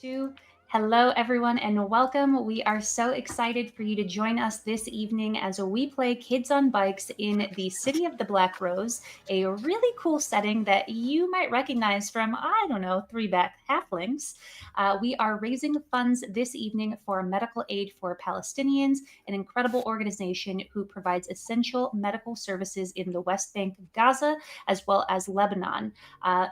2. Hello, everyone, and welcome. We are so excited for you to join us this evening as we play Kids on Bikes in the City of the Black Rose, a really cool setting that you might recognize from, I don't know, Three Black Halflings. We are raising funds this evening for Medical Aid for Palestinians, an incredible organization who provides essential medical services in the West Bank of Gaza as well as Lebanon.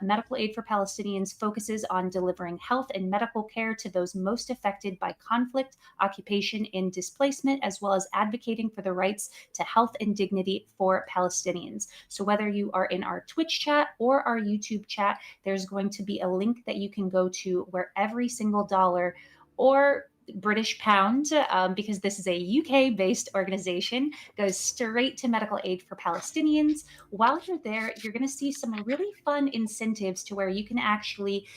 Medical Aid for Palestinians focuses on delivering health and medical care to those most affected by conflict, occupation, and displacement, as well as advocating for the rights to health and dignity for Palestinians. So, whether you are in our Twitch chat or our YouTube chat, there's going to be a link that you can go to where every single dollar or British pound, because this is a UK based organization, goes straight to medical aid for Palestinians. While you're there, you're going to see some really fun incentives to where you can actually,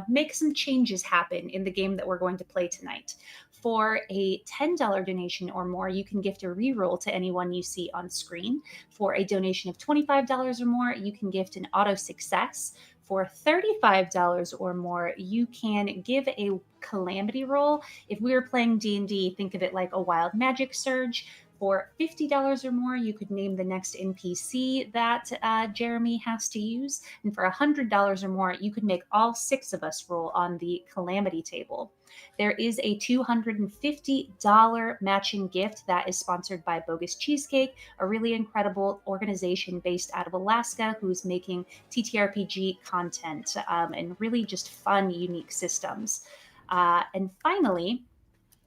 make some changes happen in the game that we're going to play tonight. For a $10 donation or more, you can gift a reroll to anyone you see on screen. For a donation of $25 or more, you can gift an auto success. For $35 or more, you can give a calamity roll. If we were playing D&D, think of it like a wild magic surge. For $50 or more, you could name the next NPC that Jeremy has to use. And for $100 or more, you could make all 6 of us roll on the calamity table. There is a $250 matching gift that is sponsored by Bogus Cheesecake, a really incredible organization based out of Alaska who's making TTRPG content and really just fun, unique systems. And finally,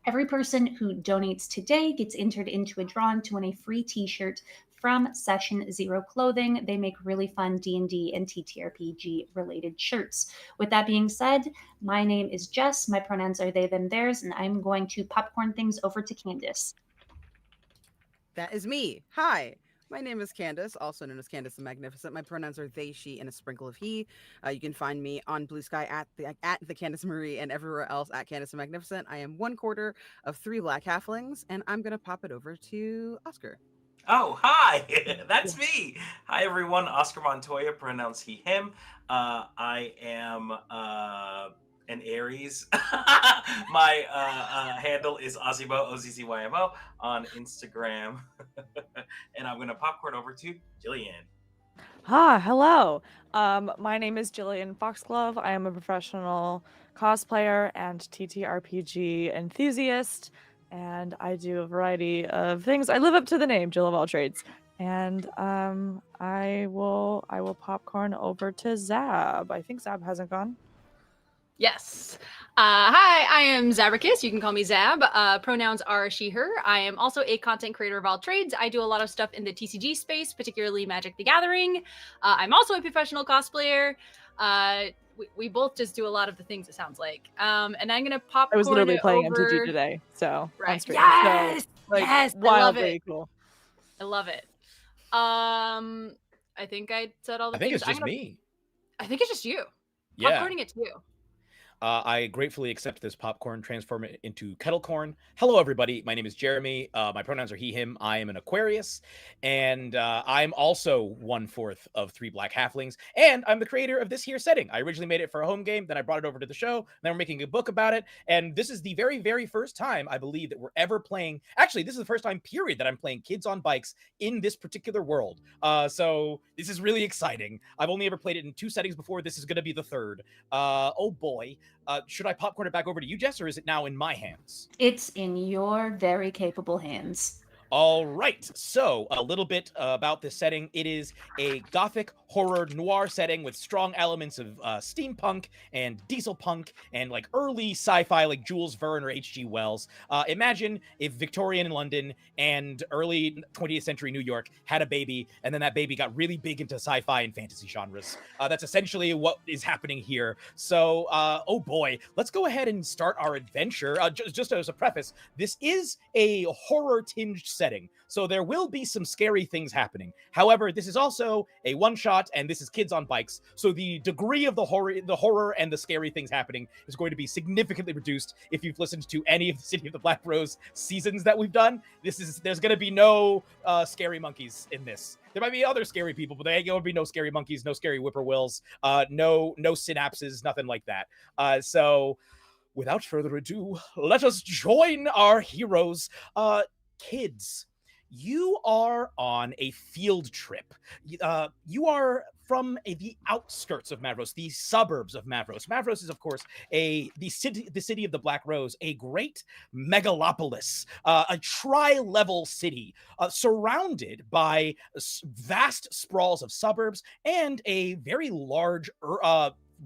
every person who donates today gets entered into a drawing to win a free t-shirt from Session Zero Clothing. They make really fun D&D and TTRPG related shirts. With that being said, my name is Jess. My pronouns are they, them, theirs, and I'm going to popcorn things over to Candace. That is me. Hi. My name is Candace, also known as Candace the Magnificent. My pronouns are they, she, and a sprinkle of he. You can find me on Blue Sky at the Candace Marie and everywhere else at Candace the Magnificent. I am 1/4 of 3 Black Halflings, and I'm going to pop it over to Oscar. Oh, hi! That's me. Hi, everyone. Oscar Montoya, pronouns he, him. I am an Aries. My handle is Ozzymo, OZZYMO, on Instagram. And I'm going to popcorn over to Jillian. Hello. My name is Jillian Foxglove. I am a professional cosplayer and TTRPG enthusiast, and I do a variety of things. I live up to the name, Jill of all trades. And I will popcorn over to Zab. I think Zab hasn't gone. Yes. Hi, I am Zabricus. You can call me Zab. Pronouns are she, her. I am also a content creator of all trades. I do a lot of stuff in the TCG space, particularly Magic the Gathering. I'm also a professional cosplayer. We both just do a lot of the things, it sounds like. And I'm going to popcorn I was literally playing over... MTG today, so right. on stream. Yes! So, like, yes! wildly cool. I love it. I think I said all the things. I think it's just me. I think it's just you. Yeah. Popcorning it to you. I gratefully accept this popcorn, transform it into kettle corn. Hello, everybody. My name is Jeremy. My pronouns are he, him. I am an Aquarius, and I'm also 1/4 of 3 Black Halflings, and I'm the creator of this here setting. I originally made it for a home game, then I brought it over to the show, then we're making a book about it, and this is the very, very first time, I believe, that we're ever playing... Actually, this is the first time, period, that I'm playing Kids on Bikes in this particular world. So this is really exciting. I've only ever played it in 2 settings before. This is going to be the 3rd. Oh, boy. Should I popcorn it back over to you, Jess, or is it now in my hands? It's in your very capable hands. All right, so a little bit about this setting. It is a gothic horror noir setting with strong elements of steampunk and diesel punk and like early sci-fi like Jules Verne or H.G. Wells. Imagine if Victorian London and early 20th century New York had a baby, and then that baby got really big into sci-fi and fantasy genres. That's essentially what is happening here. So, oh boy, let's go ahead and start our adventure. Just as a preface, this is a horror-tinged setting. So there will be some scary things happening. However, this is also a one-shot, and this is Kids on Bikes. So the degree of the horror and the scary things happening is going to be significantly reduced if you've listened to any of the City of the Black Rose seasons that we've done. There's going to be no scary monkeys in this. There might be other scary people, but there ain't going to be no scary monkeys, no scary whippoorwills, no synapses, nothing like that. So without further ado, let us join our heroes. Kids, you are on a field trip. You are from the outskirts of Mavros, the suburbs of Mavros. Mavros is, of course, the city of the Black Rose, a great megalopolis, a tri-level city surrounded by vast sprawls of suburbs and a very large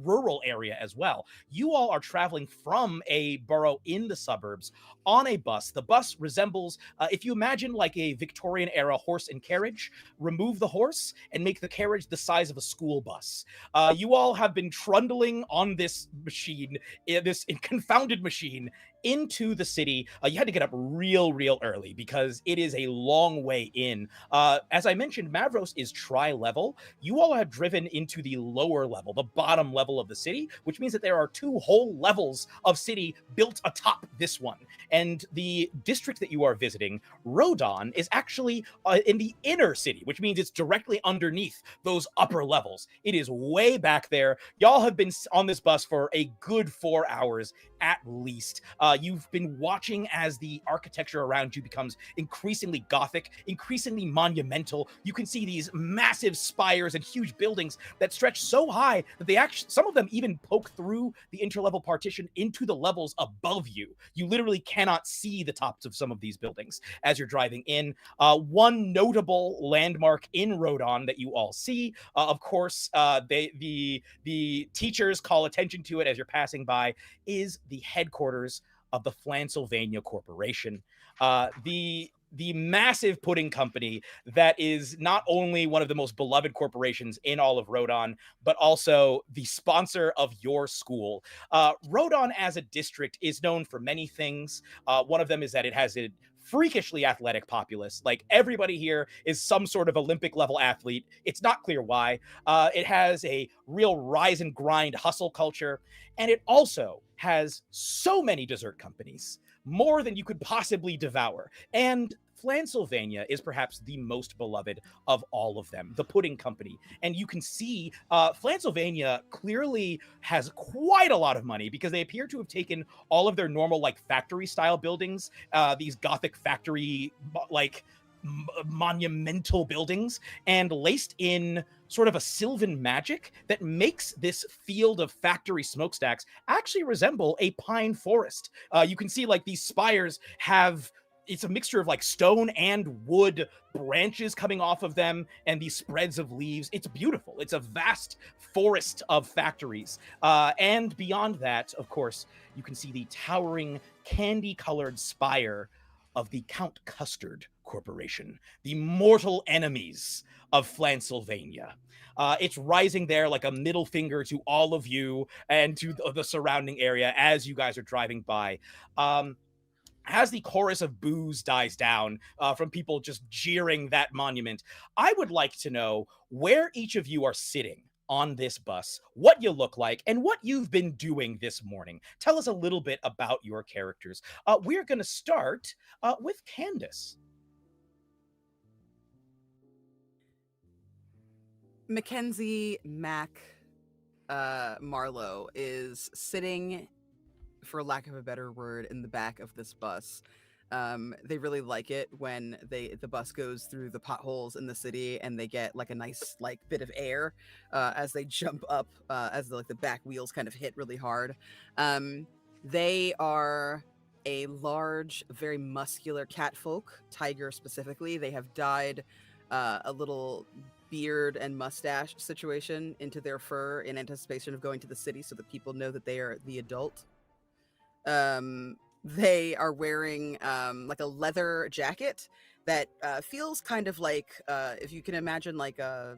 rural area as well. You all are traveling from a borough in the suburbs on a bus. The bus resembles, if you imagine like a Victorian era horse and carriage, remove the horse and make the carriage the size of a school bus. You all have been trundling on this machine, this confounded machine, into the city. You had to get up real early because it is a long way in. As I mentioned, Mavros is tri-level. You all have driven into the lower level, the bottom level of the city, which means that there are 2 whole levels of city built atop this one. And the district that you are visiting, Rodon, is actually in the inner city, which means it's directly underneath those upper levels. It is way back there. Y'all have been on this bus for a good 4 hours at least. You've been watching as the architecture around you becomes increasingly gothic, increasingly monumental. You can see these massive spires and huge buildings that stretch so high that they actually, some of them even poke through the interlevel partition into the levels above you. You literally cannot see the tops of some of these buildings as you're driving in. One notable landmark in Rodon that you all see, of course, the teachers call attention to it as you're passing by, is the headquarters of the Flansylvania Corporation, the massive pudding company that is not only one of the most beloved corporations in all of Rodon, but also the sponsor of your school. Rodon as a district is known for many things. One of them is that it has a freakishly athletic populace. Like, everybody here is some sort of Olympic level athlete. It's not clear why. It has a real rise and grind hustle culture. And it also has so many dessert companies, more than you could possibly devour. And Flansylvania is perhaps the most beloved of all of them, the pudding company. And you can see Flansylvania clearly has quite a lot of money because they appear to have taken all of their normal like factory style buildings, these Gothic factory like monumental buildings, and laced in sort of a sylvan magic that makes this field of factory smokestacks actually resemble a pine forest. You can see like these spires have, it's a mixture of like stone and wood branches coming off of them and these spreads of leaves. It's beautiful. It's a vast forest of factories. And beyond that, of course, you can see the towering candy-colored spire of the Count Custard Corporation, the mortal enemies of Flansylvania. It's rising there like a middle finger to all of you and to the surrounding area as you guys are driving by. As the chorus of boos dies down from people just jeering that monument, I would like to know where each of you are sitting on this bus, what you look like, and what you've been doing this morning. Tell us a little bit about your characters. We're going to start with Candace. Mackenzie Mac Marlowe is sitting, for lack of a better word, in the back of this bus. They really like it when the bus goes through the potholes in the city and they get like a nice like bit of air as they jump up as the back wheels kind of hit really hard. They are a large, very muscular catfolk, tiger specifically. They have dyed a little beard and mustache situation into their fur in anticipation of going to the city so that people know that they are the adult. They are wearing like a leather jacket that feels kind of like if you can imagine like a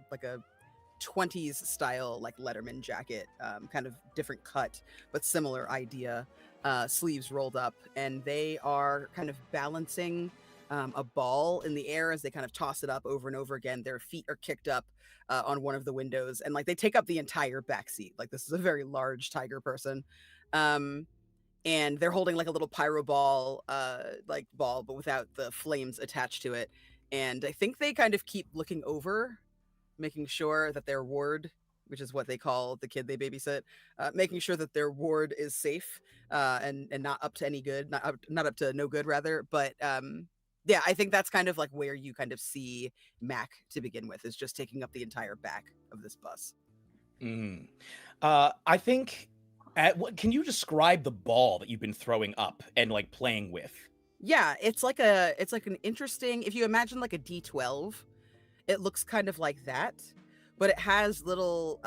20s style like Letterman jacket, kind of different cut but similar idea, sleeves rolled up, and they are kind of balancing a ball in the air as they kind of toss it up over and over again. Their feet are kicked up on one of the windows, and like they take up the entire back seat. Like this is a very large tiger person. Um, and they're holding like a little pyro ball, like ball, but without the flames attached to it. And I think they kind of keep looking over, making sure that their ward, which is what they call the kid they babysit, making sure that their ward is safe and not up to any good, not up to no good rather. But yeah, I think that's kind of like where you kind of see Mac to begin with, is just taking up the entire back of this bus. Mm. I think. Can you describe the ball that you've been throwing up and like playing with? Yeah, it's like an interesting. If you imagine like a D12, it looks kind of like that, but it has little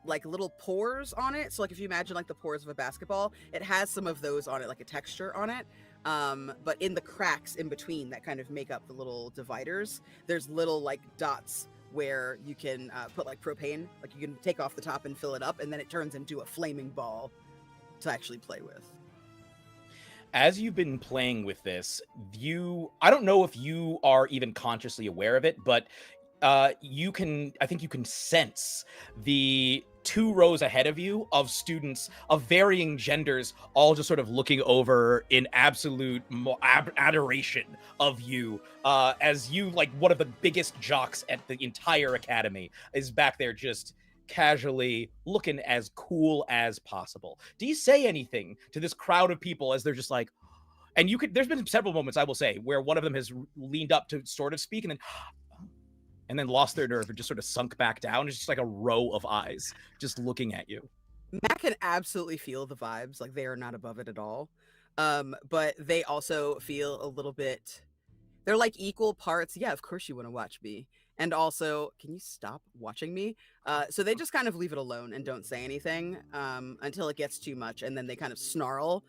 like little pores on it. So like if you imagine like the pores of a basketball, it has some of those on it, like a texture on it. But in the cracks in between that kind of make up the little dividers, there's little like dots where you can put like propane, like you can take off the top and fill it up, and then it turns into a flaming ball to actually play with. As you've been playing with this, I don't know if you are even consciously aware of it, but I think you can sense the 2 rows ahead of you of students of varying genders, all just sort of looking over in absolute adoration of you, as you, like one of the biggest jocks at the entire academy, is back there just casually looking as cool as possible. Do you say anything to this crowd of people as they're just like, and there's been several moments, I will say, where one of them has leaned up to sort of speak and then lost their nerve and just sort of sunk back down. It's just like a row of eyes just looking at you. Matt can absolutely feel the vibes, like they are not above it at all. But they also feel a little bit, they're like equal parts. Yeah, of course you want to watch me. And also, can you stop watching me? So they just kind of leave it alone and don't say anything until it gets too much. And then they kind of snarl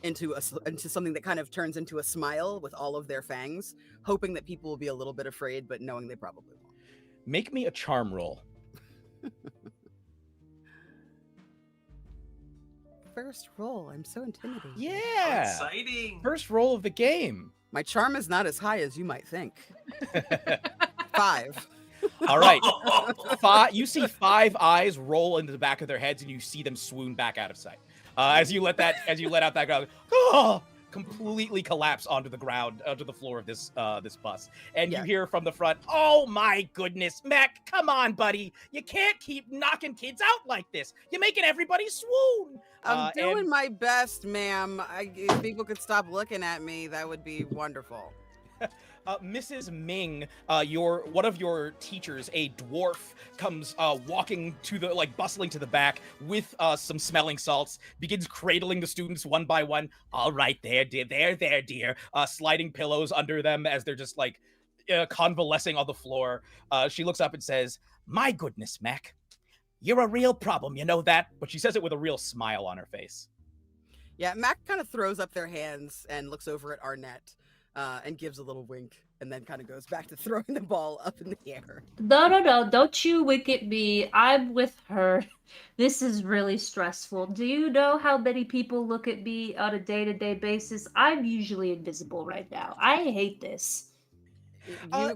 into something that kind of turns into a smile with all of their fangs, hoping that people will be a little bit afraid, but knowing they probably won't. Make me a charm roll. First roll. I'm so intimidated. Yeah. Exciting. First roll of the game. My charm is not as high as you might think. 5. All right. You see 5 eyes roll into the back of their heads, and you see them swoon back out of sight. As you let out that ground, completely collapse onto the ground, onto the floor of this bus. And you hear from the front, "Oh my goodness, Mac, come on, buddy. You can't keep knocking kids out like this. You're making everybody swoon." I'm doing my best, ma'am. If people could stop looking at me, that would be wonderful. Mrs. Ming, one of your teachers, a dwarf, comes walking bustling to the back with some smelling salts, begins cradling the students one by one. "All right, there, dear, there, dear." Sliding pillows under them as they're just like convalescing on the floor. She looks up and says, "My goodness, Mac, you're a real problem, you know that?" But she says it with a real smile on her face. Yeah, Mac kind of throws up their hands and looks over at Arnett. And gives a little wink, and then kind of goes back to throwing the ball up in the air. No, don't you wink at me. I'm with her. This is really stressful. Do you know how many people look at me on a day-to-day basis? I'm usually invisible right now. I hate this.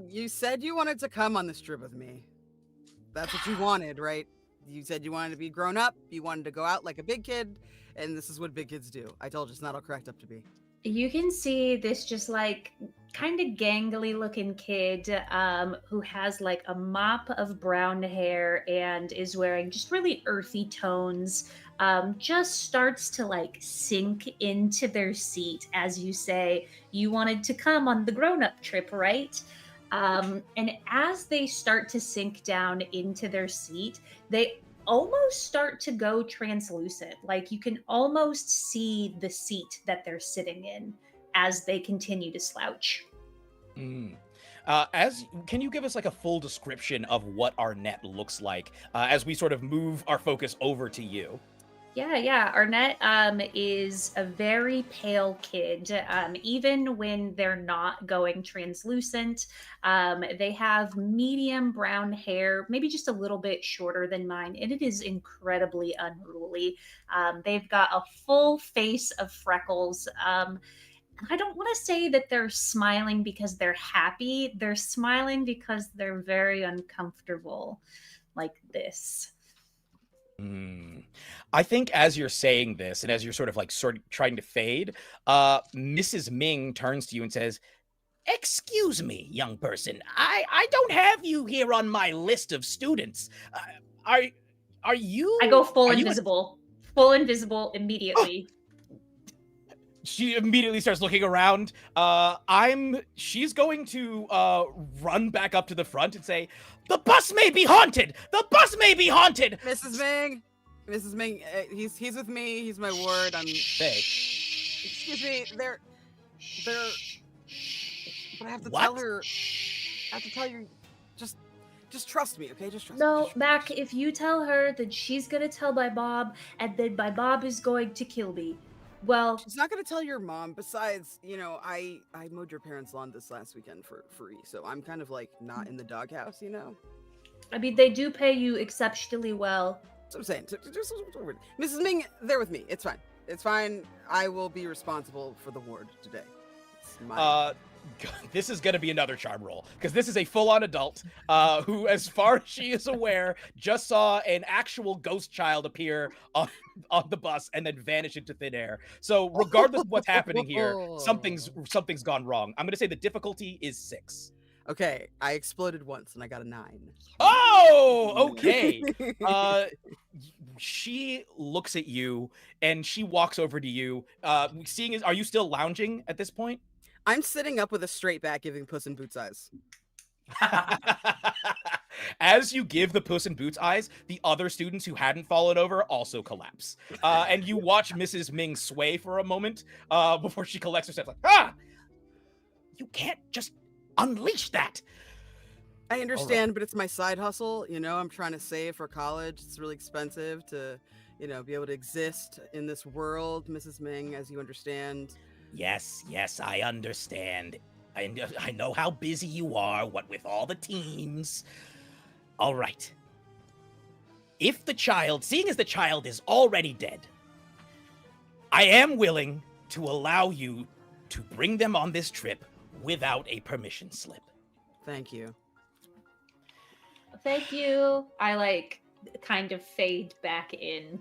You said you wanted to come on this trip with me. That's what you wanted, right? You said you wanted to be grown up, you wanted to go out like a big kid, and this is what big kids do. I told you it's not all cracked up to be. You can see this just like kind of gangly looking kid who has like a mop of brown hair and is wearing just really earthy tones, just starts to like sink into their seat as you say, "You wanted to come on the grown-up trip, right?" And as they start to sink down into their seat, they almost start to go translucent. Like you can almost see the seat that they're sitting in as they continue to slouch. Mm. Can you give us like a full description of what Arnett looks like as we sort of move our focus over to you? Yeah. Arnett is a very pale kid. Even when they're not going translucent, they have medium brown hair, maybe just a little bit shorter than mine, and it is incredibly unruly. They've got a full face of freckles. I don't want to say that they're smiling because they're happy. They're smiling because they're very uncomfortable, like this. I think as you're saying this and as you're sort of trying to fade, Mrs. Ming turns to you and says, "Excuse me, young person. I don't have you here on my list of students. Are are you I go full are you invisible. Full invisible immediately. She immediately starts looking around. She's going to run back up to the front and say, "The bus may be haunted. The bus may be haunted." Mrs. Ming, he's with me. He's my ward. Say, Excuse me. They're. But I have to What? tell her. I have to tell you. Just trust me, okay? Just trust me. No, Just- Mac, if you tell her, then she's gonna tell my mom, and then my mom is going to kill me. Well, She's not gonna tell your mom. Besides, I mowed your parents' lawn this last weekend for free, so I'm kind of like not in the doghouse, I mean, they do pay you exceptionally well. That's what I'm saying. Just Mrs. Ming, they're with me. It's fine. It's fine. I will be responsible for the ward today. It's my. This is going to be another charm roll because this is a full-on adult who, as far as she is aware, just saw an actual ghost child appear on the bus and then vanish into thin air. So regardless of what's happening here, something's gone wrong. I'm going to say the difficulty is 6. Okay, I exploded once and I got a 9. Oh, okay. She looks at you and she walks over to you. Are you still lounging at this point? I'm sitting up with a straight back, giving Puss in Boots eyes. As you give the Puss in Boots eyes, the other students who hadn't fallen over also collapse. And you watch Mrs. Ming sway for a moment before she collects herself. Like, you can't just unleash that. I understand, but it's my side hustle. I'm trying to save for college. It's really expensive to, be able to exist in this world, Mrs. Ming, as you understand. Yes, I understand. I know how busy you are, what with all the teams. All right. Seeing as the child is already dead, I am willing to allow you to bring them on this trip without a permission slip. Thank you. Thank you. I kind of fade back in.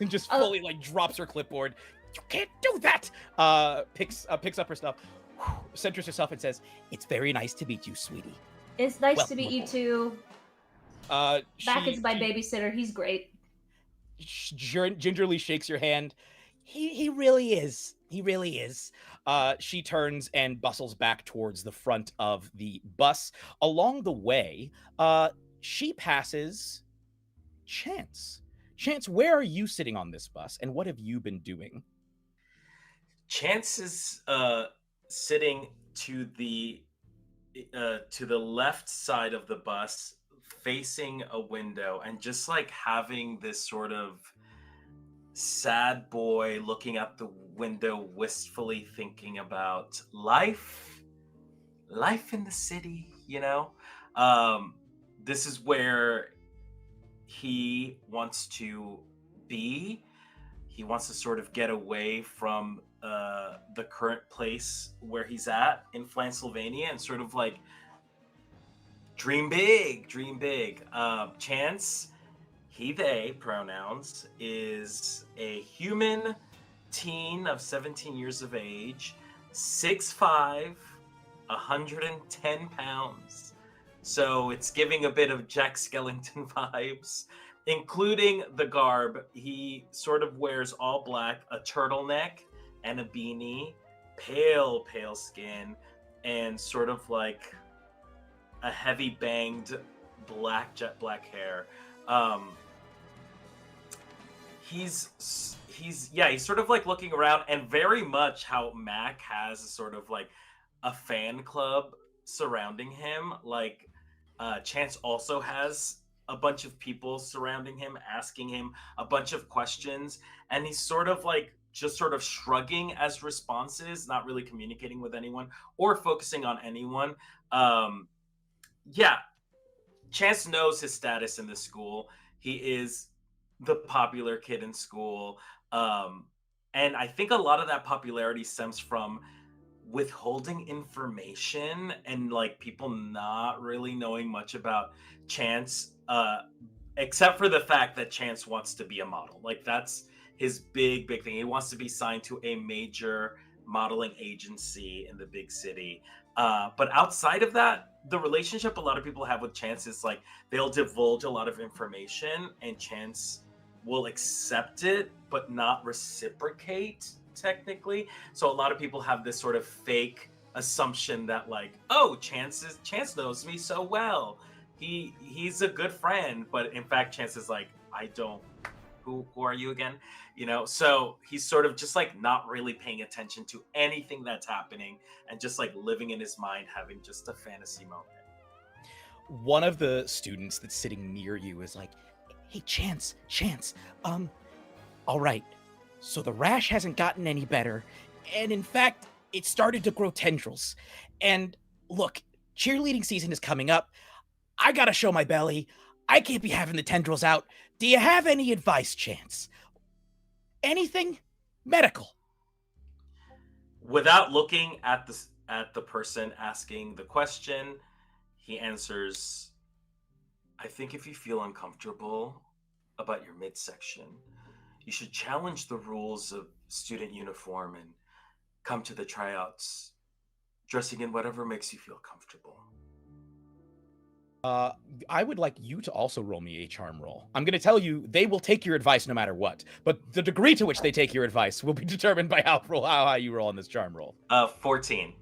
And just fully drops her clipboard. You can't do that. Picks up her stuff, centers herself, and says, "It's very nice to meet you, sweetie." It's nice Welcome to meet you aboard. too. Mac is my babysitter. He's great. Gingerly shakes your hand. He really is. He really is. She turns and bustles back towards the front of the bus. Along the way, she passes Chance. Chance, where are you sitting on this bus, and what have you been doing? Chance is sitting to the left side of the bus, facing a window, and just having this sort of sad boy looking out the window, wistfully thinking about life in the city. This is where he wants to be. He wants to sort of get away from the current place where he's at in Transylvania and sort of dream big. Chance, he, they pronouns, is a human teen of 17 years of age, 6'5", 110 pounds. So it's giving a bit of Jack Skellington vibes, including the garb. He sort of wears all black, a turtleneck and a beanie, pale skin, and sort of a heavy banged jet black hair. He's sort of looking around, and very much how Mac has sort of a fan club surrounding him. Chance also has a bunch of people surrounding him, asking him a bunch of questions, and he's sort of just sort of shrugging as responses, not really communicating with anyone or focusing on anyone. Chance knows his status in the school. He is the popular kid in school. And I think a lot of that popularity stems from withholding information and like people not really knowing much about Chance, except for the fact that Chance wants to be a model. Like that's his big thing. He wants to be signed to a major modeling agency in the big city. But outside of that, the relationship a lot of people have with Chance is like they'll divulge a lot of information and Chance will accept it but not reciprocate technically. So a lot of people have this sort of fake assumption that like, oh, Chance knows me so well. He's a good friend, but in fact Chance is like, I don't, who are you again? You know, so he's sort of just like not really paying attention to anything that's happening and just like living in his mind, having just a fantasy moment. One of the students that's sitting near you is like, hey, Chance, all right, so the rash hasn't gotten any better, and in fact, it started to grow tendrils. And look, cheerleading season is coming up. I gotta show my belly. I can't be having the tendrils out. Do you have any advice, Chance? Anything? Medical. Without looking at the person asking the question, he answers, I think if you feel uncomfortable about your midsection, you should challenge the rules of student uniform and come to the tryouts dressing in whatever makes you feel comfortable. I would like you to also roll me a charm roll. I'm going to tell you, they will take your advice no matter what, but the degree to which they take your advice will be determined by how high you roll on this charm roll. 14.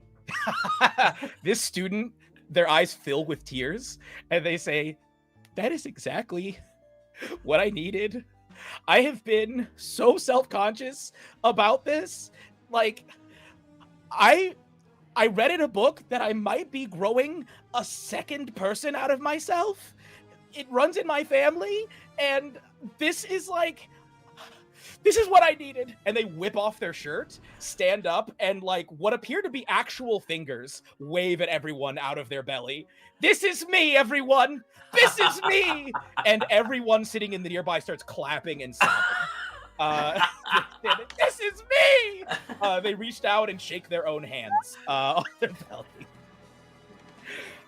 This student, their eyes fill with tears, and they say, that is exactly what I needed. I have been so self-conscious about this. Like, I read in a book that I might be growing a second person out of myself. It runs in my family, and this is what I needed. And they whip off their shirt, stand up, and like what appear to be actual fingers wave at everyone out of their belly. This is me, everyone. This is me. And everyone sitting in the nearby starts clapping and sobbing. This is me. They reached out and shake their own hands on their belly.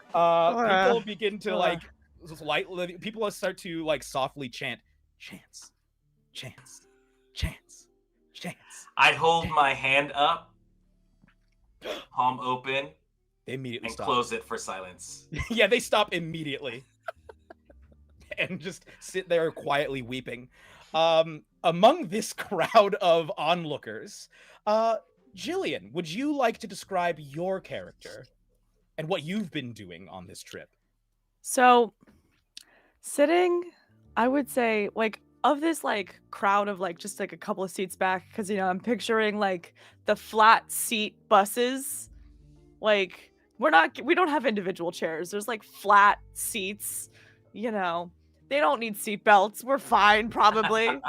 People begin to like people start to like softly chant, Chance, Chance, Chance, Chance. I hold my hand up, palm open, They immediately and stop. close it for silence. Yeah, they stop immediately and just sit there quietly weeping. Among this crowd of onlookers, Jillian, would you like to describe your character and what you've been doing on this trip? So, sitting, I would say, like, of this, like, crowd of, like, just, like, a couple of seats back, because, I'm picturing, like, the flat seat buses. Like, we don't have individual chairs. There's, like, flat seats, They don't need seat belts. We're fine, probably.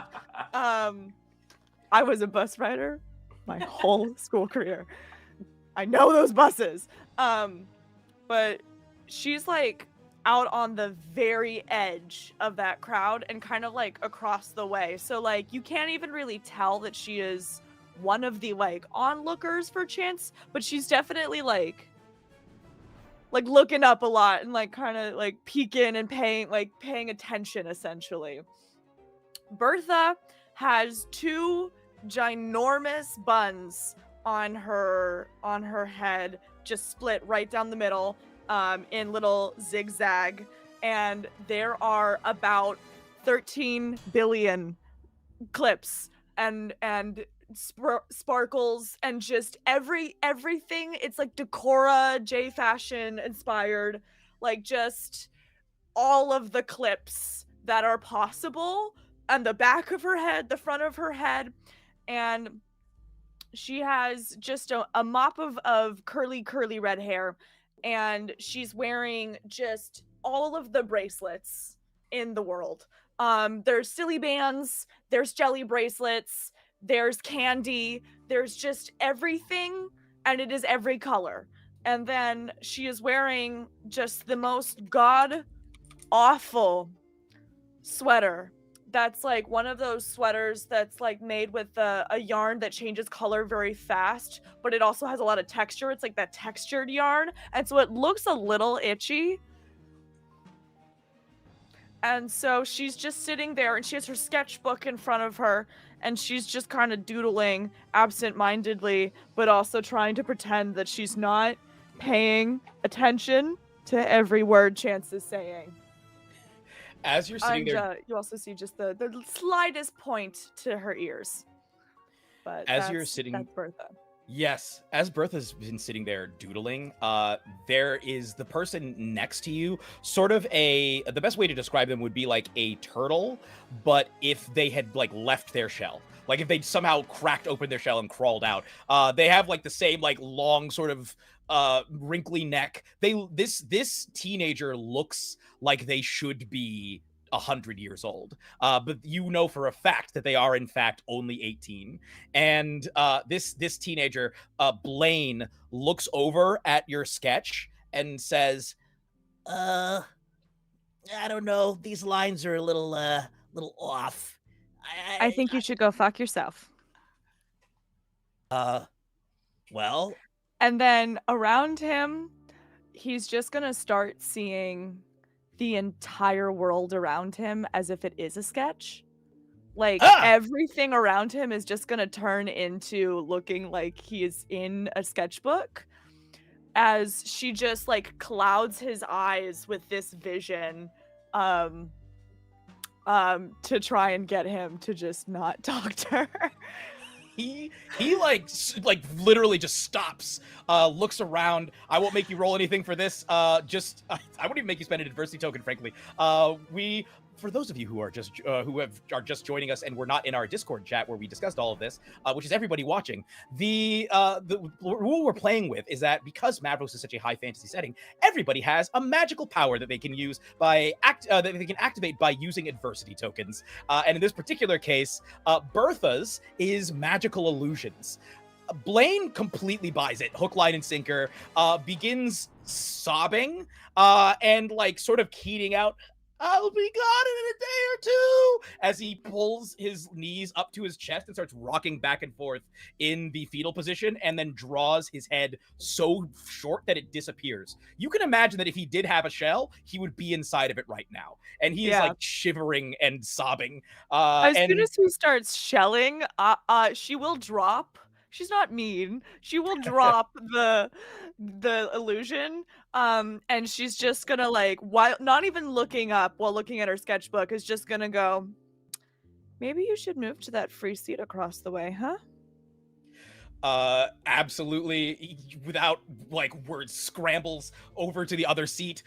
I was a bus rider my whole school career. I know those buses. But she's like out on the very edge of that crowd and kind of like across the way. So like you can't even really tell that she is one of the like onlookers for Chance, but she's definitely like looking up a lot and like kind of like peeking and paying attention essentially. Bertha has two ginormous buns on her head, just split right down the middle in little zigzag, and there are about 13 billion clips and sparkles and just everything. It's like Decora J fashion inspired, like just all of the clips that are possible on the back of her head, the front of her head, and she has just a mop of curly red hair, and she's wearing just all of the bracelets in the world. There's silly bands, there's jelly bracelets, there's candy, there's just everything, and it is every color. And then she is wearing just the most god awful sweater that's like one of those sweaters that's like made with a yarn that changes color very fast, but it also has a lot of texture. It's like that textured yarn, and so it looks a little itchy. And so she's just sitting there and she has her sketchbook in front of her and she's just kind of doodling absent-mindedly, but also trying to pretend that she's not paying attention to every word Chance is saying. As you're sitting And there, you also see just the slightest point to her ears. But as you're sitting, that's Bertha. yes, as Bertha's been sitting there doodling, there is the person next to you, sort of the best way to describe them would be like a turtle, but if they had like left their shell. Like if they'd somehow cracked open their shell and crawled out. They have like the same like long sort of wrinkly neck. This teenager looks like they should be 100 years old, but you know for a fact that they are in fact only 18. And this teenager, Blaine, looks over at your sketch and says, I don't know, these lines are a little off. I think you should go fuck yourself. Well, And then around him, he's just gonna start seeing the entire world around him as if it is a sketch. Like everything around him is just gonna turn into looking like he is in a sketchbook as she just like clouds his eyes with this vision to try and get him to just not talk to her. he like literally just stops, looks around. I won't make you roll anything for this. I wouldn't even make you spend an adversity token, frankly. For those of you who are just are just joining us and we're not in our Discord chat where we discussed all of this, which is everybody watching, the rule we're playing with is that because Mavros is such a high fantasy setting, everybody has a magical power that they can use that they can activate by using adversity tokens. And in this particular case, Bertha's is magical illusions. Blaine completely buys it, hook, line, and sinker, begins sobbing, and like sort of keying out, I'll be gone in a day or two, as he pulls his knees up to his chest and starts rocking back and forth in the fetal position and then draws his head so short that it disappears. You can imagine that if he did have a shell, he would be inside of it right now. And he is like shivering and sobbing. As soon as he starts shelling, she will drop. She's not mean. She will drop the illusion, and she's just gonna like, while not even looking up while looking at her sketchbook, is just gonna go, maybe you should move to that free seat across the way, huh? Absolutely, without like words, scrambles over to the other seat,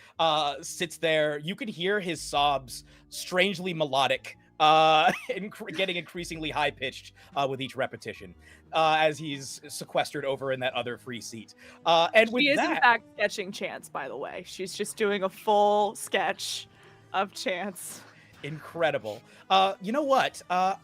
sits there. You can hear his sobs, strangely melodic, getting increasingly high pitched with each repetition, as he's sequestered over in that other free seat. And with She is that, in fact sketching Chance, by the way. She's just doing a full sketch of Chance. incredible. You know what? I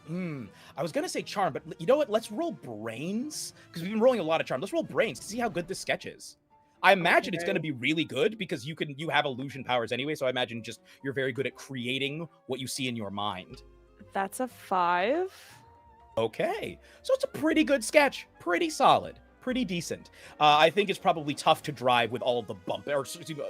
was gonna say charm, but you know what? Let's roll brains, because we've been rolling a lot of charm. Let's roll brains to see how good this sketch is. I imagine it's going to be really good because you have illusion powers anyway. So I imagine just you're very good at creating what you see in your mind. That's a 5. Okay, so it's a pretty good sketch, pretty solid, pretty decent. I think it's probably tough to drive with all of the bump, or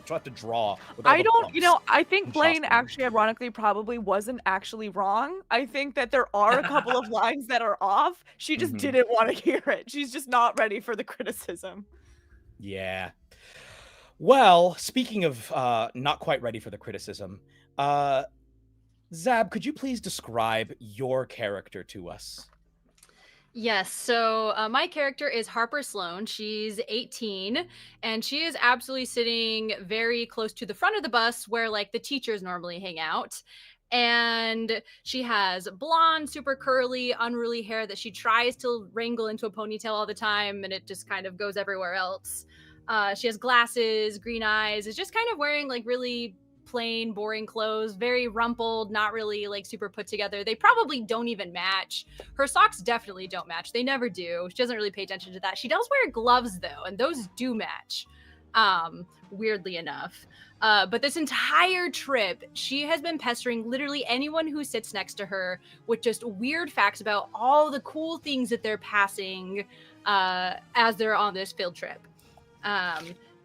tough to draw. With all I the don't, bumps I think and Blaine shots. actually, ironically, probably wasn't actually wrong. I think that there are a couple of lines that are off. She just didn't want to hear it. She's just not ready for the criticism. Yeah. Well, speaking of not quite ready for the criticism, Zab, could you please describe your character to us? Yes, so my character is Harper Sloan. She's 18, and she is absolutely sitting very close to the front of the bus where like the teachers normally hang out. And she has blonde, super curly, unruly hair that she tries to wrangle into a ponytail all the time, and it just kind of goes everywhere else. She has glasses, green eyes, is just kind of wearing like really plain, boring clothes, very rumpled, not really like super put together. They probably don't even match. Her socks definitely don't match. They never do. She doesn't really pay attention to that. She does wear gloves though, and those do match. weirdly enough. But this entire trip, she has been pestering literally anyone who sits next to her with just weird facts about all the cool things that they're passing as they're on this field trip.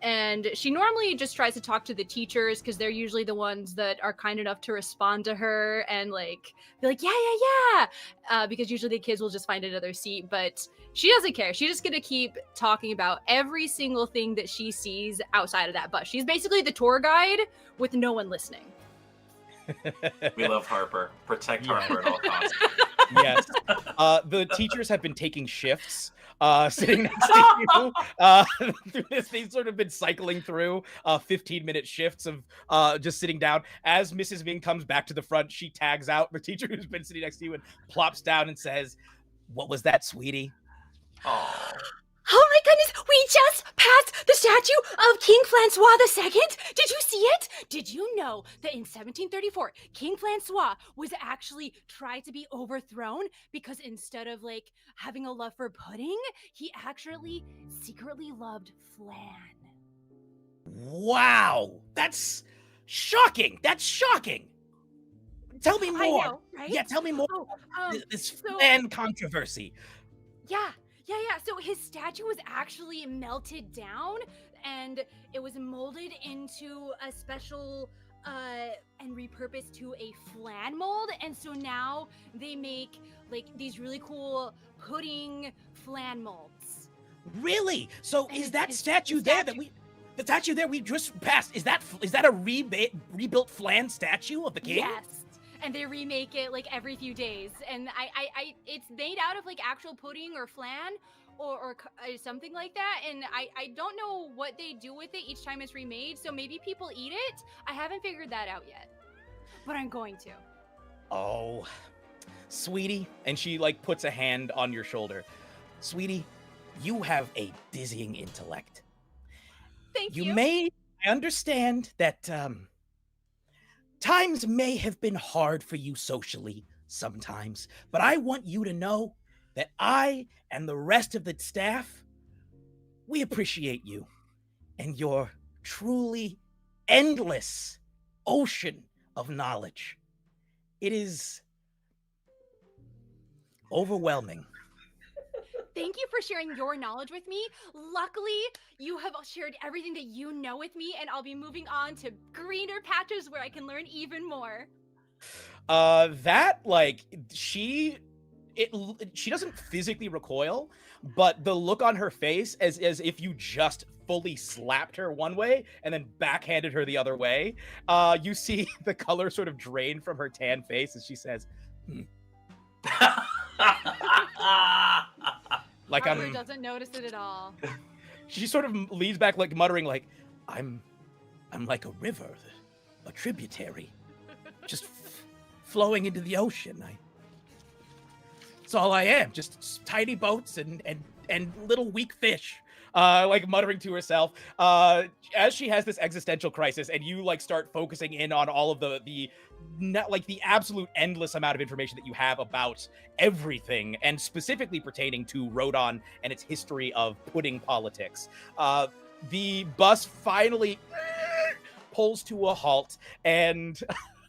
And she normally just tries to talk to the teachers because they're usually the ones that are kind enough to respond to her and like be like, yeah, because usually the kids will just find another seat. But she doesn't care. She's just gonna keep talking about every single thing that she sees outside of that bus. She's basically the tour guide with no one listening. We love Harper. Protect Yeah. Harper at all costs. Yes. The teachers have been taking shifts, sitting next to you. Through this, they've sort of been cycling through 15-minute shifts of just sitting down. As Mrs. Ming comes back to the front, she tags out the teacher who's been sitting next to you and plops down and says, "What was that, sweetie?" Oh. Oh my goodness, we just passed the statue of King Francois II. Did you see it? Did you know that in 1734, King Francois was actually tried to be overthrown because instead of like having a love for pudding, he actually secretly loved flan. Wow, that's shocking. That's shocking. Tell me more. I know, right? Yeah, tell me more. Oh, This so- fan controversy. Yeah. So his statue was actually melted down and it was molded into a special and repurposed to a flan mold. And so now they make like these really cool pudding flan molds. Really? So And is it's- that it's statue the there statue. the statue there we just passed? Is that a rebuilt flan statue of the king? Yes. And they remake it like every few days. And I it's made out of like actual pudding or flan or something like that. And I don't know what they do with it each time it's remade. So maybe people eat it. I haven't figured that out yet, but I'm going to. Oh, sweetie. And she like puts a hand on your shoulder. Sweetie, you have a dizzying intellect. Thank you. I understand that times may have been hard for you socially sometimes, but I want you to know that I and the rest of the staff, we appreciate you and your truly endless ocean of knowledge. It is overwhelming. Thank you for sharing your knowledge with me. Luckily, you have shared everything that you know with me, and I'll be moving on to greener patches where I can learn even more. She doesn't physically recoil, but the look on her face as if you just fully slapped her one way and then backhanded her the other way. You see the color sort of drain from her tan face as she says, like Harper doesn't notice it at all. She sort of leans back, like muttering, like, I'm like a river, a tributary, just flowing into the ocean. That's all I am, just tiny boats and little weak fish. Like muttering to herself, as she has this existential crisis, and you like start focusing in on all of the absolute endless amount of information that you have about everything, and specifically pertaining to Rodon and its history of pudding politics. The bus finally pulls to a halt, and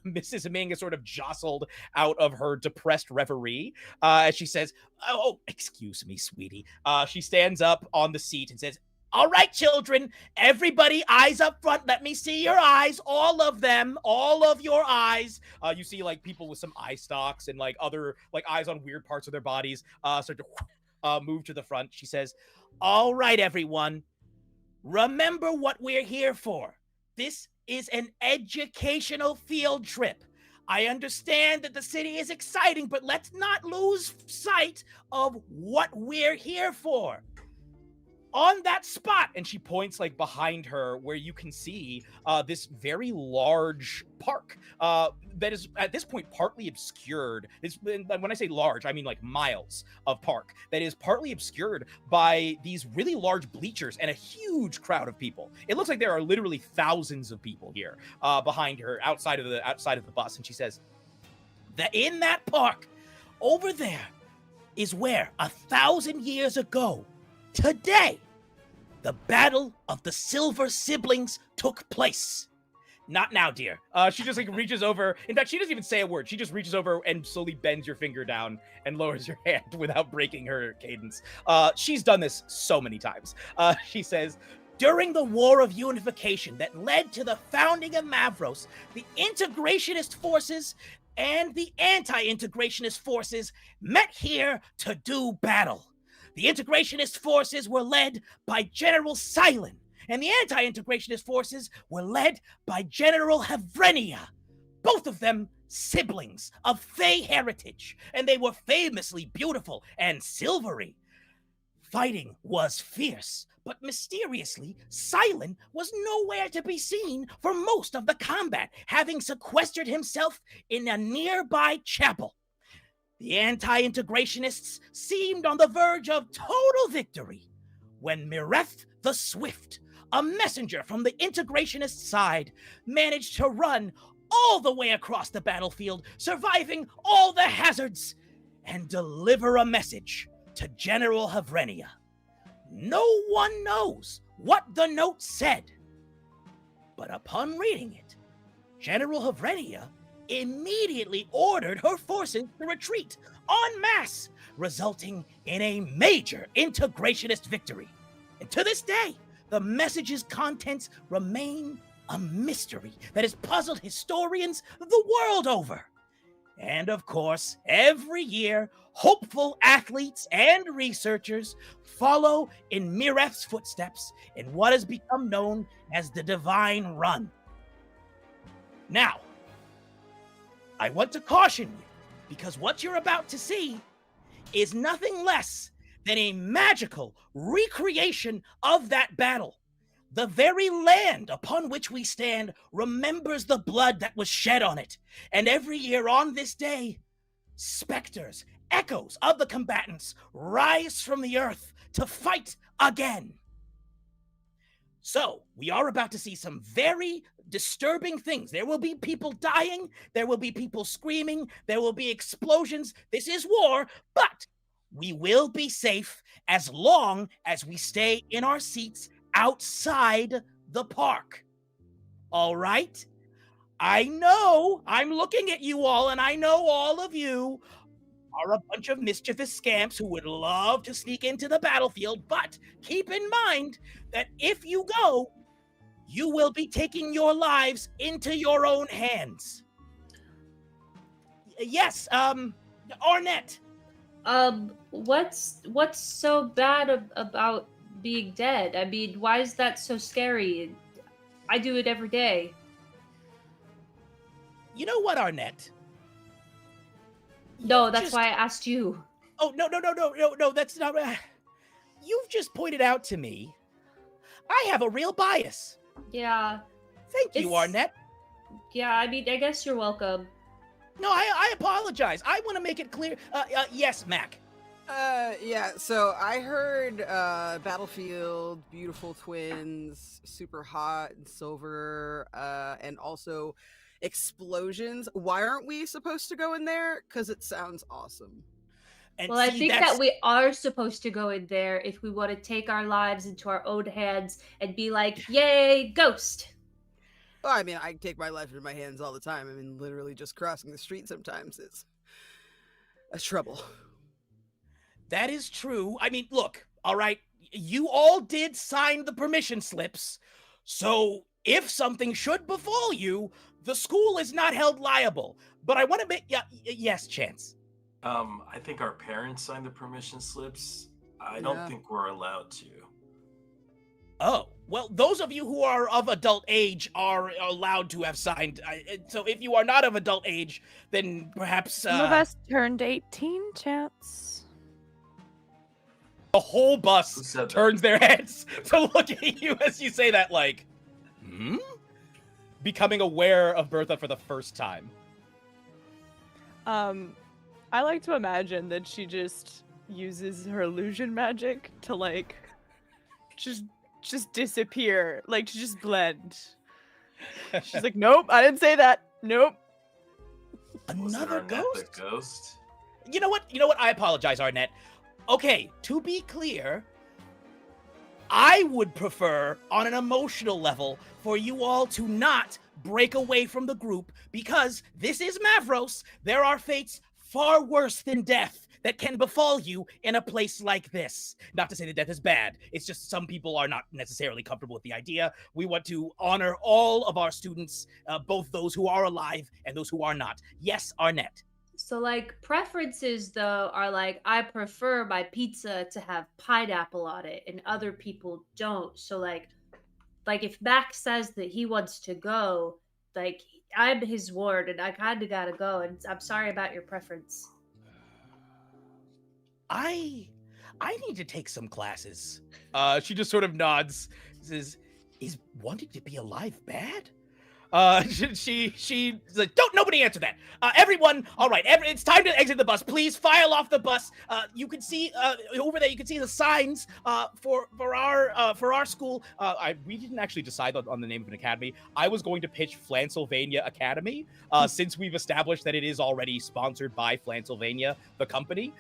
Mrs. Ming is sort of jostled out of her depressed reverie as she says, "Oh, excuse me, sweetie." She stands up on the seat and says, "All right, children, everybody, eyes up front. Let me see your eyes, all of them, all of your eyes." You see like people with some eye stalks and like other like eyes on weird parts of their bodies start to move to the front. She says, "All right, everyone, remember what we're here for. This is an educational field trip. I understand that the city is exciting, but let's not lose sight of what we're here for. On that spot," and she points like behind her where you can see this very large park that is at this point partly obscured. When I say large, I mean like miles of park that is partly obscured by these really large bleachers and a huge crowd of people. It looks like there are literally thousands of people here behind her outside of the bus. And she says that in that park over there is where 1,000 years ago today, the Battle of the Silver Siblings took place. Not now, dear. She just like reaches over. In fact, she doesn't even say a word. She just reaches over and slowly bends your finger down and lowers your hand without breaking her cadence. She's done this so many times. She says, during the War of Unification that led to the founding of Mavros, the integrationist forces and the anti-integrationist forces met here to do battle. The integrationist forces were led by General Silent, and the anti-integrationist forces were led by General Havrenia, both of them siblings of Fey heritage, and they were famously beautiful and silvery. Fighting was fierce, but mysteriously, Silent was nowhere to be seen for most of the combat, having sequestered himself in a nearby chapel. The anti-integrationists seemed on the verge of total victory when Mireth the Swift, a messenger from the integrationist side, managed to run all the way across the battlefield, surviving all the hazards, and deliver a message to General Havrenia. No one knows what the note said, but upon reading it, General Havrenia immediately ordered her forces to retreat en masse, resulting in a major integrationist victory. And to this day, the message's contents remain a mystery that has puzzled historians the world over. And of course, every year, hopeful athletes and researchers follow in Mireth's footsteps in what has become known as the Divine Run. Now, I want to caution you, because what you're about to see is nothing less than a magical recreation of that battle. The very land upon which we stand remembers the blood that was shed on it, and every year on this day, specters, echoes of the combatants rise from the earth to fight again. So, we are about to see some very disturbing things. There will be people dying, there will be people screaming, there will be explosions. This is war, but we will be safe as long as we stay in our seats outside the park. All right? I know, I'm looking at you all, and I know all of you are a bunch of mischievous scamps who would love to sneak into the battlefield, but keep in mind that if you go, you will be taking your lives into your own hands. Yes, Arnett. What's so bad about being dead? I mean, why is that so scary? I do it every day. You know what, Arnett? No, that's why I asked you. Oh, no, that's not... You've just pointed out to me I have a real bias. Yeah. Thank you, Arnett. Yeah, I mean, I guess you're welcome. No, I apologize. I want to make it clear. Yes, Mac. Yeah, so I heard Battlefield, Beautiful Twins, Super Hot and Silver, and also Explosions. Why aren't we supposed to go in there? Because it sounds awesome. And well, I think that we are supposed to go in there if we want to take our lives into our own hands and be like, yay, ghost. Well, I mean, I take my life into my hands all the time. I mean, literally just crossing the street sometimes is a trouble. That is true. I mean, look, all right, you all did sign the permission slips, so if something should befall you, the school is not held liable. But I want to make... yes, Chance. I think our parents signed the permission slips. I don't think we're allowed to. Oh, well, those of you who are of adult age are allowed to have signed. So if you are not of adult age, then perhaps... Some of us turned 18, Chance. The whole bus turns their heads to look at you as you say that, like, becoming aware of Bertha for the first time. I like to imagine that she just uses her illusion magic to, like, just disappear, like, to just blend. She's like, nope, I didn't say that. Nope. Another ghost? The ghost? You know what? I apologize, Arnett. Okay, to be clear, I would prefer, on an emotional level, for you all to not break away from the group, because this is Mavros. There are fates far worse than death that can befall you in a place like this. Not to say that death is bad. It's just some people are not necessarily comfortable with the idea. We want to honor all of our students, both those who are alive and those who are not. Yes, Arnett. So like preferences though are like I prefer my pizza to have pineapple on it and other people don't. So like if Max says that he wants to go, like I'm his ward and I kind of got to go and I'm sorry about your preference. I need to take some classes. She just sort of nods, says, "Is wanting to be alive bad?" She's like, "Don't nobody answer that. Everyone, all right, it's time to exit the bus. Please file off the bus. You can see over there. You can see the signs for our school. We didn't actually decide on the name of an academy. I was going to pitch Flansylvania Academy, since we've established that it is already sponsored by Flansylvania, the company.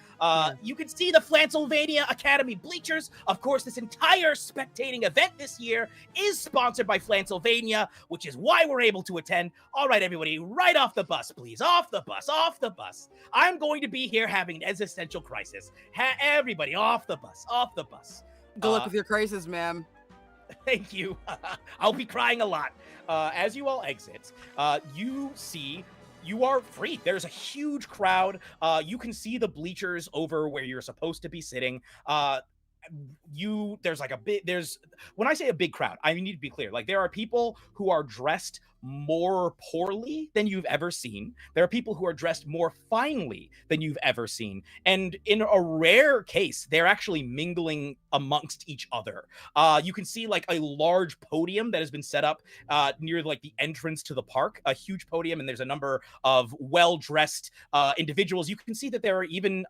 You can see the Flansylvania Academy bleachers. Of course, this entire spectating event this year is sponsored by Flansylvania, which is why we're able to attend. All right, everybody, right off the bus, please. Off the bus, off the bus. I'm going to be here having an existential crisis. Everybody, off the bus, off the bus. Good luck with your crisis, ma'am. Thank you. I'll be crying a lot. As you all exit, you see you are free. There's a huge crowd. You can see the bleachers over where you're supposed to be sitting. There's when I say a big crowd, I need to be clear. Like, there are people who are dressed more poorly than you've ever seen. There are people who are dressed more finely than you've ever seen. And in a rare case, they're actually mingling amongst each other. You can see like a large podium that has been set up near like the entrance to the park, a huge podium, and there's a number of well-dressed individuals. You can see that there are even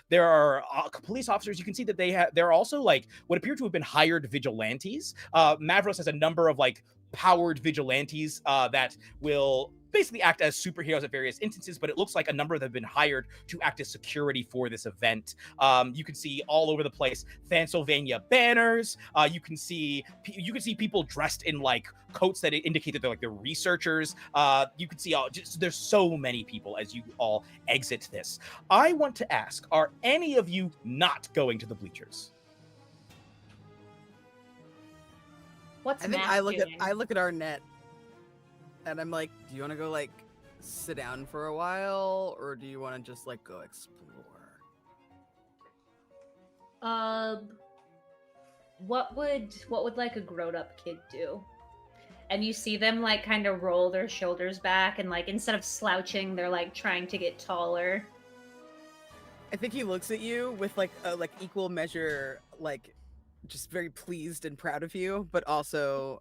there are police officers. You can see that there are also like what appear to have been hired vigilantes. Mavros has a number of like powered vigilantes that will basically act as superheroes at various instances, but it looks like a number of them have been hired to act as security for this event. You can see all over the place Pennsylvania banners. You can see people dressed in like coats that indicate that they're researchers. You can see there's so many people as you all exit this. I want to ask, are any of you not going to the bleachers? What's I think Matt doing? I look at Arnett and I'm like, do you want to go like sit down for a while, or do you want to just like go explore? What would like a grown-up kid do? And you see them like kind of roll their shoulders back and like instead of slouching, they're like trying to get taller. I think he looks at you with like a equal measure, like just very pleased and proud of you, but also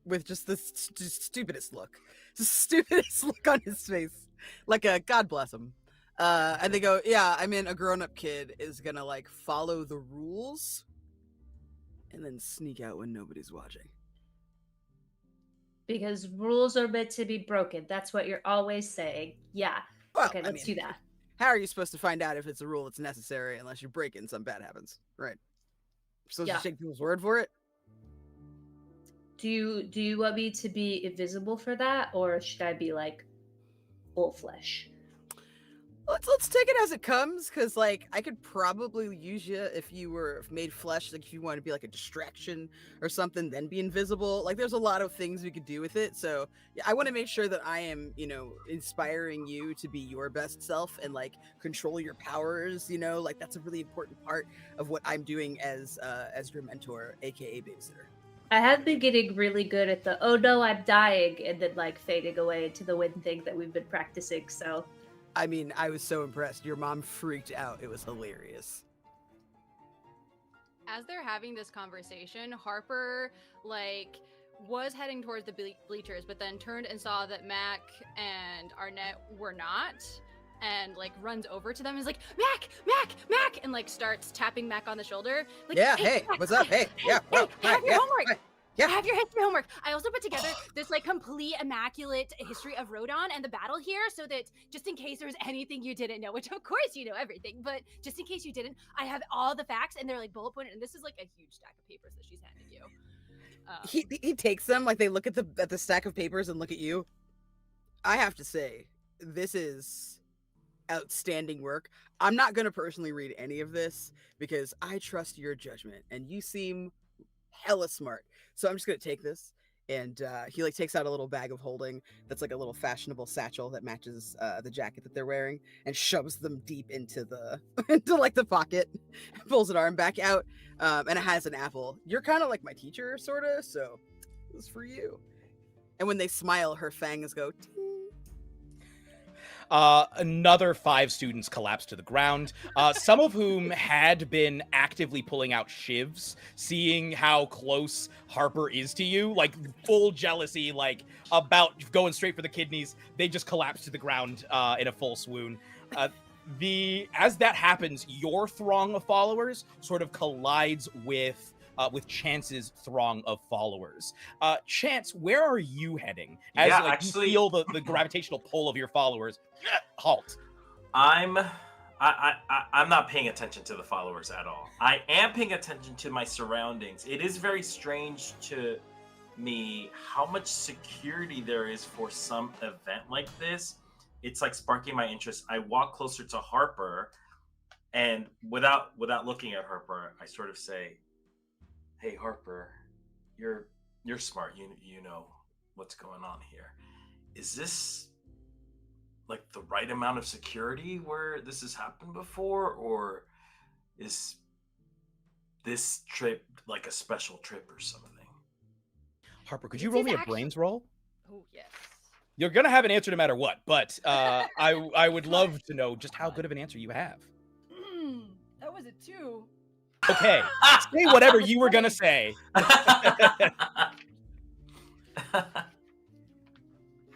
with just the stupidest look. The stupidest look on his face. Like a God bless him. And they go, yeah, I mean, a grown-up kid is gonna like follow the rules and then sneak out when nobody's watching. Because rules are meant to be broken. That's what you're always saying. Yeah. Well, Okay, let's do that. How are you supposed to find out if it's a rule that's necessary unless you break it and something bad happens? Right. You're supposed to take people's word for it? Do you want me to be invisible for that, or should I be like full flesh? Let's take it as it comes, because like I could probably use you if you were made flesh, like if you want to be like a distraction or something, then be invisible. Like there's a lot of things we could do with it. So yeah, I want to make sure that I am, inspiring you to be your best self and like control your powers. Like that's a really important part of what I'm doing as your mentor, aka babysitter. I have been getting really good at the "oh no, I'm dying" and then like fading away into the wind thing that we've been practicing. So. I mean, I was so impressed. Your mom freaked out. It was hilarious. As they're having this conversation, Harper, was heading towards the bleachers, but then turned and saw that Mac and Arnett were not, and, runs over to them and is like, Mac! And, starts tapping Mac on the shoulder. Yeah, hey, Mac, what's up? Hey, yeah, hey, have your homework! Yeah. I have your history homework. I also put together this like complete immaculate history of Rodon and the battle here, so that just in case there's anything you didn't know, which of course you know everything, but just in case you didn't, I have all the facts and they're like bullet pointed. And this is like a huge stack of papers that she's handing you. He takes them, like they look at the stack of papers and look at you. I have to say, this is outstanding work. I'm not going to personally read any of this because I trust your judgment and you seem hella smart. So I'm just going to take this, and he like takes out a little bag of holding that's like a little fashionable satchel that matches the jacket that they're wearing, and shoves them deep into the into like the pocket, pulls an arm back out, and it has an apple. You're kind of like my teacher, sort of, so this is for you. And when they smile, her fangs go ting. Another 5 students collapsed to the ground, some of whom had been actively pulling out shivs, seeing how close Harper is to you, like full jealousy, like about going straight for the kidneys. They just collapsed to the ground in a full swoon. As that happens, your throng of followers sort of collides with Chance's throng of followers. Chance, where are you heading? As Yeah, like, actually- you feel the gravitational pull of your followers. Halt. I'm not paying attention to the followers at all. I am paying attention to my surroundings. It is very strange to me how much security there is for some event like this. It's like sparking my interest. I walk closer to Harper, and without looking at Harper, I sort of say, "Hey Harper, you're smart. You know what's going on here. Is this like the right amount of security where this has happened before, or is this trip like a special trip or something?" Harper, could you This roll is me a actually- brains roll? Oh yes. You're gonna have an answer no matter what, but I would love to know just how good of an answer you have. That was a 2. Okay, say whatever you were gonna say.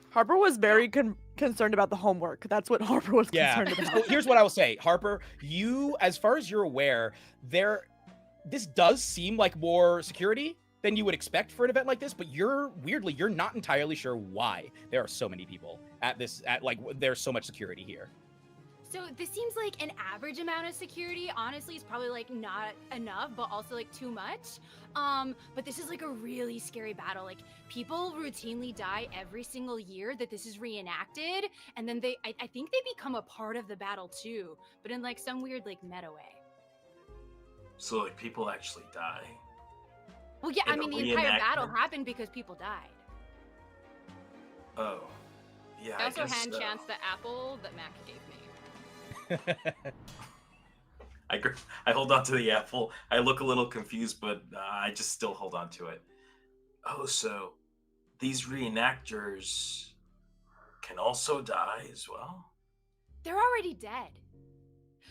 Harper was very concerned about the homework. That's what Harper was Yeah. concerned So about. here's what I will say, Harper. You, as far as you're aware, this does seem like more security than you would expect for an event like this, but you're not entirely sure why there are so many people there's so much security here. So this seems like an average amount of security. Honestly, it's probably like not enough, but also like too much. But this is like a really scary battle. Like people routinely die every single year that this is reenacted, and then I think they become a part of the battle too, but in like some weird like meta way. So like people actually die. Well, yeah, In I a mean the entire battle reenactment? happened because people died. Oh, yeah. I also guess hand so. Chance the apple that Mac gave me. I hold on to the apple. I look a little confused, but I just still hold on to it. Oh, so these reenactors can also die as well? They're already dead.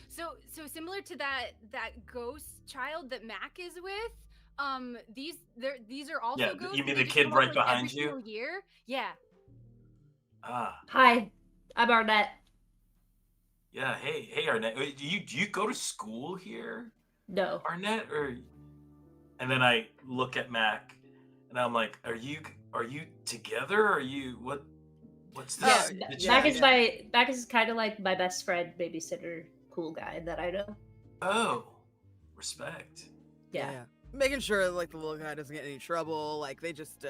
So similar to that ghost child that Mac is with, these are also Yeah, ghosts. you mean They the just kid come up, right like, behind every you? single year. Yeah. Ah, Hi, I'm Arnett. yeah. Hey, Arnett. Do you go to school here, No. Arnett? Or and then I look at Mac, and I'm like, Are you together? Are you What's Yeah, this? Mac is kind of like my best friend, babysitter, cool guy that I know. Oh, respect. Yeah. Making sure like the little guy doesn't get in any trouble. Like they just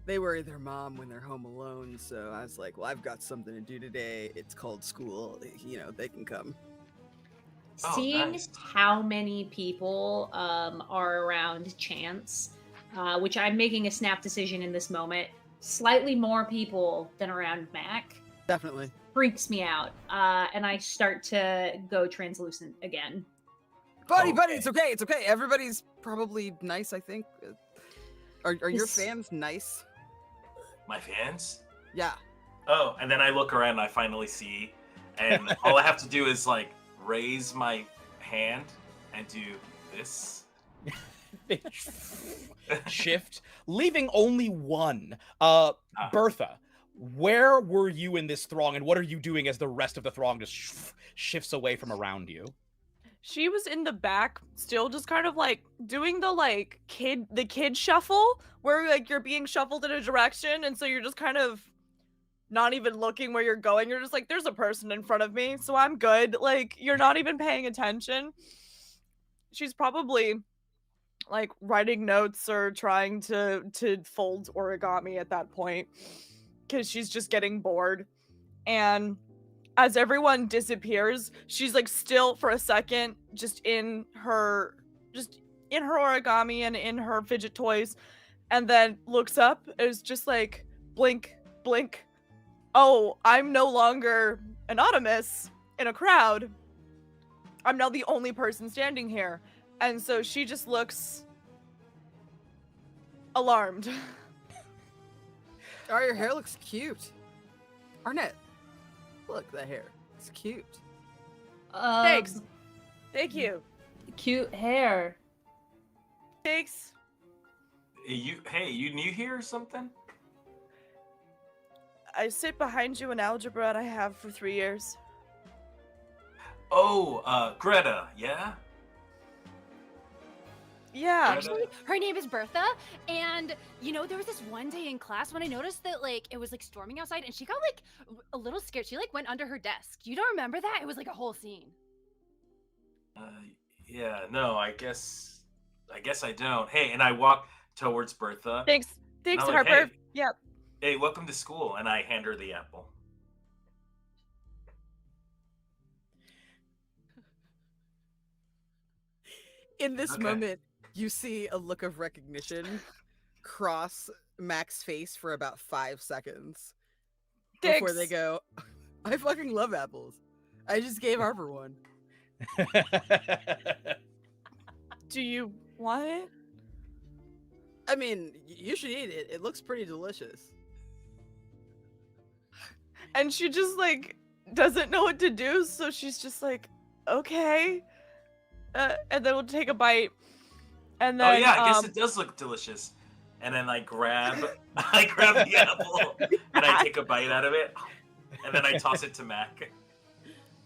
they worry their mom when they're home alone. So I was like, well, I've got something to do today. It's called school. You know, they can come. Oh, Seeing nice. how many people are around Chance, which I'm making a snap decision in this moment, slightly more people than around Mac, Definitely. freaks me out. And I start to go translucent again. Buddy, Okay. it's okay. It's okay. Everybody's probably nice, I think. Are your Yes. fans nice? My fans? Yeah. Oh, and then I look around and I finally see, and all I have to do is like raise my hand and do this. Shift, leaving only one. Bertha, where were you in this throng, and what are you doing as the rest of the throng just shifts away from around you? she was in the back, still just kind of like doing the kid shuffle, where like you're being shuffled in a direction, and so you're just kind of not even looking where you're going. You're just like, there's a person in front of me, so I'm good. Like, you're not even paying attention. She's probably like writing notes or trying to fold origami at that point, because she's just getting bored. And as everyone disappears, she's like still for a second just in her origami and in her fidget toys, and then looks up and is just like, blink, blink. Oh, I'm no longer anonymous in a crowd. I'm now the only person standing here. And so she just looks alarmed. Oh, your hair looks cute. Arnett, look, that hair. It's cute. Thanks. Thank you. Cute hair. Thanks. You new here or something? I sit behind you in algebra, and I have for 3 years. Oh, Greta, yeah? Yeah. Actually, her name is Bertha, and there was this one day in class when I noticed that like it was like storming outside, and she got like a little scared. She like went under her desk. You don't remember that? It was like a whole scene. Yeah, no, I guess I don't. Hey, and I walk towards Bertha. Thanks, I'm like, Harper. hey. Yep. Hey, welcome to school, and I hand her the apple. In this Okay. moment, you see a look of recognition cross Mac's face for about 5 seconds before they Thanks. go, I fucking love apples. I just gave Harper one. Do you want it? I mean, you should eat it. It looks pretty delicious. And she just like doesn't know what to do, so she's just like, okay. And then we'll take a bite. And then Oh yeah, I guess it does look delicious. And then I grab the apple and I take a bite out of it, and then I toss it to Mac.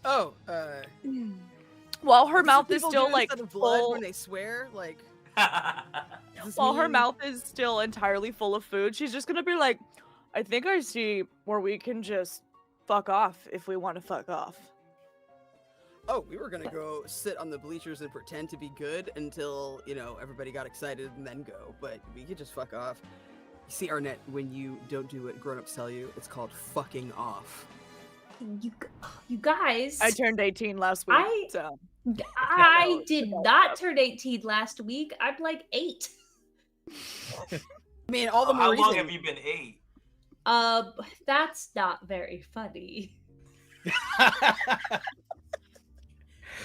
Oh, while her that's what mouth is people still do like instead of blood full, when they swear, like, does this while her mean- mouth is still entirely full of food, she's just gonna be like, I think I see where we can just fuck off if we want to fuck off. Oh, we were gonna go sit on the bleachers and pretend to be good until, everybody got excited and then go, but we could just fuck off. You see, Arnett, when you don't do what grown-ups tell you, it's called fucking off. You guys. I turned 18 last week, I- so I did not turn 18 last week. I'm like 8. I mean, all the more How long reason. have you been 8? That's not very funny.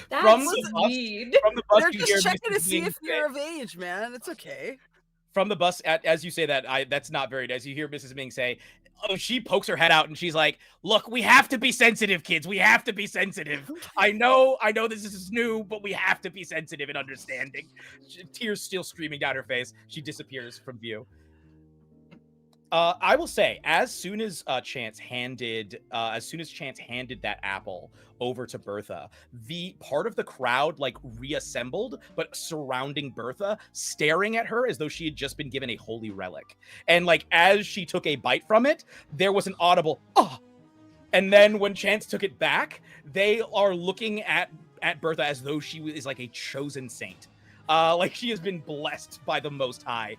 That's From the bus- mean. From the bus, They're you just hear checking to Mrs. see Ming if say- you're of age, man. It's okay. From the bus, as you say that, that's not very nice. You hear Mrs. Ming say, "Oh," she pokes her head out and she's like, "Look, we have to be sensitive, kids. We have to be sensitive. I know this is new, but we have to be sensitive and understanding." Tears still streaming down her face. She disappears from view. I will say, as soon as Chance handed that apple over to Bertha, the part of the crowd like reassembled, but surrounding Bertha, staring at her as though she had just been given a holy relic. And like as she took a bite from it, there was an audible "ah," and then when Chance took it back, they are looking at Bertha as though she is like a chosen saint. Like she has been blessed by the Most High.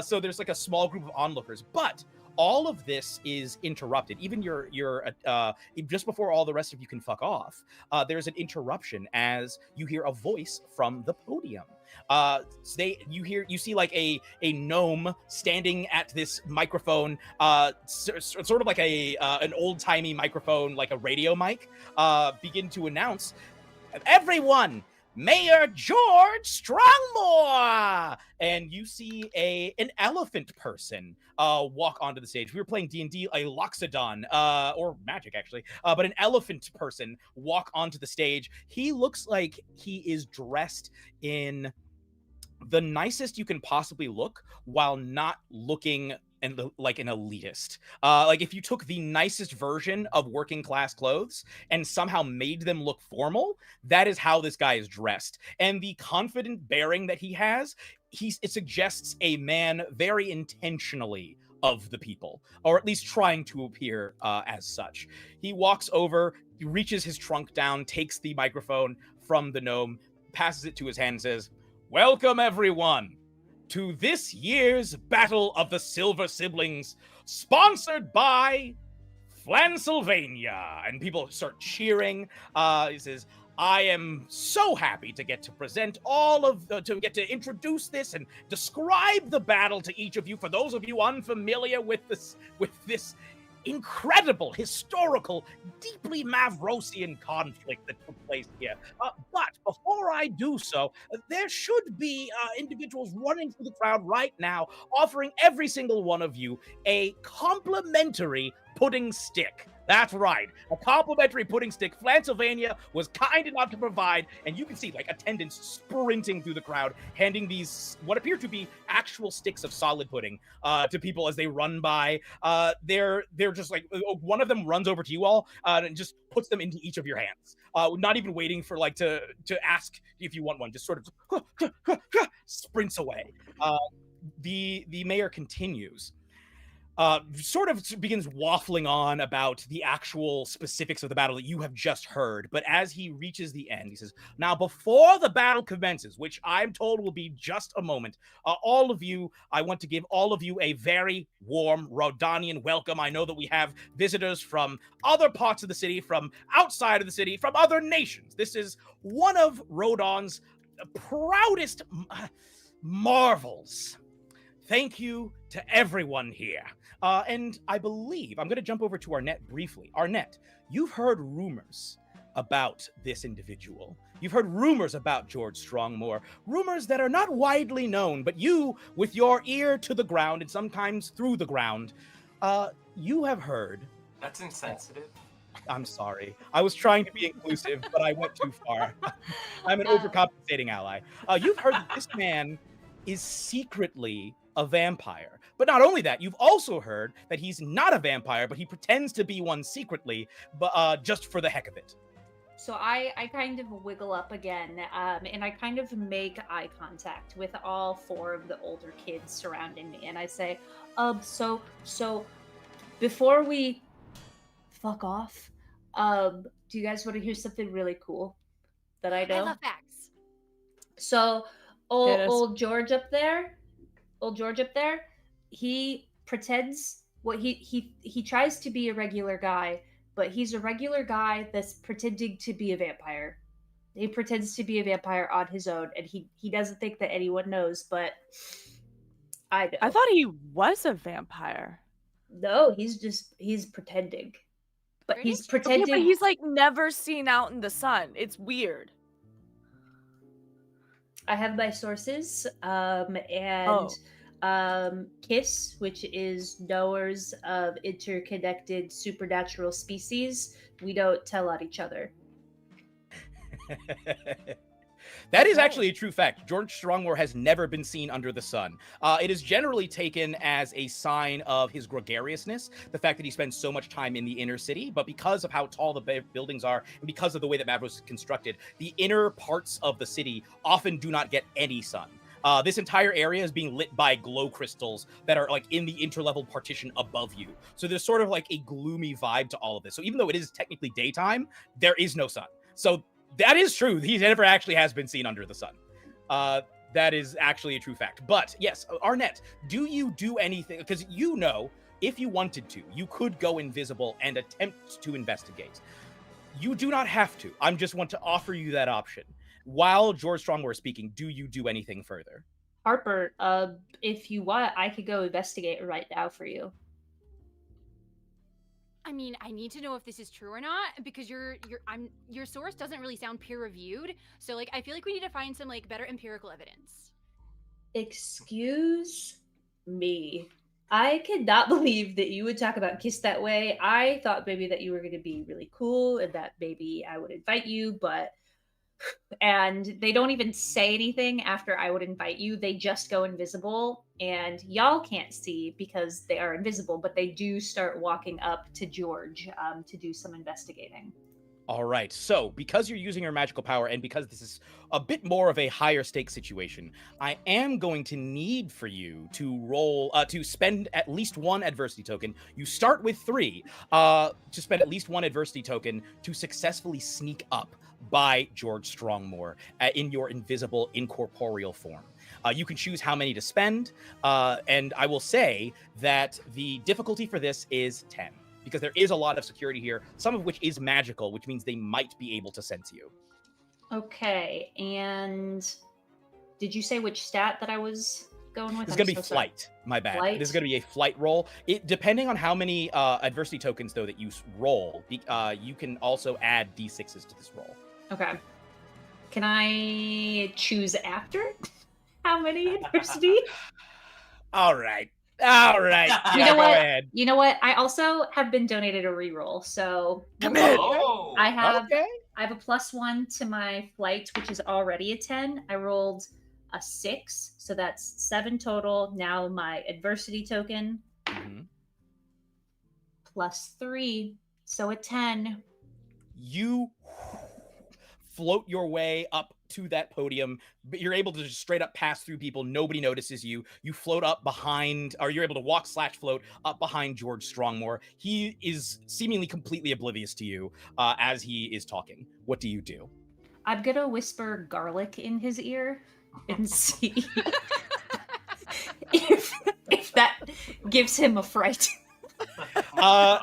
So there's like a small group of onlookers, but all of this is interrupted. Even your just before all the rest of you can fuck off, there's an interruption as you hear a voice from the podium. You see like a gnome standing at this microphone, sort of like an old timey microphone, like a radio mic, begin to announce, "Everyone, Mayor George Strongmore!" And you see an elephant person walk onto the stage. We were playing D&D, a Loxodon, or magic actually, but an elephant person walk onto the stage. He looks like he is dressed in the nicest you can possibly look while not looking like an elitist. Like if you took the nicest version of working class clothes and somehow made them look formal, that is how this guy is dressed. And the confident bearing that he has, it suggests a man very intentionally of the people, or at least trying to appear as such. He walks over, he reaches his trunk down, takes the microphone from the gnome, passes it to his hand, and says, "Welcome, everyone, to this year's Battle of the Silver Siblings, sponsored by Flansylvania." And people start cheering. He says, "I am so happy to get to present to get to introduce this and describe the battle to each of you. For those of you unfamiliar with this incredible, historical, deeply Mavrosian conflict that took place here. But before I do so, there should be individuals running through the crowd right now, offering every single one of you a complimentary pudding stick. That's right, a complimentary pudding stick. Flansylvania was kind enough to provide, and you can see like attendants sprinting through the crowd, handing these what appear to be actual sticks of solid pudding to people as they run by. They're just like one of them runs over to you all and just puts them into each of your hands, not even waiting for like to ask if you want one. Just sort of sprints away. The mayor continues. Sort of begins waffling on about the actual specifics of the battle that you have just heard. But as he reaches the end, he says, "Now, before the battle commences, which I'm told will be just a moment, all of you, I want to give all of you a very warm Rodanian welcome. I know that we have visitors from other parts of the city, from outside of the city, from other nations. This is one of Rodon's proudest marvels. Thank you to everyone here." And I believe, I'm going to jump over to Arnett briefly. Arnett, you've heard rumors about this individual. You've heard rumors about George Strongmore, rumors that are not widely known, but you, with your ear to the ground and sometimes through the ground, you have heard. That's insensitive. I'm sorry. I was trying to be inclusive, but I went too far. I'm an overcompensating ally. You've heard that this man is secretly a vampire. But not only that, you've also heard that he's not a vampire, but he pretends to be one secretly, but just for the heck of it. So I kind of wiggle up again, and I kind of make eye contact with all four of the older kids surrounding me, and I say, so before we fuck off, do you guys want to hear something really cool that I know? I love facts. So old George up there, he pretends he tries to be a regular guy, but he's a regular guy that's pretending to be a vampire. He pretends to be a vampire on his own, and he doesn't think that anyone knows, but I know. I thought he was a vampire. No, he's pretending. But he's pretending. Okay, but he's like never seen out in the sun. It's weird. I have my sources, KISS, which is knowers of interconnected supernatural species. We don't tell on each other. That is actually a true fact. George Strongmore has never been seen under the sun. It is generally taken as a sign of his gregariousness, the fact that he spends so much time in the inner city, but because of how tall the buildings are, and because of the way that Mavros is constructed, the inner parts of the city often do not get any sun. This entire area is being lit by glow crystals that are like in the interlevel partition above you. So there's sort of like a gloomy vibe to all of this. So even though it is technically daytime, there is no sun. So that is true. He never actually has been seen under the sun. That is actually a true fact. But yes, Arnett, do you do anything? Because you know, if you wanted to, you could go invisible and attempt to investigate. You do not have to. I just want to offer you that option. While George Strongmore is speaking, do you do anything further? Harper, if you want, I could go investigate right now for you. I mean, I need to know if this is true or not because your source doesn't really sound peer reviewed. So like I feel like we need to find some like better empirical evidence. Excuse me. I cannot believe that you would talk about KISS that way. I thought maybe that you were going to be really cool and that maybe I would invite you, but and they don't even say anything after I would invite you. They just go invisible, and y'all can't see because they are invisible, but they do start walking up to George to do some investigating. All right. So, because you're using your magical power and because this is a bit more of a higher stake situation, I am going to need for you to roll to spend at least one adversity token. You start with 3 to spend at least one adversity token to successfully sneak up by George Strongmore in your invisible incorporeal form. You can choose how many to spend, and I will say that the difficulty for this is 10. Because there is a lot of security here, some of which is magical, which means they might be able to sense you. Okay, and did you say which stat that I was going with? It's going to be flight. My bad. Flight? This is going to be a flight roll. Depending on how many adversity tokens, though, that you roll, you can also add d6s to this roll. Okay. Can I choose after? How many adversity? All right. All right. You Yeah, know go what? ahead. You know what? I also have been donated a reroll, so Commit. Oh, I have Okay. I have a +1 to my flight, which is already a 10. I rolled a 6, so that's 7 total. Now my adversity token Mhm. +3, so a 10. You float your way up to that podium, but you're able to just straight up pass through people. Nobody notices you. You float up behind, or you're able to walk/float up behind George Strongmore. He is seemingly completely oblivious to you as he is talking. What do you do? I'm gonna whisper garlic in his ear and see if that gives him a fright.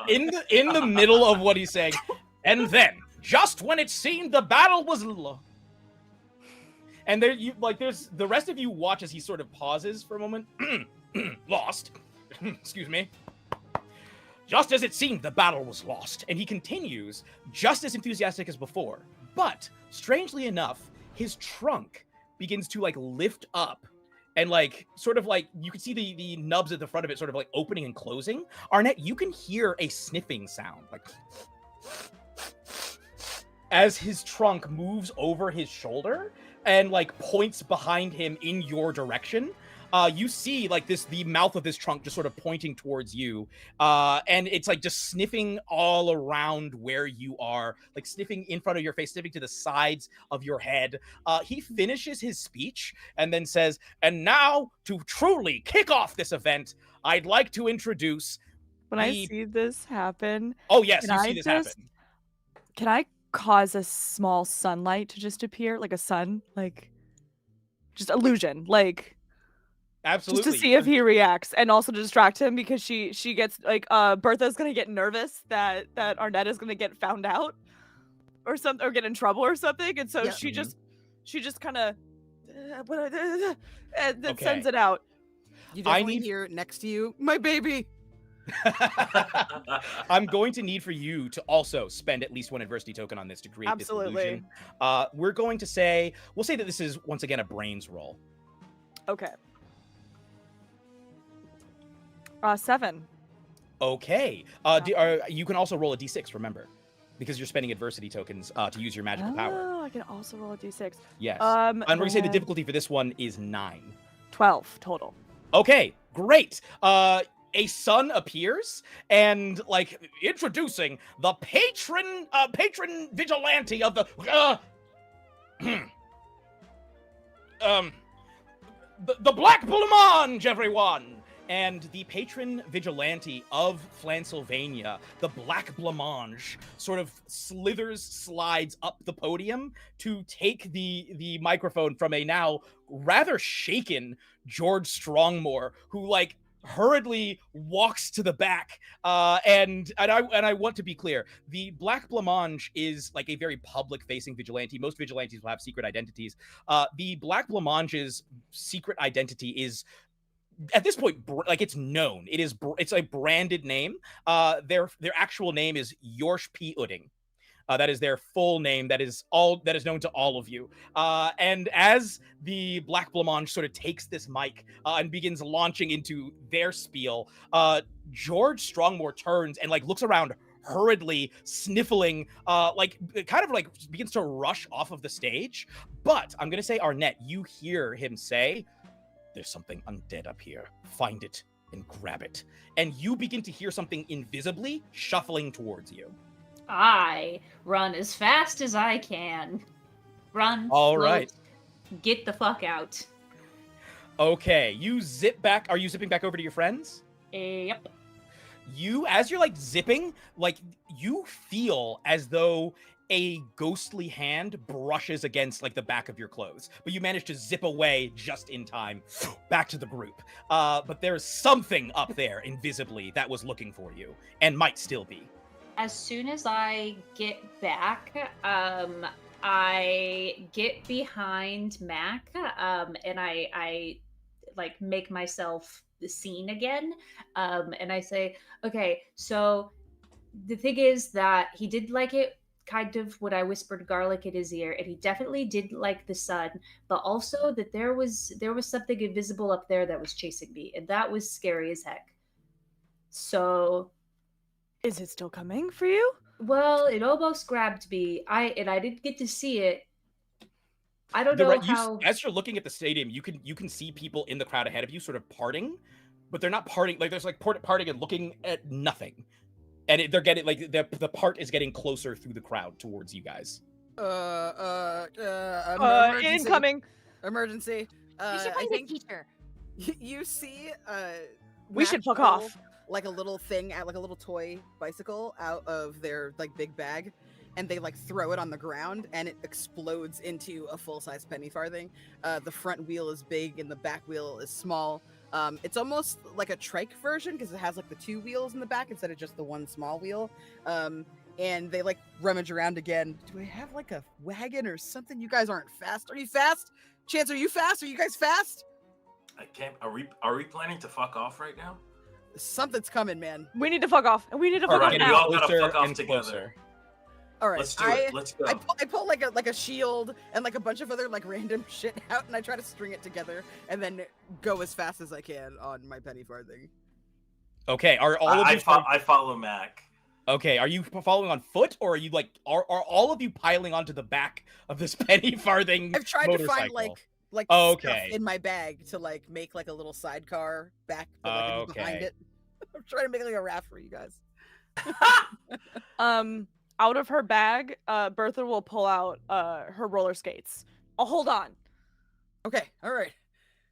In the middle of what he's saying, and then just when it seemed the battle was and there you like there's the rest of you watch as he sort of pauses for a moment. Lost. Excuse me. Just as it seemed the battle was lost, and he continues just as enthusiastic as before. But strangely enough, his trunk begins to like lift up and like sort of like you can see the nubs at the front of it sort of like opening and closing. Arnett, you can hear a sniffing sound like as his trunk moves over his shoulder and like points behind him in your direction. You see like the mouth of this trunk just sort of pointing towards you, and it's like just sniffing all around where you are, like sniffing in front of your face, sniffing to the sides of your head. He finishes his speech and then says, "And now to truly kick off this event, I'd like to introduce." When I see this happen, Oh yes, can you I see this just- happen. can I cause a small sunlight to just appear, like a sun, like just illusion, like Absolutely. just to see if he reacts, and also to distract him because she gets like Bertha's gonna get nervous that Arnett is gonna get found out or something, or get in trouble or something, and so Yeah. she just kind of and then Okay. sends it out. You I definitely need- hear next to you, my baby. I'm going to need for you to also spend at least one adversity token on this to create this Absolutely. illusion. We're going to we'll say that this is once again a brains roll. Okay. 7. Okay. You can also roll a d6, remember, because you're spending adversity tokens to use your magical power. Oh, I can also roll a d6. Yes. And we're going to say the then difficulty for this one is 9. 12 total. Okay, great. A sun appears and like introducing the patron vigilante of the the Black Blancmange, everyone. And the patron vigilante of Flansylvania, the Black Blancmange, sort of slides up the podium to take the microphone from a now rather shaken George Strongmore, who like hurriedly walks to the back. And I want to be clear, the Black Blancmange is like a very public-facing vigilante. Most vigilantes will have secret identities. The Black Blancmange's secret identity is, at this point, like it's known. It's a branded name. Their actual name is Yorsh P. Udding. That is their full name. That is known to all of you. And as the Black Blancmange sort of takes this mic and begins launching into their spiel, George Strongmore turns and like looks around hurriedly sniffling, kind of like begins to rush off of the stage. But I'm gonna say, Arnett, you hear him say, "There's something undead up here. Find it and grab it." And you begin to hear something invisibly shuffling towards you. I run as fast as I can. Run. All float, right. Get the fuck out. Okay, you zip back. Are you zipping back over to your friends? Yep. You, as you're like zipping, like you feel as though a ghostly hand brushes against like the back of your clothes, but you manage to zip away just in time back to the group. But there's something up there invisibly that was looking for you and might still be. As soon as I get back, I get behind Mac, and I like make myself seen again, and I say, okay, so the thing is that he did like it kind of when I whispered garlic in his ear, and he definitely did like the sun, but also that there was something invisible up there that was chasing me, and that was scary as heck. So, Is it still coming for you? well, it almost grabbed me. I didn't get to see it. I don't know how. As you're looking at the stadium, you can see people in the crowd ahead of you sort of parting, but they're not parting. Like there's like parting and looking at nothing, and they're getting like the part is getting closer through the crowd towards you guys. Emergency. Incoming. Emergency. You should I find the think teacher. you see. We should Max fuck pull, off. Like a little thing, like a little toy bicycle out of their like big bag, and they like throw it on the ground, and it explodes into a full-size penny farthing. The front wheel is big, and the back wheel is small. It's almost like a trike version because it has like the two wheels in the back instead of just the one small wheel. And they like rummage around again. Do I have like a wagon or something? You guys aren't fast. Are you fast? Chance, are you fast? Are you guys fast? I can't. Are we planning to fuck off right now? Something's coming, man. We need to fuck off, and we need to All fuck right, off we now. all gotta Closer fuck off and together. closer. All right, Let's do it. Let's go. I pull like a shield and like a bunch of other like random shit out, and I try to string it together and then go as fast as I can on my penny farthing. Okay, are all of I you? follow Mac. Okay, are you following on foot, or are you like are all of you piling onto the back of this penny farthing? I've tried to find motorcycle? like Oh, stuff okay. in my bag to like make like a little sidecar back, but like behind Okay. it. I'm trying to make like a raft for you guys. Out of her bag, Bertha will pull out her roller skates. I'll hold on. Okay, all right.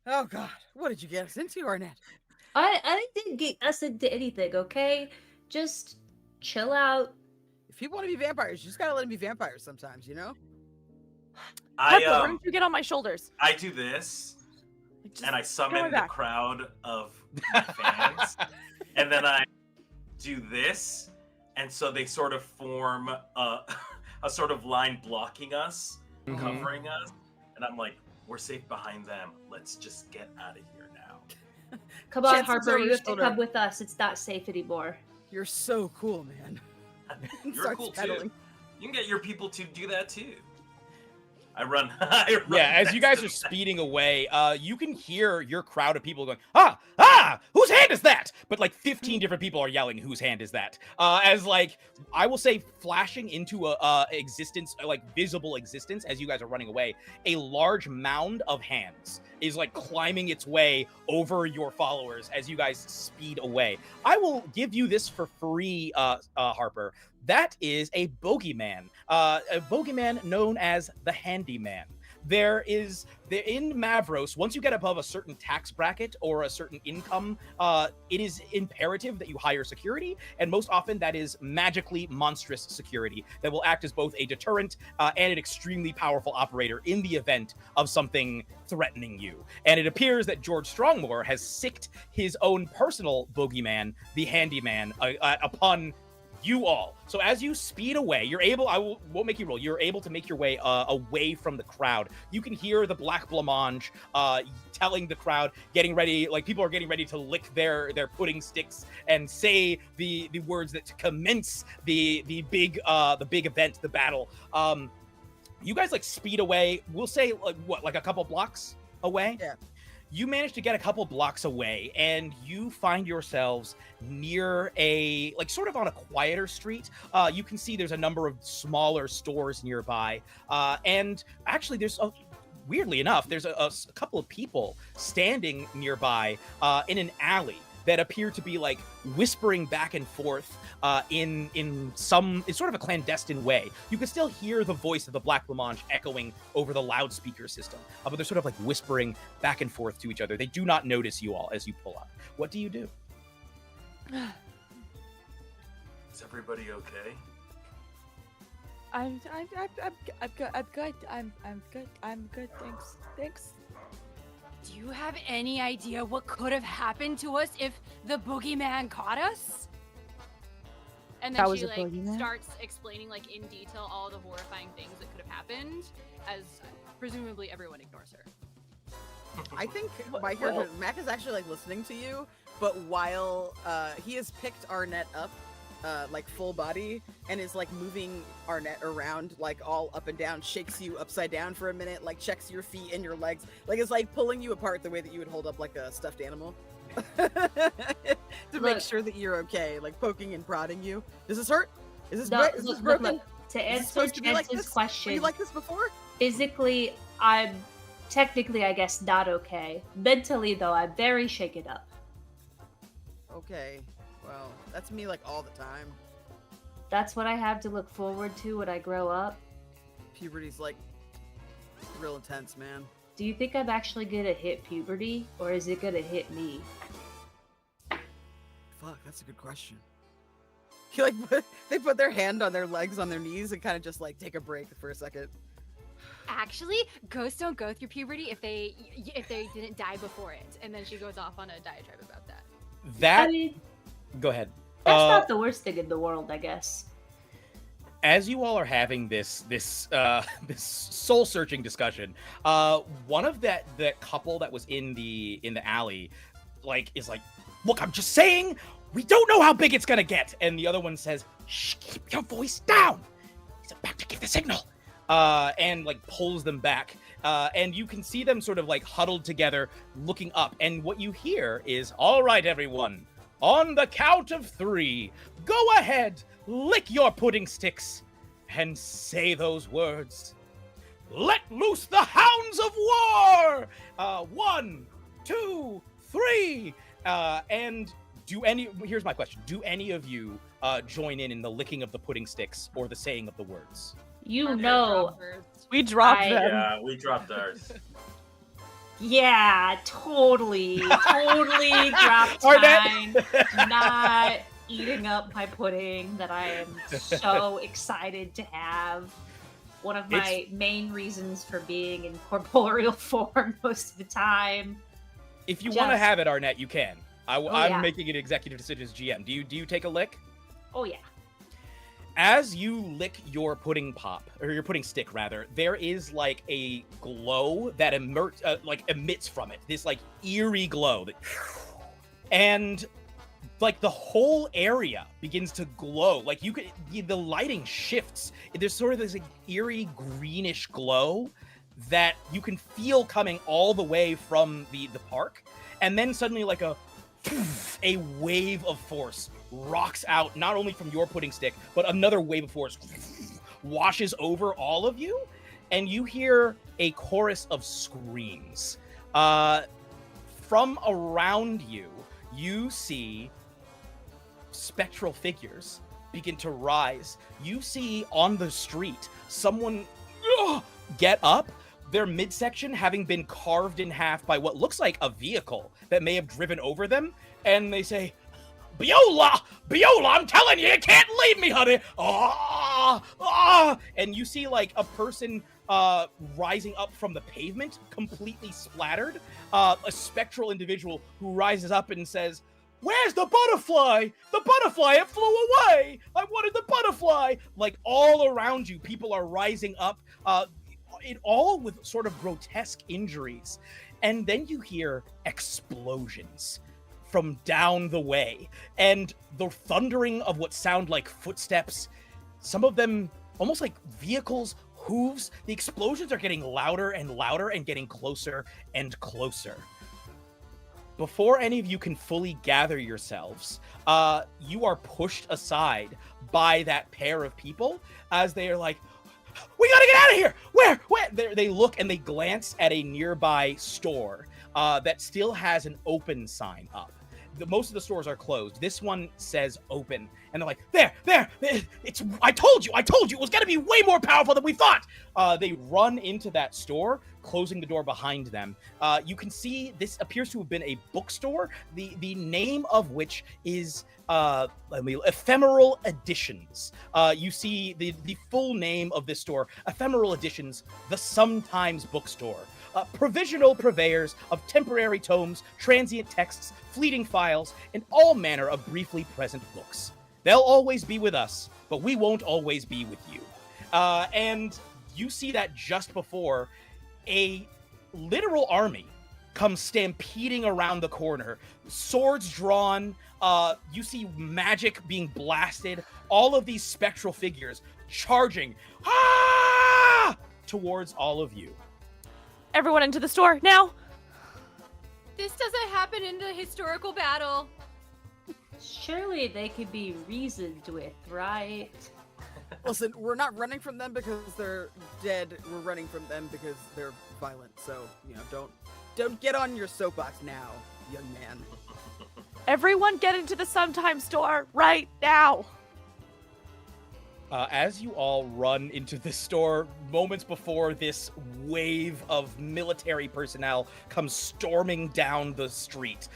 Oh God, what did you get us into, Arnett? I didn't get us into anything. Okay, just chill out. If people want to be vampires, you just gotta let them be vampires sometimes, you know. Harper, why don't you get on my shoulders? I do this, Like, just and I go summon the back. crowd of my fans, and then I do this, and so they sort of form a sort of line blocking us, Mhm. covering us, and I'm like, we're safe behind them. Let's just get out of here now. Come on, Chances Harper, are you you're have to still come there. with us. It's not safe anymore. You're so cool, man. You're Starts cool pedaling. too. You can get your people to do that too. I run. I run Yeah, as you next guys to are them. speeding away, you can hear your crowd of people going, whose hand is that? But like 15 different people are yelling, whose hand is that? As like, I will say, flashing into a existence, like visible existence, as you guys are running away, a large mound of hands is like climbing its way over your followers as you guys speed away. I will give you this for free, Harper. That is a bogeyman, a bogeyman known as the Handyman. There in Mavros, once you get above a certain tax bracket or a certain income, it is imperative that you hire security, and most often that is magically monstrous security that will act as both a deterrent and an extremely powerful operator in the event of something threatening you. And it appears that George Strongmore has sicked his own personal bogeyman, the Handyman, upon you all. So as you speed away, you're able, won't make you roll, you're able to make your way away from the crowd. You can hear the Black Blancmange telling the crowd, getting ready, like people are getting ready to lick their pudding sticks and say the words that commence the big event, the battle. You guys like speed away, we'll say like what, like a couple blocks away? Yeah. you manage to get a couple blocks away, and you find yourselves near a, like, sort of on a quieter street. You can see there's a number of smaller stores nearby, and actually there's weirdly enough, there's a couple of people standing nearby in an alley that appear to be like whispering back and forth in sort of a clandestine way. You can still hear the voice of the Black Blancmange echoing over the loudspeaker system, but they're sort of like whispering back and forth to each other. They do not notice you all as you pull up. What do you do? Is everybody okay? I'm good. I'm good. Thanks. Do you have any idea what could have happened to us if the boogeyman caught us? And then That was she a like boogeyman? starts explaining like in detail all the horrifying things that could have happened, as presumably everyone ignores her. I think my character, Mac, is actually like listening to you, but while he has picked Arnett up, like full body, and is like moving Arnett around, like all up and down, shakes you upside down for a minute, like checks your feet and your legs, like it's like pulling you apart the way that you would hold up like a stuffed animal. To make sure that you're okay, like poking and prodding you. Does this hurt? Is this broken? To Is it answer supposed to be like Chance's this? question, Were you like this before? physically, I'm technically, I guess, not okay. Mentally, though, I'm very shaken up. Okay, well, that's me like all the time. That's what I have to look forward to when I grow up. Puberty's like real intense, man. Do you think I'm actually gonna hit puberty, or is it gonna hit me? Fuck, that's a good question. You like they put their hand on their legs on their knees and kind of just like take a break for a second. Actually, ghosts don't go through puberty if they didn't die before it. And then she goes off on a diatribe about that. That I mean, go ahead. that's not the worst thing in the world, I guess. As you all are having this soul searching discussion, one of that couple that was in the alley, like, is like, look, I'm just saying, we don't know how big it's gonna get. And the other one says, shh, keep your voice down. He's about to give the signal. And like pulls them back. And you can see them sort of like huddled together, looking up. And what you hear is, all right, everyone, on the count of 3, go ahead, lick your pudding sticks, and say those words. Let loose the hounds of war! 1, 2, 3. And here's my question. Do any of you join in the licking of the pudding sticks or the saying of the words? You know, We dropped I- them. Yeah, we dropped ours. yeah, totally dropped mine. Arnett! Not eating up my pudding that I am so excited to have. One of my main reasons for being in corporeal form most of the time. If you want to Just- have it, Arnett, you can. I'm yeah. making an executive decision as GM. Do you take a lick? Oh yeah. As you lick your pudding pop, or your pudding stick rather, there is like a glow that emits from it. This like eerie glow that, and like the whole area begins to glow. Like the lighting shifts. There's sort of this like, eerie greenish glow that you can feel coming all the way from the park, and then suddenly like a wave of force rocks out not only from your pudding stick, but another wave of force washes over all of you, and you hear a chorus of screams. From around you, you see spectral figures begin to rise. You see on the street someone get up, their midsection having been carved in half by what looks like a vehicle that may have driven over them, and they say, Biola, I'm telling you, you can't leave me, honey. And you see like a person rising up from the pavement, completely splattered. A spectral individual who rises up and says, where's the butterfly? The butterfly, it flew away. I wanted the butterfly. Like all around you, people are rising up, it all with sort of grotesque injuries. And then you hear explosions from down the way, and the thundering of what sound like footsteps, some of them almost like vehicles, hooves. The explosions are getting louder and louder and getting closer and closer. before any of you can fully gather yourselves, you are pushed aside by that pair of people as they are like, we gotta get out of here! Where? They look and they glance at a nearby store that still has an open sign up. Most of the stores are closed. This one says open, and they're like, there, it's, I told you, it was gonna be way more powerful than we thought. They run into that store, closing the door behind them. You can see this appears to have been a bookstore, the name of which is Ephemeral Editions. You see the full name of this store, Ephemeral Editions, the Sometimes Bookstore. Provisional purveyors of temporary tomes, transient texts, fleeting files, and all manner of briefly present books. They'll always be with us, but we won't always be with you. And you see that just before a literal army comes stampeding around the corner, swords drawn. You see magic being blasted, all of these spectral figures charging towards all of you. Everyone into the store now. This doesn't happen in the historical battle. Surely they could be reasoned with, right? Listen, we're not running from them because they're dead. We're running from them because they're violent. So, don't get on your soapbox now, young man. Everyone get into the Sometime store right now. As you all run into the store, moments before this wave of military personnel comes storming down the street,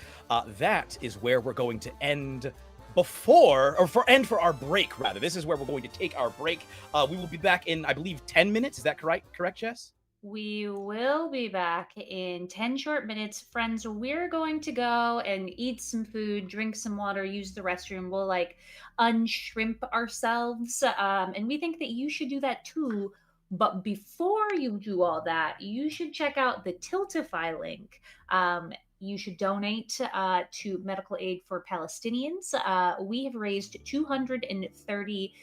that is where we're going to end for our break, rather. This is where we're going to take our break. We will be back in, I believe, 10 minutes. Is that correct, Jess? We will be back in 10 short minutes. Friends, we're going to go and eat some food, drink some water, use the restroom. We'll unshrimp ourselves. And we think that you should do that too. But before you do all that, you should check out the Tiltify link. You should donate to medical aid for Palestinians. We have raised 230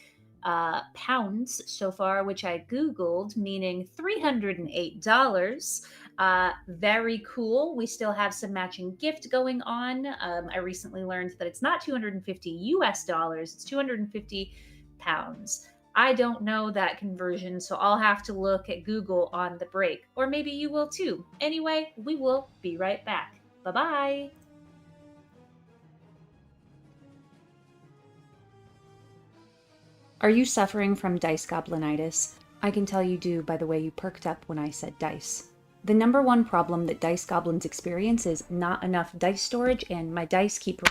pounds so far, which I Googled, meaning $308. Very cool. We still have some matching gift going on. I recently learned that it's not 250 US dollars, it's 250 pounds. I don't know that conversion, so I'll have to look at Google on the break, or maybe you will too. Anyway, we will be right back. Bye bye. Are you suffering from dice goblinitis? I can tell you do by the way you perked up when I said dice. The number one problem that dice goblins experience is not enough dice storage, and my dice keep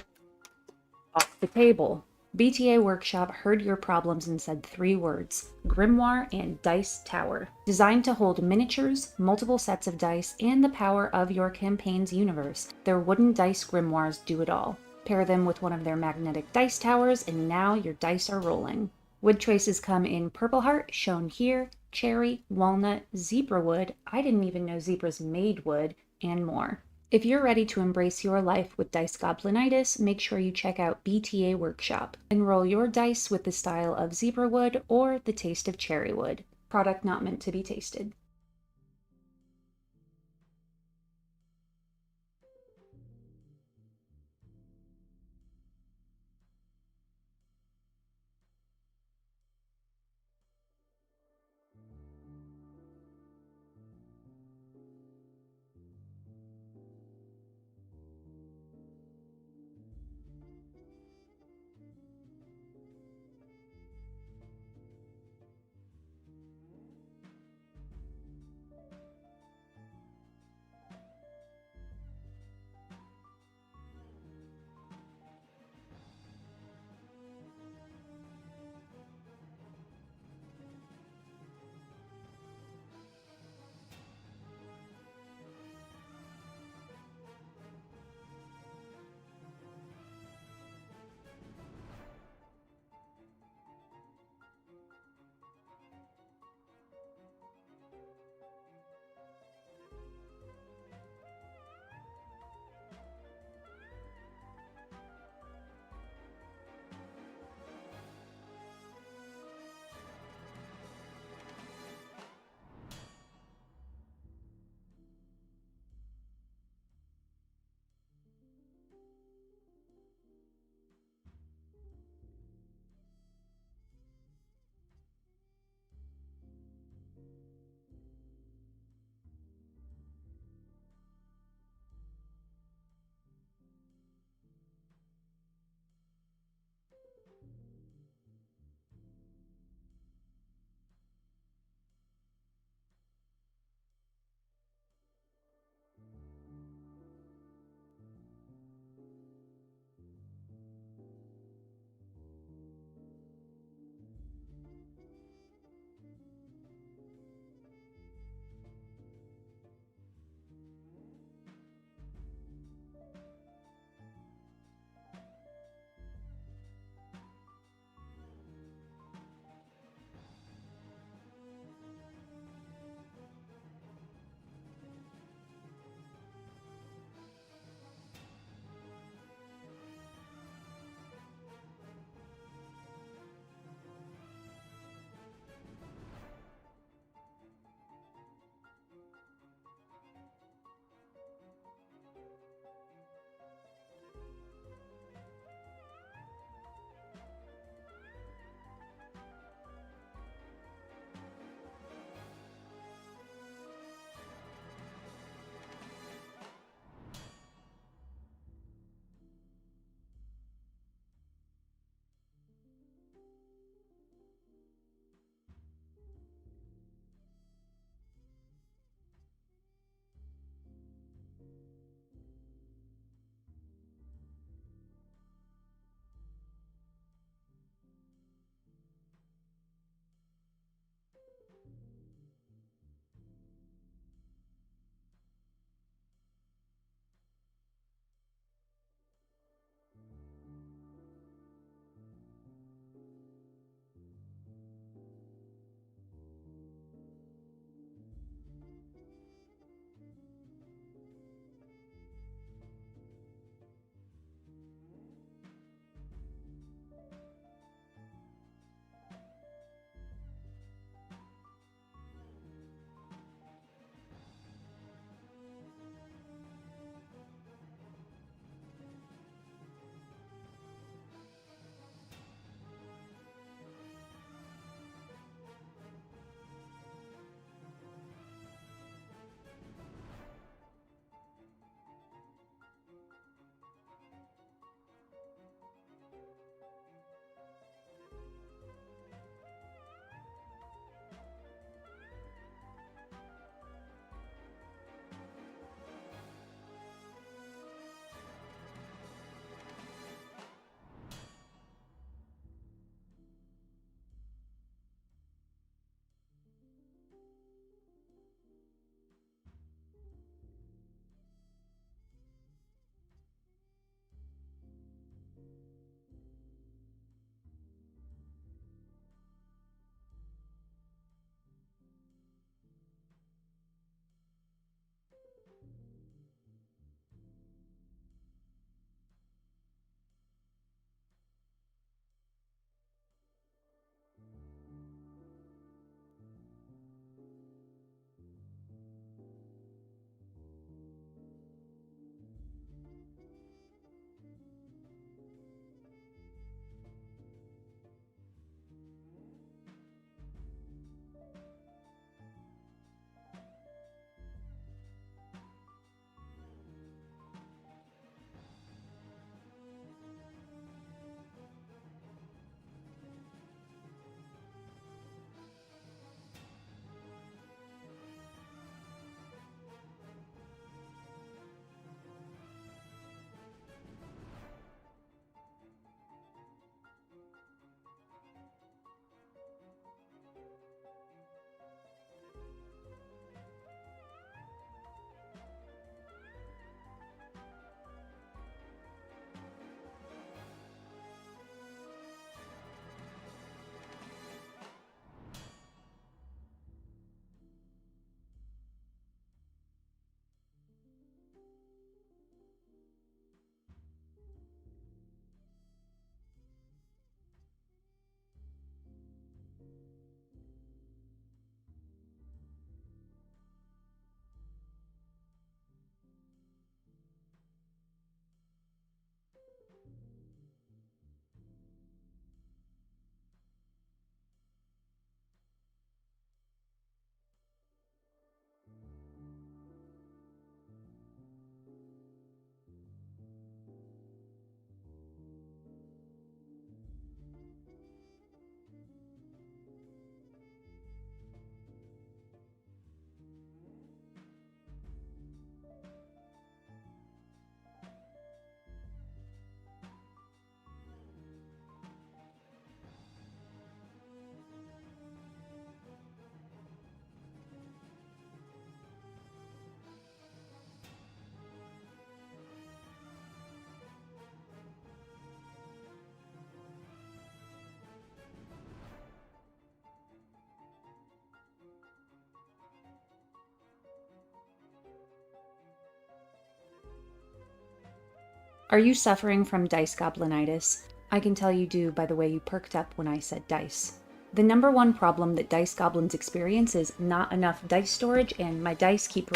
off the table. BTA Workshop heard your problems and said 3 words: Grimoire and Dice Tower. Designed to hold miniatures, multiple sets of dice, and the power of your campaign's universe, their wooden dice grimoires do it all. Pair them with one of their magnetic dice towers, and now your dice are rolling. Wood choices come in Purple Heart, shown here, cherry, walnut, zebra wood, I didn't even know zebras made wood, and more. If you're ready to embrace your life with dice goblinitis, make sure you check out BTA Workshop. Enroll your dice with the style of zebra wood or the taste of cherry wood. Product not meant to be tasted. Are you suffering from dice goblinitis? I can tell you do by the way you perked up when I said dice. The number one problem that dice goblins experience is not enough dice storage, and my dice keep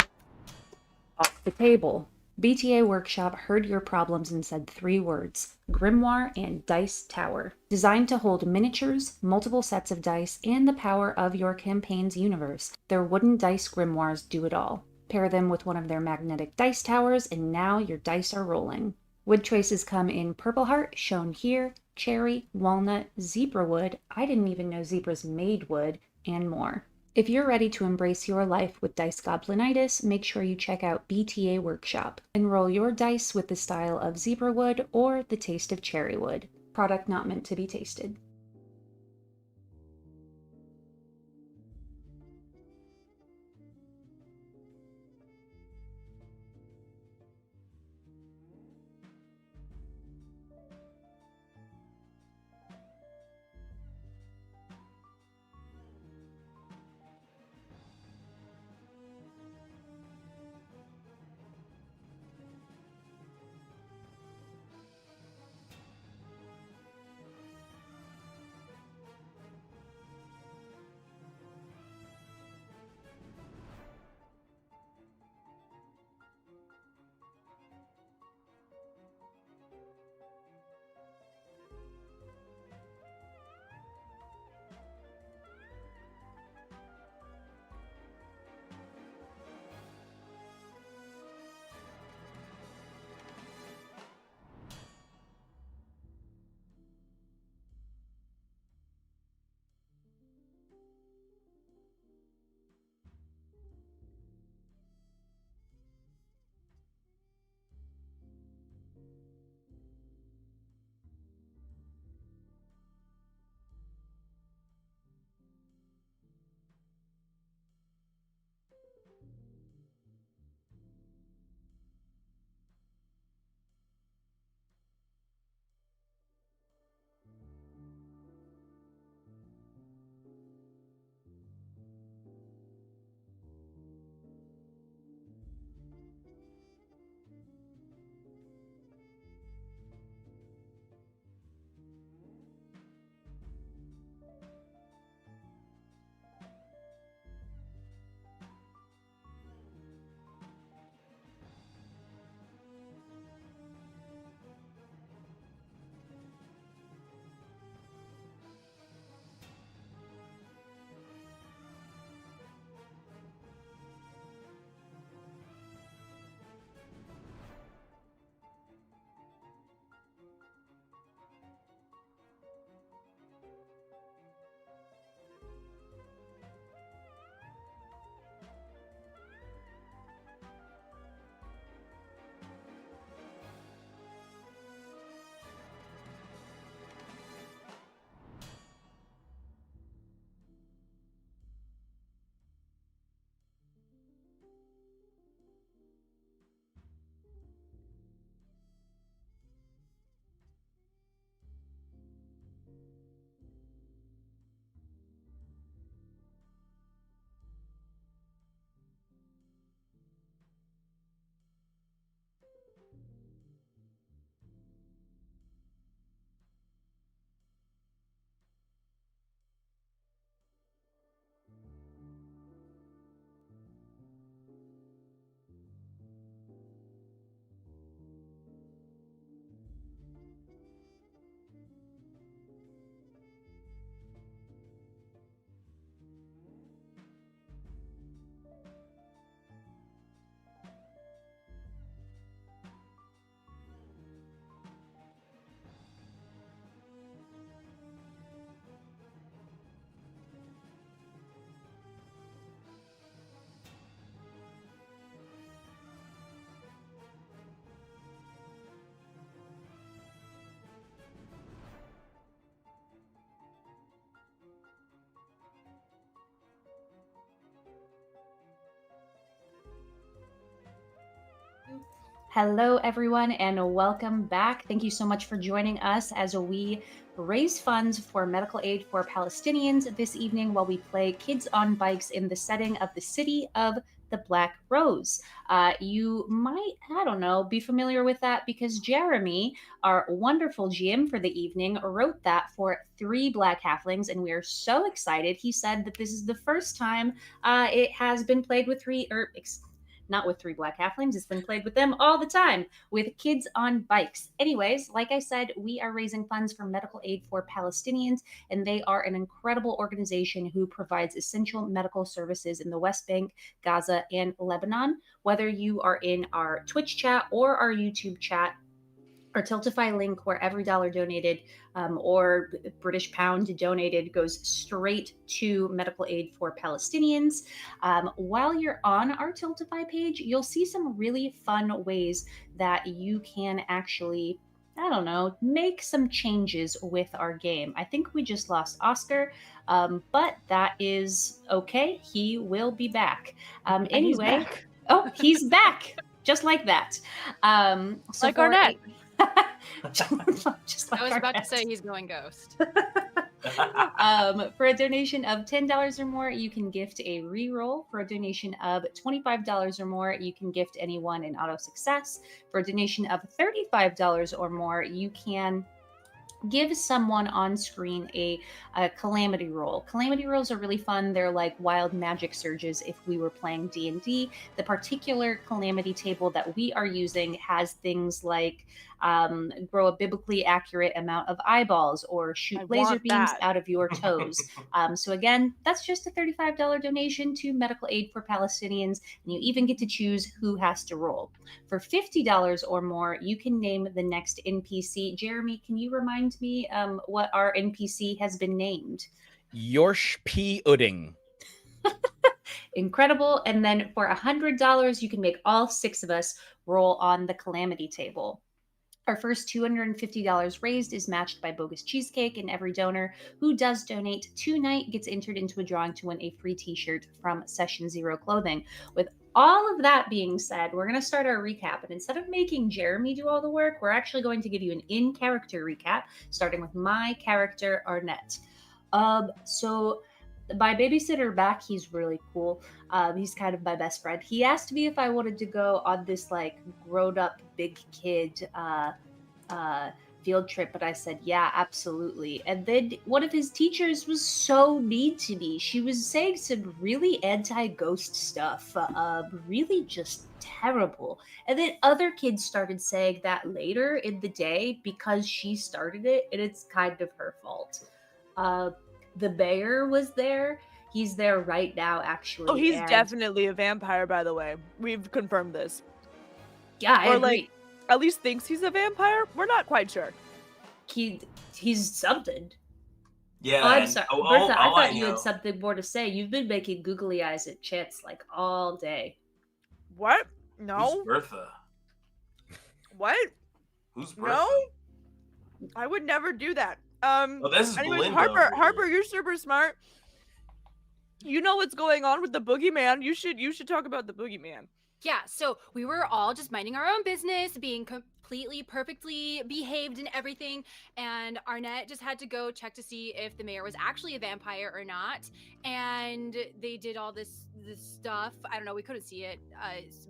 off the table. BTA Workshop heard your problems and said 3 words: Grimoire and Dice Tower. Designed to hold miniatures, multiple sets of dice, and the power of your campaign's universe, their wooden dice grimoires do it all. Pair them with one of their magnetic dice towers, and now your dice are rolling. Wood choices come in Purple Heart, shown here, cherry, walnut, zebra wood, I didn't even know zebras made wood, and more. If you're ready to embrace your life with dice goblinitis, make sure you check out BTA Workshop. Enroll your dice with the style of zebra wood or the taste of cherry wood. Product not meant to be tasted. Hello, everyone, and welcome back. Thank you so much for joining us as we raise funds for medical aid for Palestinians this evening while we play Kids on Bikes in the setting of the city of the Black Rose. You might, I don't know, be familiar with that because Jeremy, our wonderful GM for the evening, wrote that for 3 Black Halflings, and we are so excited. He said that this is the first time it has been played with not with 3 Black Halflings. It's been played with them all the time with kids on bikes. Anyways, like I said, we are raising funds for medical aid for Palestinians, and they are an incredible organization who provides essential medical services in the West Bank, Gaza, and Lebanon. Whether you are in our Twitch chat or our YouTube chat, our Tiltify link where every dollar donated or British pound donated goes straight to medical aid for Palestinians. While you're on our Tiltify page, you'll see some really fun ways that you can actually, I don't know, make some changes with our game. I think we just lost Oscar, but that is okay. He will be back. And he's Anyway, back. oh, he's back. Just like that. So Like for Arnett. just like I was about to Arnett. say he's going ghost. For a donation of $10 or more, you can gift a reroll. For a donation of $25 or more, you can gift anyone an auto success. For a donation of $35 or more, you can give someone on screen a calamity roll. Calamity rolls are really fun. They're like wild magic surges if we were playing D&D. The particular calamity table that we are using has things like grow a biblically accurate amount of eyeballs or shoot I laser want beams that. out of your toes. So again, that's just a $35 donation to medical aid for Palestinians, and you even get to choose who has to roll. For $50 or more, you can name the next NPC. Jeremy, can you remind me what our NPC has been named? Yorsh P. Udding. Incredible. And then for $100, you can make all 6 of us roll on the calamity table. Our first $250 raised is matched by Bogus Cheesecake, and every donor who does donate tonight gets entered into a drawing to win a free t-shirt from Session Zero Clothing. With all of that being said, we're going to start our recap. And instead of making Jeremy do all the work, we're actually going to give you an in-character recap, starting with my character, Arnett. So my babysitter back, he's really cool. He's kind of my best friend. He asked me if I wanted to go on this like grown up big kid field trip, but I said yeah, absolutely. And then one of his teachers was so mean to me. She was saying some really anti-ghost stuff, really just terrible. And then other kids started saying that later in the day because she started it, and it's kind of her fault. The mayor was there. He's there right now, actually. Oh, he's and- definitely a vampire, by the way. We've confirmed this. Yeah, I Or, agree. like, at least thinks he's a vampire. We're not quite sure. He's something. Yeah. Oh, I'm and sorry, all- Bertha. I all thought you know- had something more to say. You've been making googly eyes at chits like all day. What? Who's No. Bertha? What? Who's Bertha? No. I would never do that. Oh, this is Anyways, Belinda Harper, over here. Harper, you're super smart. You know what's going on with the boogeyman. You should talk about the boogeyman. Yeah, so we were all just minding our own business, being completely perfectly behaved and everything, and Arnett just had to go check to see if the mayor was actually a vampire or not. And they did all this stuff. I don't know, we couldn't see it,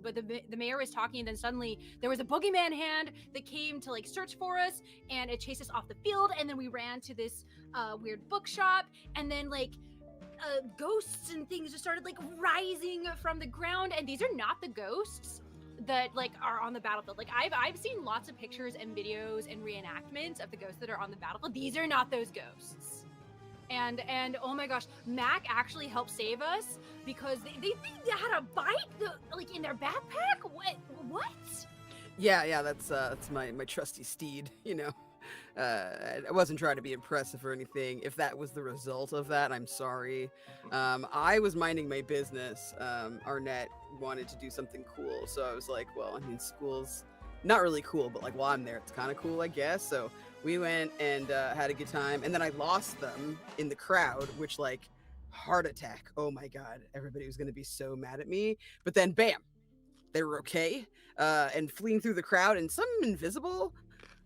but the mayor was talking, and then suddenly there was a boogeyman hand that came to like search for us, and it chased us off the field. And then we ran to this weird bookshop, and then like ghosts and things just started like rising from the ground, and these are not the ghosts that like are on the battlefield. Like I've seen lots of pictures and videos and reenactments of the ghosts that are on the battlefield. These are not those ghosts. And oh my gosh, Mac actually helped save us because they had a bite like in their backpack. What? Yeah, that's my trusty steed, you know. I wasn't trying to be impressive or anything. If that was the result of that, I'm sorry. I was minding my business. Arnett wanted to do something cool, so I was like, well, I mean, school's not really cool, but like while I'm there, it's kind of cool, I guess. So we went and had a good time, and then I lost them in the crowd, which like heart attack. Oh my god, everybody was gonna be so mad at me. But then bam, they were okay, and fleeing through the crowd, and some invisible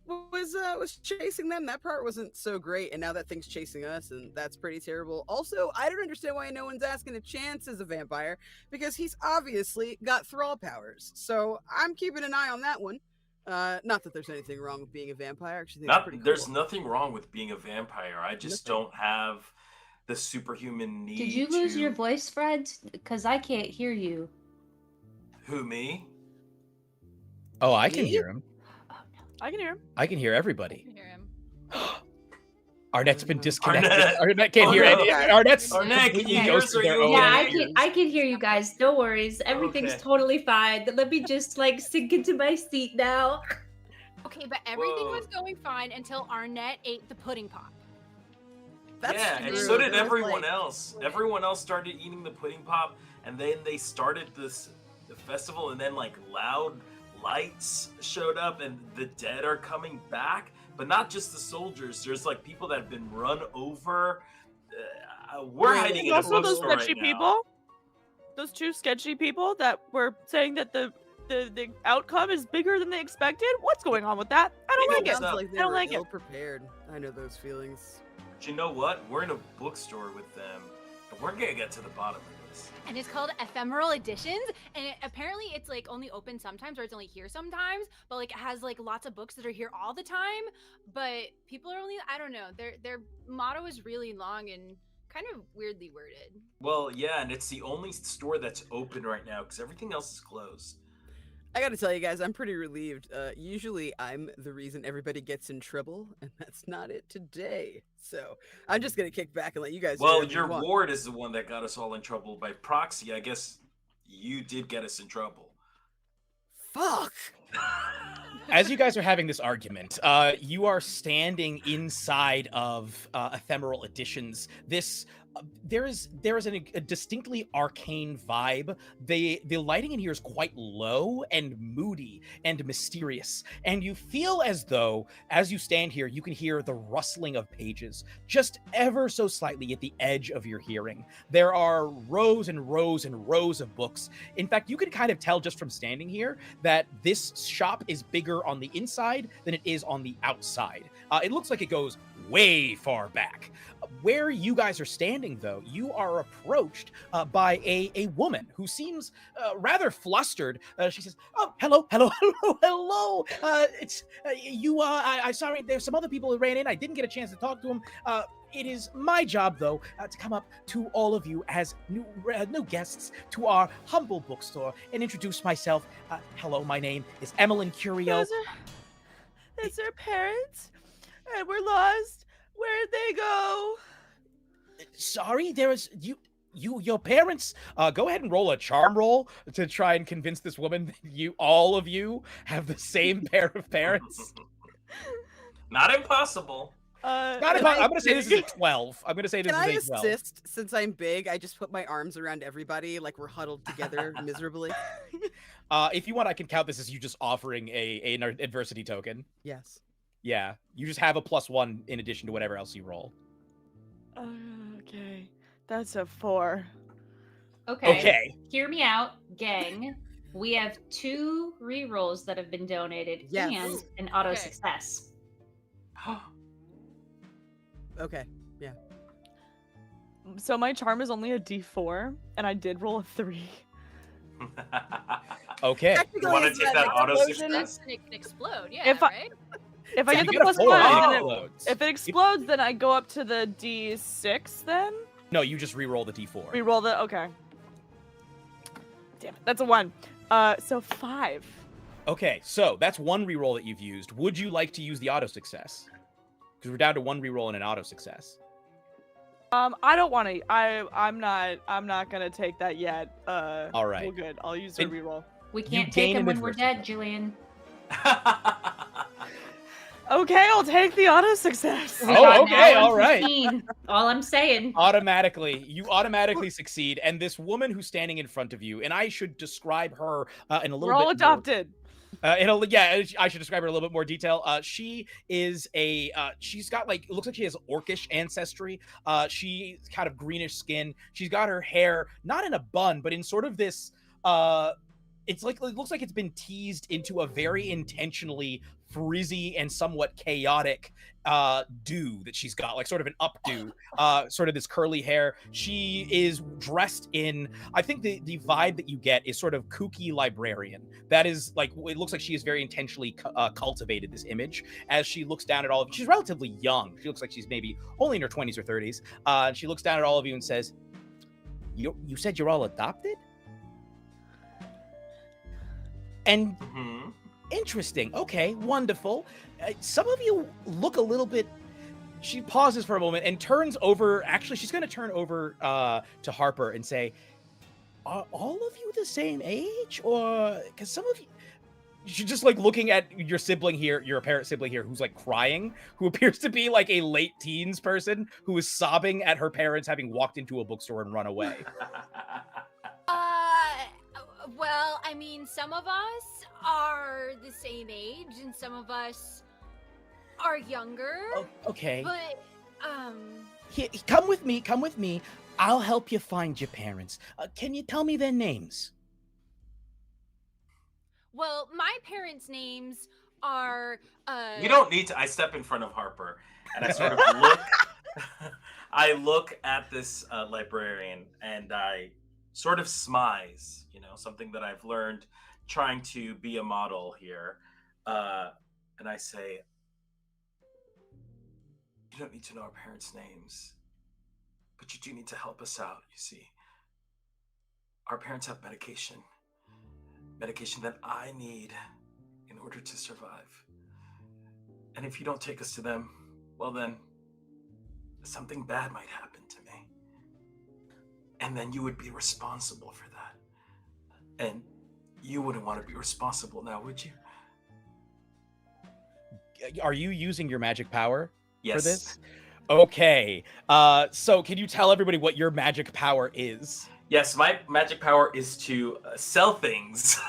was chasing them. That part wasn't so great, and now that thing's chasing us, and that's pretty terrible. Also, I don't understand why no one's asking a chance as a vampire, because he's obviously got thrall powers. So I'm keeping an eye on that one. Not that there's anything wrong with being a vampire. I actually think it's pretty cool. There's nothing wrong with being a vampire. I just Nothing. don't have the superhuman need. Did you lose to... your voice, Fred? Because I can't hear you. Who, me? Oh, I can Me? hear him. I can hear him. I can hear I everybody. can hear him. Arnett's been no. disconnected. Arnett. Arnett can't Oh, hear no. any. Arnett's Arnett, can you completely hear goes us? to Are their you own Yeah, okay? I can hear you guys. No worries. Everything's Okay. totally fine. Let me just like sink into my seat now. Okay, but everything Whoa. was going fine until Arnett ate the pudding pop. That's Yeah, and true. so did There was, everyone like- else. Everyone else started eating the pudding pop, and then they started the festival, and then like loud lights showed up, and the dead are coming back. But not just the soldiers. There's like people that have been run over. We're Wait, hiding there's in a Also, those bookstore sketchy right now. people. Those two sketchy people that were saying that the outcome is bigger than they expected. What's going on with that? I don't They like know it. what's Sounds up. like they I don't were like it. ill prepared. I know those feelings. But you know what? We're in a bookstore with them, and we're gonna get to the bottom of this. And it's called Ephemeral Editions, and apparently it's like only open sometimes, or it's only here sometimes. But like it has like lots of books that are here all the time. But people are only, I don't know. Their motto is really long and kind of weirdly worded. Well, yeah, and it's the only store that's open right now because everything else is closed. I gotta tell you guys, I'm pretty relieved. Usually I'm the reason everybody gets in trouble, and that's not it today. So I'm just gonna kick back and let you guys. do Well, whatever you your want. ward is the one that got us all in trouble by proxy. I guess you did get us in trouble. Fuck. As you guys are having this argument, you are standing inside of Ephemeral Editions. This there is a distinctly arcane vibe. The lighting in here is quite low and moody and mysterious, and you feel as though, as you stand here, you can hear the rustling of pages just ever so slightly at the edge of your hearing. There are rows and rows and rows of books. In fact, you can kind of tell just from standing here that this shop is bigger on the inside than it is on the outside. It looks like it goes way far back. Where you guys are standing, though, you are approached by a woman who seems rather flustered. She says, "Oh, hello, hello, hello, hello. It's you. I'm sorry. There's some other people who ran in. I didn't get a chance to talk to them. It is my job, though, to come up to all of you as new guests to our humble bookstore and introduce myself. Hello, my name is Emmeline Curio. That's our parents, and we're lost. Where'd they go? Sorry, there is your parents. Go ahead and roll a charm roll to try and convince this woman that all of you have the same pair of parents. Not impossible. I'm I going to say this is a dig- 12. I'm going to say this Can I is a 12. assist? Since I'm big, I just put my arms around everybody like we're huddled together miserably. If you want, I can count this as you just offering an adversity token. Yes. Yeah, you just have a +1 in addition to whatever else you roll. Okay, that's a 4. Okay. Okay. Hear me out, gang. We have 2 rerolls that have been donated Yes. and an auto Okay. success. Okay. So my charm is only a D4, and I did roll a 3. Okay. Technically, You want to it's take not that auto explosion. success? And it can explode, yeah, If I- right? If I So get you the get a +1, 4 and it then explodes. if it explodes, then I go up to the D6. Then No, you just re-roll the D4. reroll the. Okay. Damn it, that's a 1. So 5. Okay, so that's 1 re-roll that you've used. Would you like to use the auto success? Because we're down to 1 re-roll and an auto success. I don't want to. I'm not gonna take that yet. All right. Well, good. I'll use a Then- reroll. We You can't gain take them an when we're adversity dead, Jillian. Okay, I'll take the auto success. We Oh, got okay, now all right. 115. All I'm saying. You automatically succeed, and this woman who's standing in front of you, and I should describe her in a little We're all bit more- adopted. I should describe her in a little bit more detail. She is she's got it looks like she has orcish ancestry. She's kind of greenish skin. She's got her hair not in a bun, but in sort of this it's like it looks like it's been teased into a very intentionally frizzy and somewhat chaotic do that she's got, like sort of an updo, sort of this curly hair. She is dressed in, I think the vibe that you get is sort of kooky librarian. That is like, it looks like she has very intentionally cultivated this image as she looks down at all of you. She's relatively young. She looks like she's maybe only in her 20s or 30s. And she looks down at all of you and says, you said you're all adopted? And interesting. Okay, wonderful. Some of you look a little bit. She pauses for a moment and turns over. Actually, she's going to turn over to Harper and say, "Are all of you the same age, or because some of you?" She's just like looking at your sibling here, your apparent sibling here, who's like crying, who appears to be like a late teens person who is sobbing at her parents having walked into a bookstore and run away. Well, I mean, some of us are the same age, and some of us are younger. Okay. But, Here, come with me. Come with me. I'll help you find your parents. Can you tell me their names? well, my parents' names are, You don't need to. I step in front of Harper and I sort of look. I look at this librarian and I sort of smize, something that I've learned trying to be a model here. And I say, you don't need to know our parents' names, but you do need to help us out, you see. Our parents have medication that I need in order to survive. And if you don't take us to them, well then, something bad might happen to me. And then you would be responsible for that. And you wouldn't want to be responsible now, would you? Are you using your magic power Yes. for this? Okay. So can you tell everybody what your magic power is? Yes, my magic power is to sell things.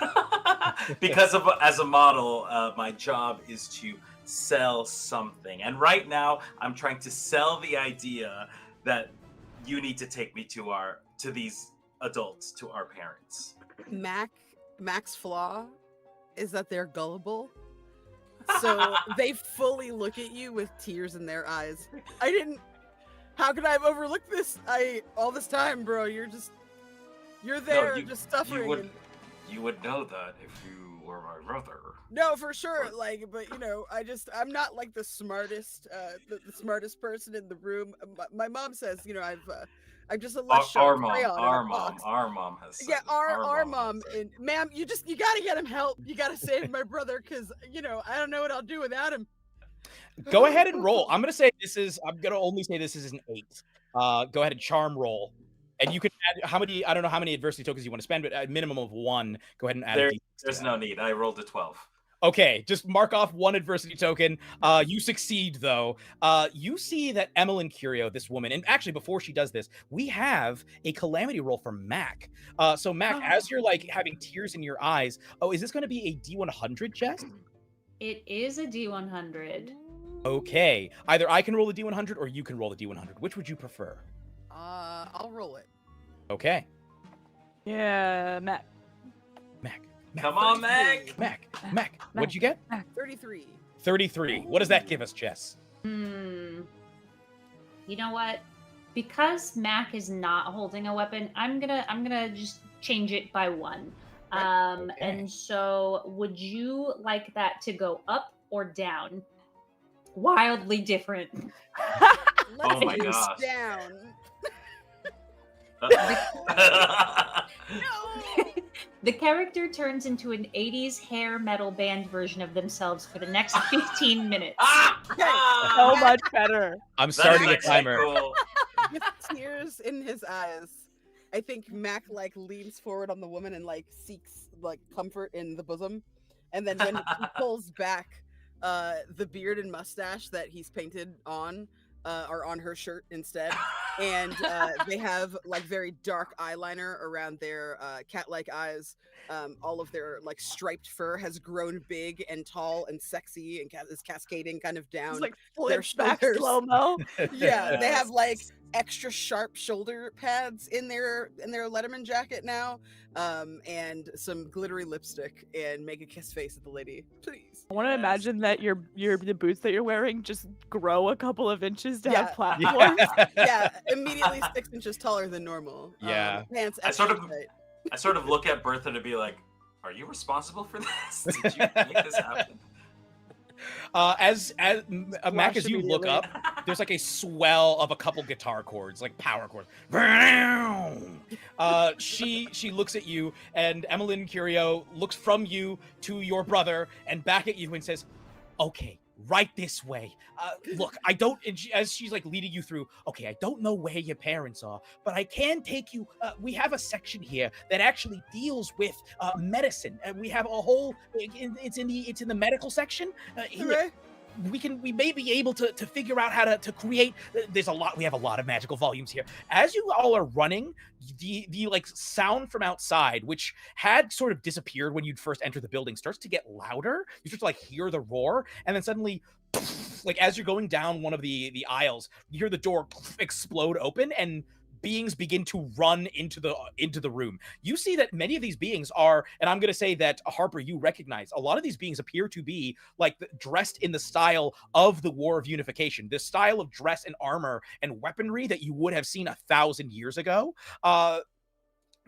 Because as a model, my job is to sell something. And right now, I'm trying to sell the idea that you need to take me to these adults, to our parents. Mac's flaw is that they're gullible. So they fully look at you with tears in their eyes. How could I have overlooked this? All this time, bro. You're there, just suffering. You would know that if you were my brother. No, for sure. But I'm not like the smartest, the smartest person in the room. My mom says, I'm just a less sharp crayon in a box. Our mom has said Yeah, it. our mom. And ma'am, you gotta get him help. You gotta save my brother, because I don't know what I'll do without him. Go ahead and roll. I'm gonna only say this is an 8. Go ahead and charm roll. And you can add I don't know how many adversity tokens you want to spend, but at a minimum of 1, go ahead and add There's no need. I rolled a 12. Okay, just mark off 1 adversity token. You succeed, though. You see that Emmeline Curio, this woman, and actually before she does this, we have a calamity roll for Mac. So Mac, as you're like having tears in your eyes, is this going to be a D100, Jess? It is a D100. Okay, either I can roll the D100 or you can roll the D100. Which would you prefer? I'll roll it. Okay. Yeah, Mac. Come on, Mac. Mac. What'd you get? 33. 33. What does that give us, Jess? You know what? Because Mac is not holding a weapon, I'm gonna just change it by 1. Okay. And so would you like that to go up or down? Wildly different. Oh my Let's gosh. down. No. The character turns into an 80s hair metal band version of themselves for the next 15 minutes. So much better. I'm starting a That's actually timer. cool. With tears in his eyes, I think Mac leans forward on the woman and seeks comfort in the bosom, and then when he pulls back, the beard and mustache that he's painted on are on her shirt instead, and they have very dark eyeliner around their cat-like eyes. All of their striped fur has grown big and tall and sexy and is cascading kind of down It's like their flips back shoulders. slow-mo. Yeah, they have extra sharp shoulder pads in their Letterman jacket now, and some glittery lipstick, and make a kiss face at the lady. Please. I want to imagine that the boots that you're wearing just grow a couple of inches to have Yeah. platforms. Yeah, immediately 6 inches taller than normal. Yeah. Pants I extra sort of- tight. I sort of look at Bertha to be like, "Are you responsible for this? Did you make this happen?" As Mac, as you look immediately. up, there's like a swell of a couple guitar chords, like power chords. She looks at you, and Emmeline Curio looks from you to your brother and back at you and says, "Okay, right this way. Look, I don't," as she's like leading you through, "Okay, I don't know where your parents are, but I can take you, we have a section here that actually deals with medicine, and we have a whole, it's in the medical section. Hooray. We may be able to figure out how to create, we have a lot of magical volumes here." As you all are running, the like sound from outside, which had sort of disappeared when you'd first entered the building, starts to get louder. You start to like hear the roar, and then suddenly, like as you're going down one of the aisles, you hear the door explode open, and beings begin to run into the room. You see that many of these beings are, and I'm going to say that, Harper, you recognize a lot of these beings appear to be like dressed in the style of the War of Unification, the style of dress and armor and weaponry that you would have seen 1,000 years ago.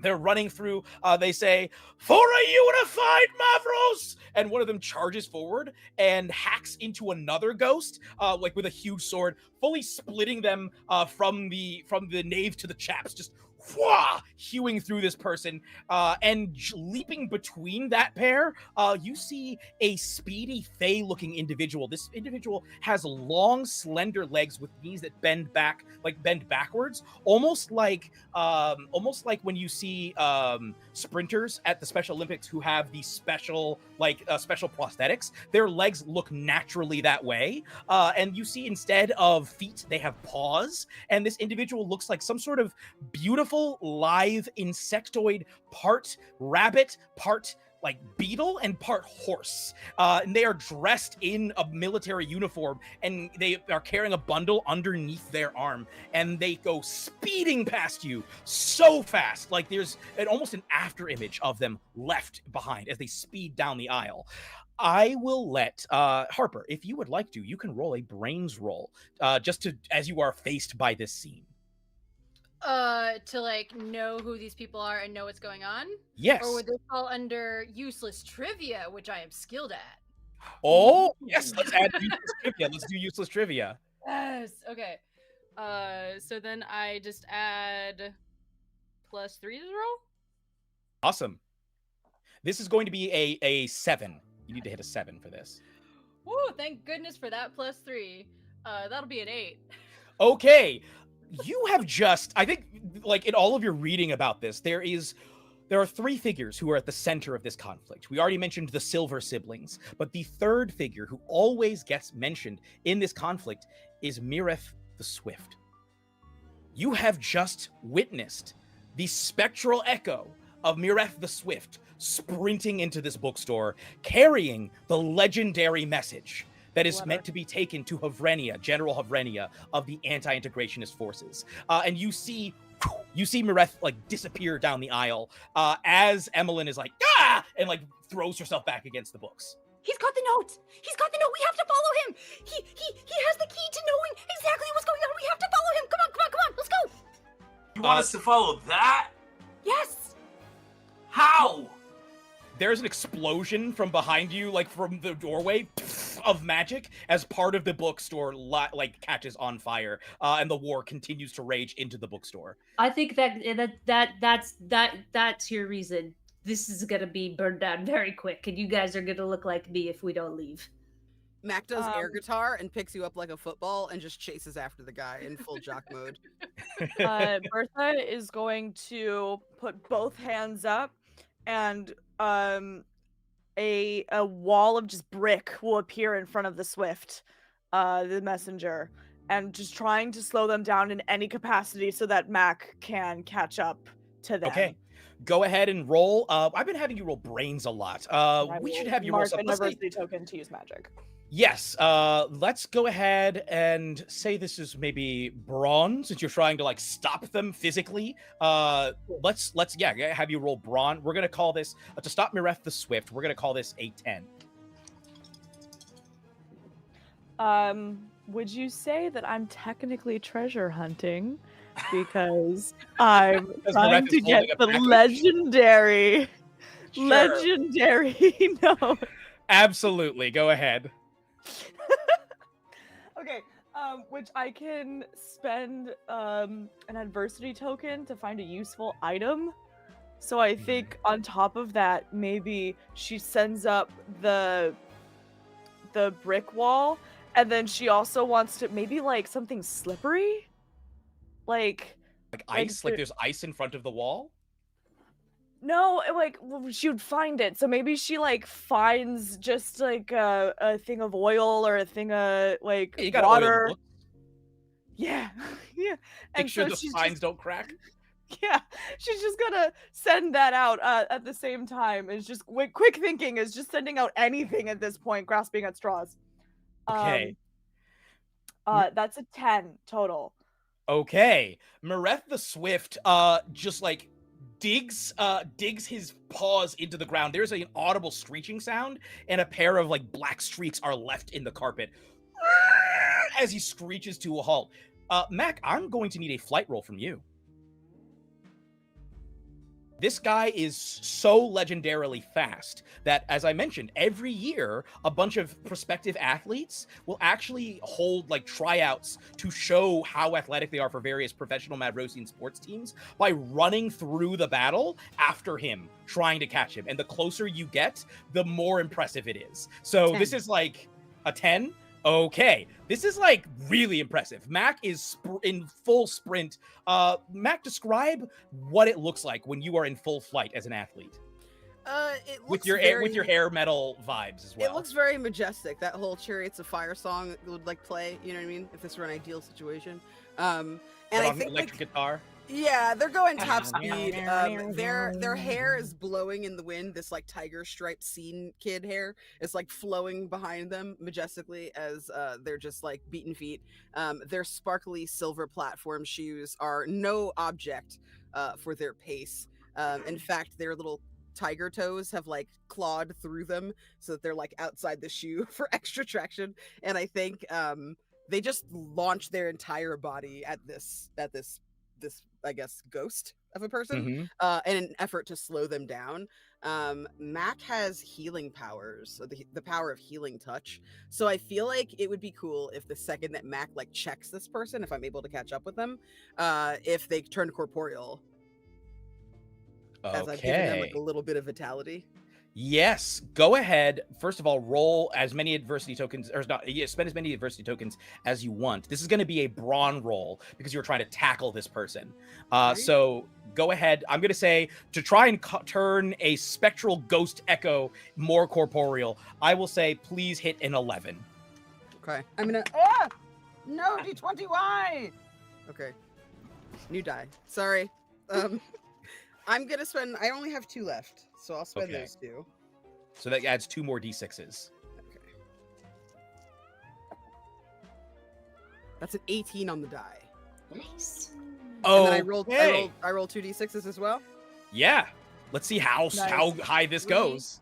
They're running through, they say, "For a unified Mavros!" And one of them charges forward and hacks into another ghost, like with a huge sword, fully splitting them from the nave to the chaps, just hewing through this person, and leaping between that pair, you see a speedy Fey-looking individual. This individual has long, slender legs with knees that bend backwards, almost like when you see sprinters at the Special Olympics who have these special prosthetics. Their legs look naturally that way, and you see instead of feet, they have paws. And this individual looks like some sort of beautiful live insectoid, part rabbit, part like beetle, and part horse. And they are dressed in a military uniform, and they are carrying a bundle underneath their arm, and they go speeding past you so fast, like there's almost an after image of them left behind as they speed down the aisle. I will let Harper, if you would like to, you can roll a brains roll, just to, as you are faced by this scene. To like know who these people are and know what's going on? Yes. Or would they fall under useless trivia, which I am skilled at? Oh, yes, let's add useless trivia. Let's do useless trivia. Yes. Okay. So then I just add +3 to the roll? Awesome. This is going to be a 7. You need to hit a 7 for this. Woo, thank goodness for that +3. That'll be an 8. Okay. You have just, I think, like in all of your reading about this, there are 3 figures who are at the center of this conflict. We already mentioned the Silver siblings, but the third figure who always gets mentioned in this conflict is Mireth the Swift. You have just witnessed the spectral echo of Mireth the Swift sprinting into this bookstore, carrying the legendary message that is meant to be taken to Havrenia, General Havrenia of the anti-integrationist forces. And you see Mireth like disappear down the aisle, as Emmeline is like, "Ah!" and like throws herself back against the books. He's got the note. He's got the note. We have to follow him. He has the key to knowing exactly what's going on. We have to follow him. Come on. Let's go. You want us to follow that? Yes. How? There's an explosion from behind you, like from the doorway, of magic as part of the bookstore like catches on fire, and the war continues to rage into the bookstore. I think that's your reason. This is gonna be burned down very quick, and you guys are gonna look like me if we don't leave. Mac does air guitar and picks you up like a football and just chases after the guy in full jock mode. Bertha is going to put both hands up, and a wall of just brick will appear in front of the Swift, the messenger, and just trying to slow them down in any capacity so that Mac can catch up to them. Okay, go ahead and roll. I've been having you roll brains a lot. We should have you roll mark something. a diversity token to use magic. Yes, let's go ahead and say this is maybe brawn, since you're trying to like stop them physically. Let's have you roll brawn. We're gonna call this to stop Mireth the Swift. We're gonna call this a 10. Would you say that I'm technically treasure hunting because I'm Because trying Mireth is to get holding a the package? legendary no. Absolutely, go ahead. Okay, which I can spend an adversity token to find a useful item. So I think on top of that, maybe she sends up the brick wall, and then she also wants to maybe like something slippery, like Like ice, like there- there's ice in front of the wall. no, she would find it. So maybe she like finds just like a thing of oil or a thing of like You got water. oil. Yeah, yeah. Make And sure so the she's spines just don't crack. yeah, she's just gonna send that out at the same time. It's just quick thinking is just sending out anything at this point, grasping at straws. Okay. That's a 10 total. Okay. Mireth the Swift just like digs his paws into the ground. There's an audible screeching sound, and a pair of like black streaks are left in the carpet as he screeches to a halt. Mac, I'm going to need a flight roll from you. This guy is so legendarily fast that, as I mentioned, every year a bunch of prospective athletes will actually hold like tryouts to show how athletic they are for various professional Madrosian sports teams by running through the battle after him, trying to catch him. And the closer you get, the more impressive it is. So 10. This is like a 10. Okay, this is like really impressive. Mac is in full sprint. Mac, describe what it looks like when you are in full flight as an athlete. It looks With your hair metal vibes as well. It looks very majestic. That whole Chariots of Fire song would like play. You know what I mean? If this were an ideal situation. And Put I on think electric like, guitar. yeah, they're going top speed. Their hair is blowing in the wind. This like tiger striped scene kid hair is like flowing behind them majestically as they're just like beaten feet. Their sparkly silver platform shoes are no object for their pace. In fact, their little tiger toes have like clawed through them so that they're like outside the shoe for extra traction. And I think they just launch their entire body at this I guess ghost of a person in an effort to slow them down. Mac has healing powers, so the power of healing touch. So I feel like it would be cool if the second that Mac like checks this person, if I'm able to catch up with them, if they turn corporeal. As I've given them like a little bit of vitality. Yes, go ahead. First of all, roll as many adversity tokens, or not, spend as many adversity tokens as you want. This is going to be a brawn roll because you're trying to tackle this person. So go ahead. I'm going to say to try and turn a spectral ghost echo more corporeal, I will say please hit an 11. Okay. I'm gonna. No, D20Y. Okay. New die. Sorry. I'm gonna spend. I only have 2 left, so I'll spend those 2. So that adds 2 more d6s. Okay. That's an 18 on the die. Nice. Oh, and then I rolled 2 d6s as well. Yeah. Let's see how high this goes.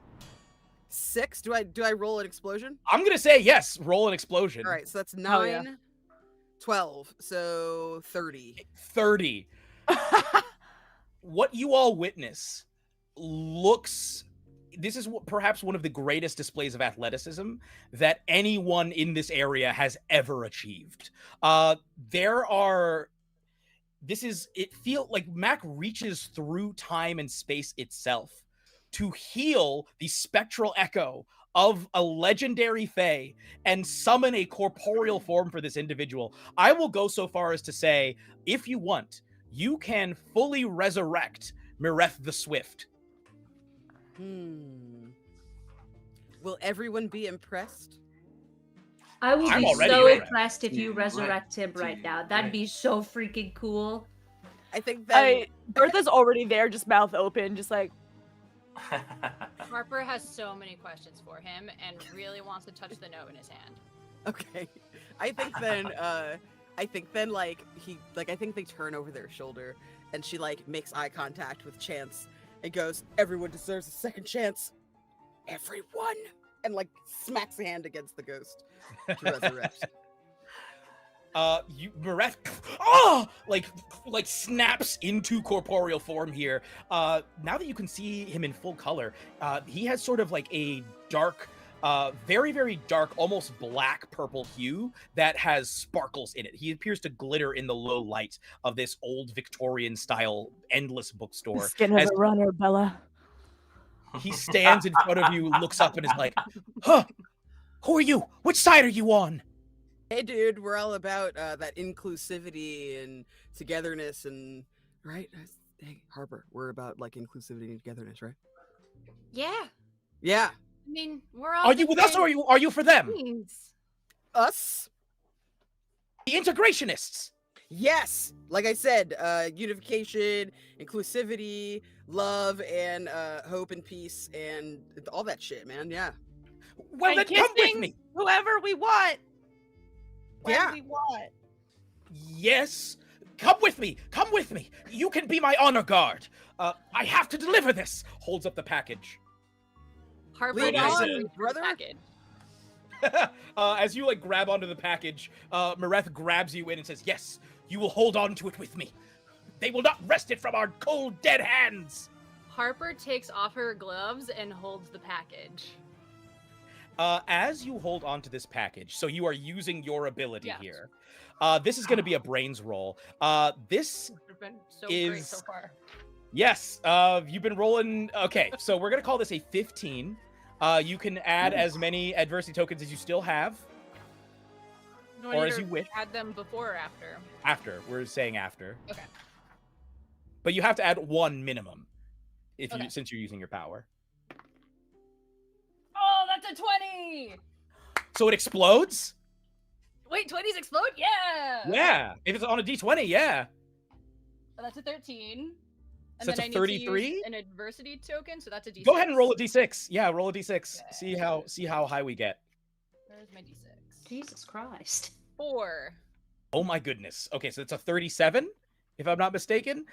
6. Do I roll an explosion? I'm gonna say yes. Roll an explosion. All right, so that's 9, Oh, yeah. 12, so 30. 30. What you all witness looks. This is perhaps one of the greatest displays of athleticism that anyone in this area has ever achieved. It feels like Mac reaches through time and space itself to heal the spectral echo of a legendary fae and summon a corporeal form for this individual. I will go so far as to say, if you want, you can fully resurrect Mireth the Swift. Will everyone be impressed? I will I'm be already so impressed. impressed if you resurrect him right now. That'd be so freaking cool. I think that Bertha's already there, just mouth open, just like, Harper has so many questions for him and really wants to touch the note in his hand. Okay. I think then like I think they turn over their shoulder and she like makes eye contact with Chance and goes, "Everyone deserves a second chance. Everyone." And like smacks a hand against the ghost to resurrect. Mareth, like snaps into corporeal form here. Now that you can see him in full color, he has sort of like a dark, very, very dark, almost black purple hue that has sparkles in it. He appears to glitter in the low light of this old Victorian style endless bookstore. The skin of As a runner, Bella. he stands in front of you, looks up and is like, "Huh, who are you? Which side are you on?" Hey dude, we're all about that inclusivity and togetherness and right? Hey Harper, we're about like inclusivity and togetherness, right? Yeah. Yeah. I mean, we're all Are you with us or are you for them? beings. Us? The integrationists. Yes. Like I said, unification, inclusivity, love, and hope and peace and all that shit, man. Yeah. Well, And then come with kissing me. whoever we want. When Yeah. we want. Yes. Come with me. Come with me. You can be my honor guard. I have to deliver this. Holds up the package. Harper Lead goes on, to reach for the brother. package. As you like grab onto the package, Mareth grabs you in and says, "Yes, you will hold on to it with me. They will not wrest it from our cold, dead hands." Harper takes off her gloves and holds the package. As you hold on to this package, so you are using your ability Yeah. here. This is going to be a brains roll. This It's been so great Is- so far. Yes, you've been rolling. Okay, so we're gonna call this a 15. You can add as many adversity tokens as you still have. No, Or I as either you wish. Add them before or after. After, we're saying after. Okay. But you have to add one minimum if Okay. you since you're using your power. Oh, that's a 20! So it explodes? Wait, 20s explode? Yeah! Yeah. If it's on a D20, yeah. So that's a 13. So And that's then a I need to 33? use an adversity token, so that's a D6. Go ahead and roll a D6. Yeah, roll a D6. Okay. See how high we get. Where's my D6? Jesus Christ. 4. Oh my goodness. Okay, so it's a 37, if I'm not mistaken.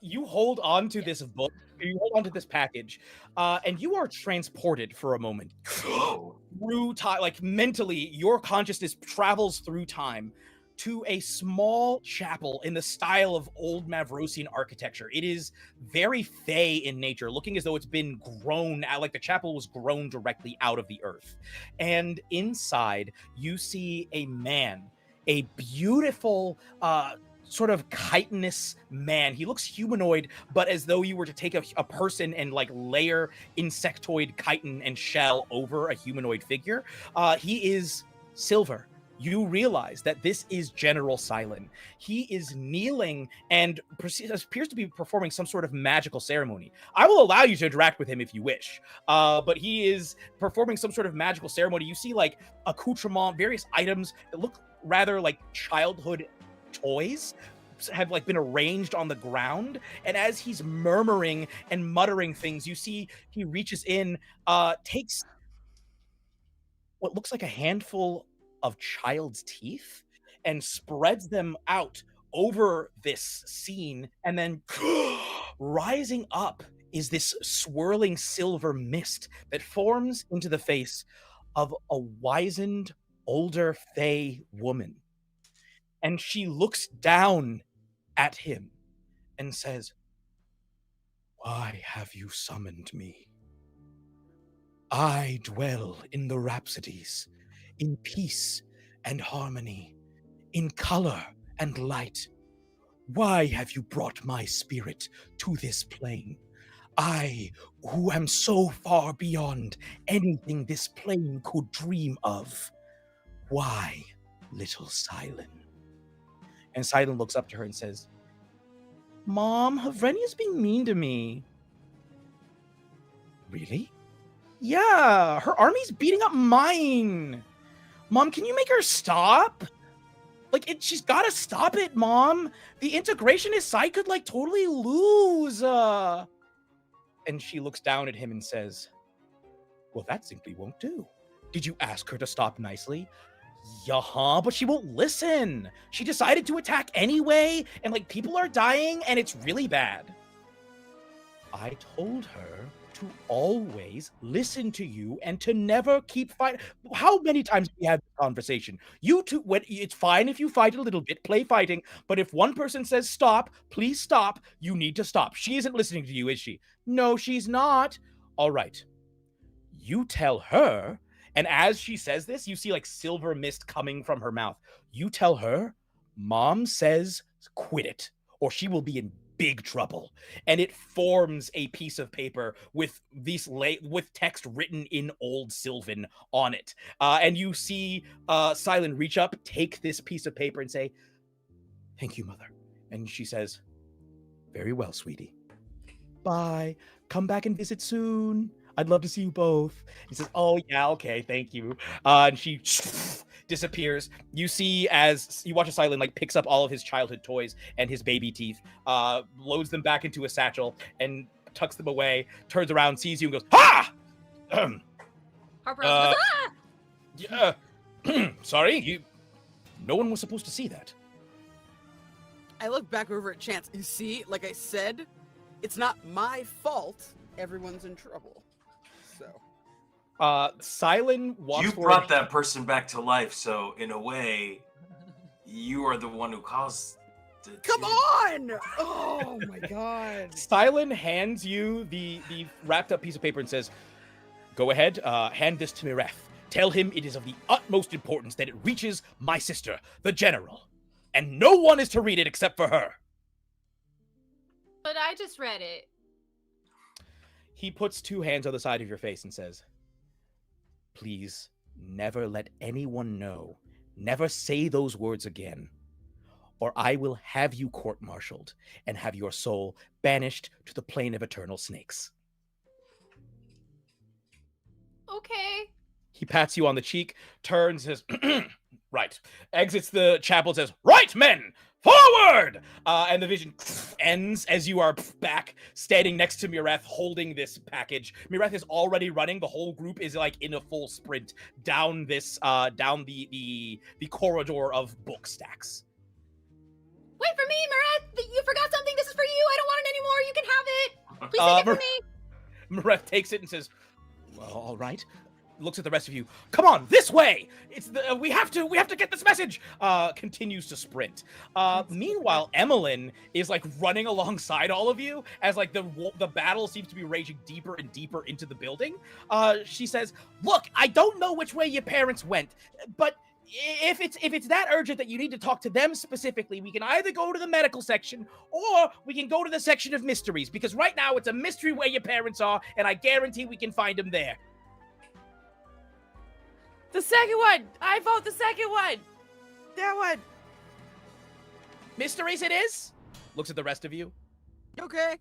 You hold on to this book, you hold on to this package, and you are transported for a moment through time. Like mentally, your consciousness travels through time to a small chapel in the style of old Mavrosian architecture. It is very fey in nature, looking as though it's been grown out, like the chapel was grown directly out of the earth. And inside, you see a man, a beautiful, sort of chitinous man. He looks humanoid, but as though you were to take a person and like layer insectoid chitin and shell over a humanoid figure. He is silver. You realize that this is General Silent. He is kneeling and appears to be performing some sort of magical ceremony. I will allow you to interact with him if you wish, but he is performing some sort of magical ceremony. You see like accoutrement, various items that look rather like childhood toys have like been arranged on the ground, and as he's murmuring and muttering things, you see he reaches in, takes what looks like a handful of child's teeth and spreads them out over this scene, and then rising up is this swirling silver mist that forms into the face of a wizened older fey woman. And she looks down at him and says, "Why have you summoned me? I dwell in the rhapsodies, in peace and harmony, in color and light. Why have you brought my spirit to this plane? I, who am so far beyond anything this plane could dream of. Why, little Silent?" And Silent looks up to her and says, "Mom, Havrenia's being mean to me." "Really?" "Yeah, her army's beating up mine. Mom, can you make her stop? Like, she's gotta stop it, Mom. The integrationist side could, like, totally lose." And she looks down at him and says, well, that simply won't do. Did you ask her to stop nicely? Yeah, but she won't listen. She decided to attack anyway, and like people are dying, and it's really bad. I told her to always listen to you and to never keep fighting. How many times have we had this conversation? You two, it's fine if you fight a little bit, play fighting, but if one person says stop, please stop, you need to stop. She isn't listening to you, is she? No, she's not. All right. You tell her, and as she says this, you see like silver mist coming from her mouth. You tell her, Mom says quit it, or she will be in big trouble. And it forms a piece of paper with with text written in Old Sylvan on it. And you see Silent reach up, take this piece of paper and say, thank you, Mother. And she says, very well, sweetie. Bye. Come back and visit soon. I'd love to see you both. He says, oh, yeah, okay, thank you. And she disappears. You see as you watch as Silent like picks up all of his childhood toys and his baby teeth, loads them back into a satchel and tucks them away, turns around, sees you and goes, ha! Harper also goes, ah! Yeah. Sorry, no one was supposed to see that. I look back over at Chance. You see, like I said, it's not my fault. Everyone's in trouble. So. Silent walks You forward. brought that person back to life, so in a way, you are the one who caused it. Come on! Oh my god. Silent hands you the wrapped up piece of paper and says, go ahead, hand this to Mireth. Tell him it is of the utmost importance that it reaches my sister, the General. And no one is to read it except for her. But I just read it. He puts two hands on the side of your face and says, please never let anyone know. Never say those words again, or I will have you court-martialed and have your soul banished to the plane of eternal snakes. Okay. He pats you on the cheek, turns, says, right, exits the chapel and says, right, men, forward! And the vision ends as you are back, standing next to Mireth, holding this package. Mireth is already running. The whole group is like in a full sprint down this, down the corridor of book stacks. Wait for me, Mireth! You forgot something. This is for you. I don't want it anymore. You can have it. Please take it for me. Mireth takes it and says, well, all right. Looks at the rest of you. Come on, this way. It's the we have to get this message. Continues to sprint. Meanwhile, Emmeline is like running alongside all of you as like the battle seems to be raging deeper and deeper into the building. She says, "Look, I don't know which way your parents went, but if it's that urgent that you need to talk to them specifically, we can either go to the medical section or we can go to the section of mysteries, because right now it's a mystery where your parents are, and I guarantee we can find them there." The second one! I vote the second one! That one. Mysteries it is? Looks at the rest of you. Okay.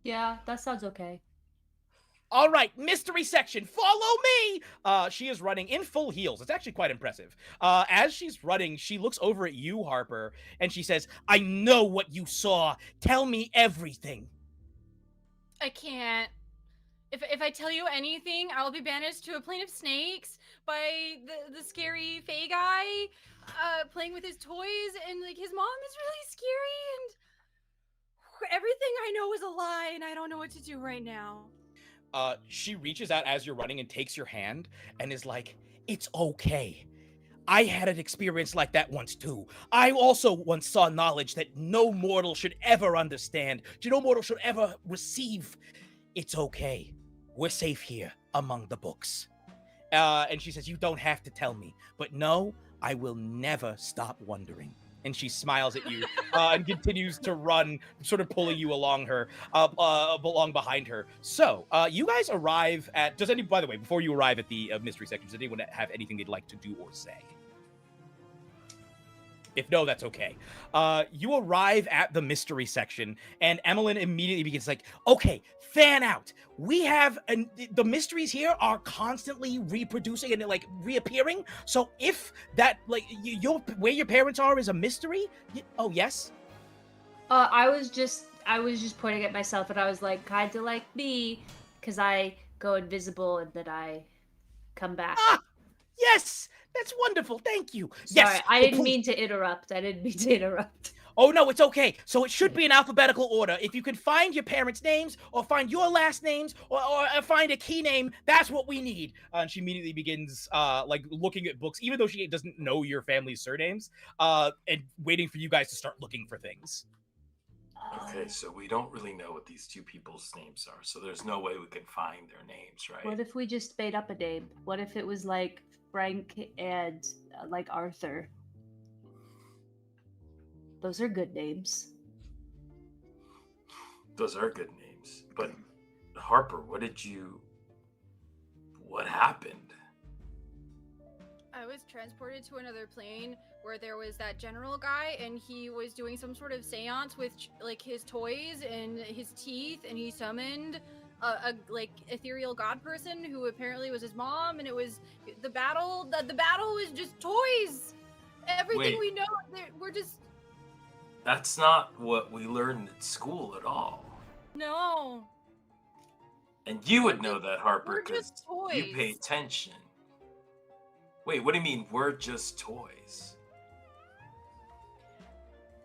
Yeah, that sounds okay. All right, mystery section, follow me! She is running in full heels. It's actually quite impressive. As she's running, she looks over at you, Harper, and she says, I know what you saw. Tell me everything. I can't. If I tell you anything, I'll be banished to a plane of snakes by the scary Fae guy playing with his toys, and like his mom is really scary, and everything I know is a lie, and I don't know what to do right now. She reaches out as you're running and takes your hand and is like, it's okay. I had an experience like that once too. I also once saw knowledge that no mortal should ever understand, no mortal should ever receive. It's okay. We're safe here among the books. And she says, you don't have to tell me, but no, I will never stop wondering. And she smiles at you and continues to run, sort of pulling you along along behind her. So you guys arrive at, by the way, before you arrive at the mystery section, does anyone have anything they'd like to do or say? If no, that's okay. You arrive at the mystery section, and Emmeline immediately begins like, okay, fan out. We have, the mysteries here are constantly reproducing and like reappearing. So if that, like, where your parents are is a mystery, oh, yes? I was just I was just pointing at myself, and I was like, kind of like me, because I go invisible and then I come back. Ah, yes, that's wonderful. Thank you. Sorry, Yes, I so didn't please- mean to interrupt. I didn't mean to interrupt. Oh, no, it's okay. So it should be in alphabetical order. If you can find your parents' names or find your last names or find a key name, that's what we need. And she immediately begins like looking at books, even though she doesn't know your family's surnames, and waiting for you guys to start looking for things. Okay, so we don't really know what these two people's names are, so there's no way we can find their names, right? What if we just made up a name? What if it was like Frank and like Arthur? Those are good names. Those are good names. But Harper, what happened? I was transported to another plane where there was that general guy, and he was doing some sort of seance with like his toys and his teeth, and he summoned a like ethereal god person who apparently was his mom, and it was the battle. The battle was just toys. Everything Wait. we know, we're just That's not what we learned at school at all. no. And you would know that, Harper, We're because just you pay toys. attention. Wait, what do you mean we're just toys?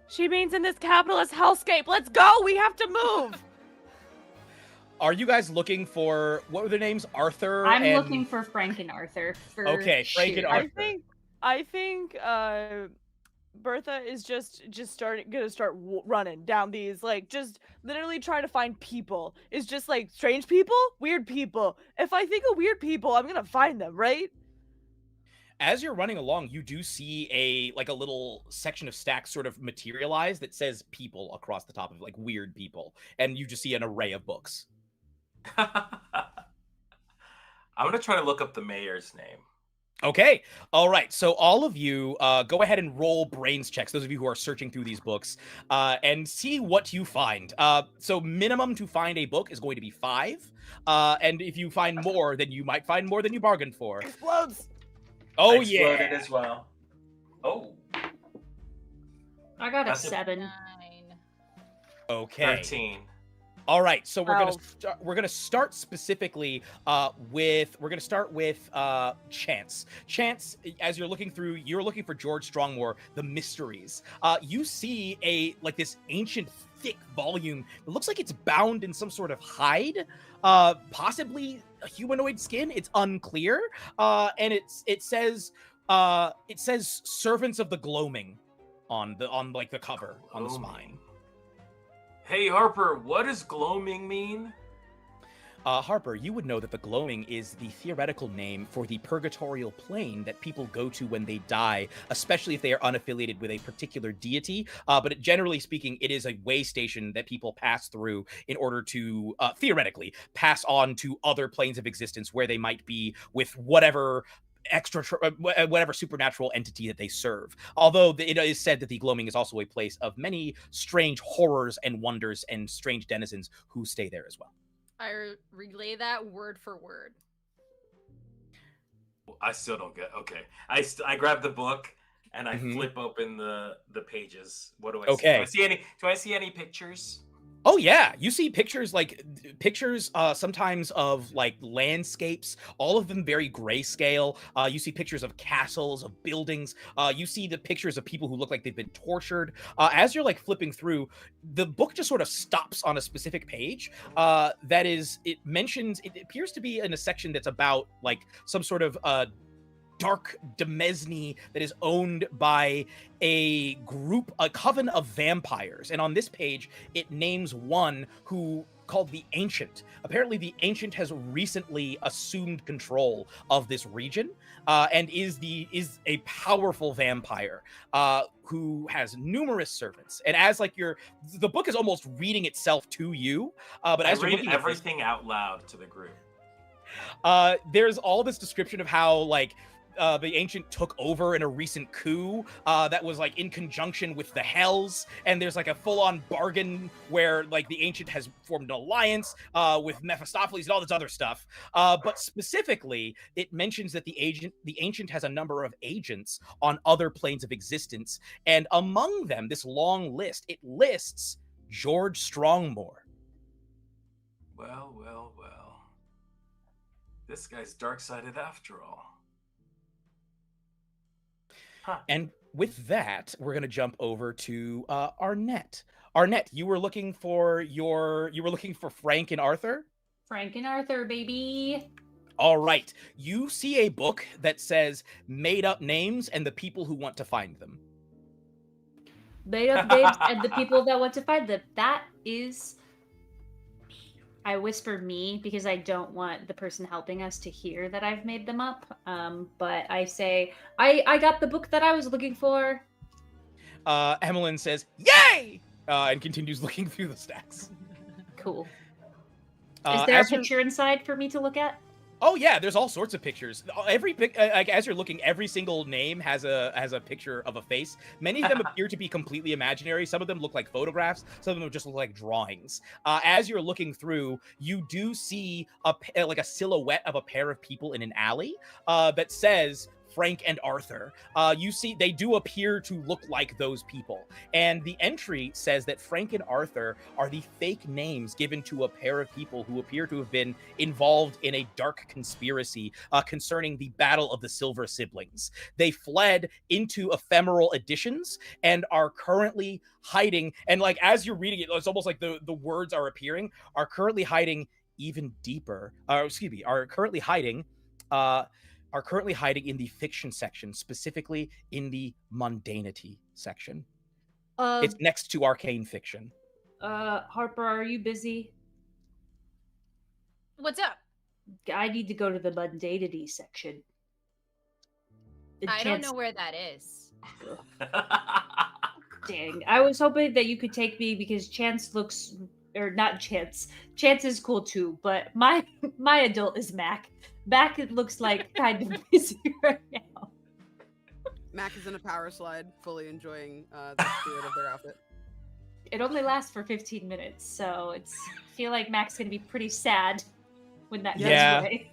She means in this capitalist hellscape. Let's go. We have to move. Are you guys looking for what were their names? Arthur. I'm and... looking for Frank and Arthur. For Okay, Frank and sure. Arthur. I think Bertha is just gonna start running down these, like, just literally trying to find people. Is just like strange people, weird people. If I think of weird people, I'm gonna find them, right? As you're running along, you do see a little section of stacks sort of materialize that says people across the top of it, like weird people, and you just see an array of books. I'm gonna try to look up the mayor's name. Okay. All right. So all of you go ahead and roll brains checks, those of you who are searching through these books, and see what you find. So minimum to find a book is going to be 5. And if you find more, then you might find more than you bargained for. Explodes. Oh, I exploded yeah. as well. Oh, I got a That's a- 7. 9. Okay. 13. All right, so we're 12. gonna start specifically with Chance. Chance, as you're looking for George Strongmore, the mysteries. You see this ancient thick volume. It looks like it's bound in some sort of hide, possibly a humanoid skin. It's unclear, and it says "Servants of the Gloaming" on the cover on the spine. Gloaming. Hey, Harper, what does gloaming mean? Harper, you would know that the Gloaming is the theoretical name for the purgatorial plane that people go to when they die, especially if they are unaffiliated with a particular deity. But generally speaking, it is a way station that people pass through in order to, theoretically, pass on to other planes of existence where they might be with whatever whatever supernatural entity that they serve. Although it is said that the Gloaming is also a place of many strange horrors and wonders and strange denizens who stay there as well. I relay that word for word. I still don't get. Okay, I grab the book and I Mhm. flip open the pages. What do I Okay. see? Do I see any pictures? Oh yeah, you see pictures sometimes of like landscapes, all of them very grayscale. You see pictures of castles, of buildings. You see the pictures of people who look like they've been tortured. As you're like flipping through, the book just sort of stops on a specific page. It appears to be in a section that's about like some sort of dark demesne that is owned by a coven of vampires. And on this page, it names one who called the Ancient. Apparently, the Ancient has recently assumed control of this region, and is a powerful vampire who has numerous servants. And as the book is almost reading itself to you, but I as you're read looking at this, everything out loud to the group. there's all this description of how the Ancient took over in a recent coup that was like in conjunction with the Hells, and there's like a full-on bargain where like the Ancient has formed an alliance with Mephistopheles and all this other stuff. But specifically, it mentions that the Ancient has a number of agents on other planes of existence, and among them, this long list, it lists George Strongmore. Well, well, well. This guy's dark-sided after all. Huh. And with that, we're going to jump over to Arnett. Arnett, you were looking for Frank and Arthur? Frank and Arthur, baby. All right. You see a book that says made up names and the people who want to find them. Made up names and the people that want to find them. That is... I whisper me because I don't want the person helping us to hear that I've made them up. But I say, I got the book that I was looking for. Emmeline says, yay! And continues looking through the stacks. Cool. Is there a as you're- picture inside for me to look at? Oh yeah, there's all sorts of pictures. Like as you're looking, every single name has a picture of a face. Many of them appear to be completely imaginary. Some of them look like photographs. Some of them just look like drawings. As you're looking through, you do see like a silhouette of a pair of people in an alley that says Frank and Arthur. You see, they do appear to look like those people. And the entry says that Frank and Arthur are the fake names given to a pair of people who appear to have been involved in a dark conspiracy concerning the Battle of the Silver Siblings. They fled into ephemeral editions and are currently hiding. And like, as you're reading it, it's almost like the words are appearing, are currently hiding even deeper, are currently hiding in the fiction section, specifically in the mundanity section. It's next to arcane fiction. Harper, are you busy? What's up? I need to go to the mundanity section. I don't know where that is. Dang. I was hoping that you could take me because Chance looks... Or not Chance. Chance is cool too, but my adult is Mac. Mac looks like kind of busy right now. Mac is in a power slide, fully enjoying the spirit of their outfit. It only lasts for 15 minutes, so I feel like Mac's gonna be pretty sad when that goes away.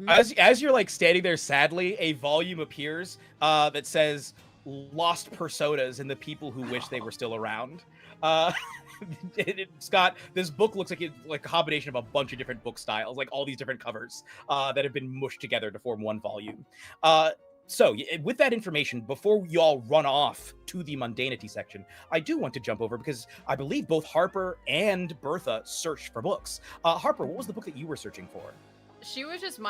As you're like standing there sadly, a volume appears that says "Lost Personas and the People Who Wish They Were Still Around." It's got this book looks like it's like a combination of a bunch of different book styles, like all these different covers that have been mushed together to form one volume. So with that information, before you all run off to the mundanity section, I do want to jump over because I believe both Harper and Bertha searched for books. Harper, what was the book that you were searching for? She was just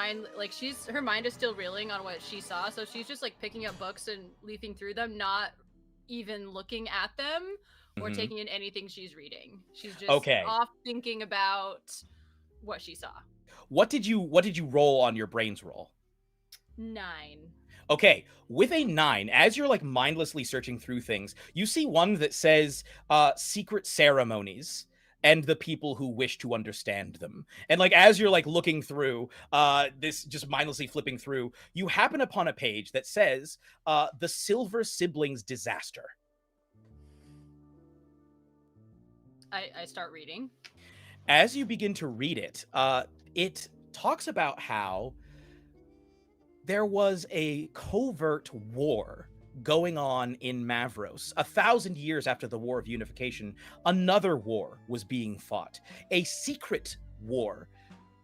her mind is still reeling on what she saw, so she's just like picking up books and leafing through them, not even looking at them or taking in anything she's reading. She's just off thinking about what she saw. What did you roll on your brains roll? 9. Okay, with a 9, as you're like mindlessly searching through things, you see one that says secret ceremonies and the people who wish to understand them. And like as you're like looking through this, just mindlessly flipping through, you happen upon a page that says the Silver Siblings Disaster. I start reading. As you begin to read it, it talks about how there was a covert war going on in Mavros. 1,000 years after the War of Unification, another war was being fought. A secret war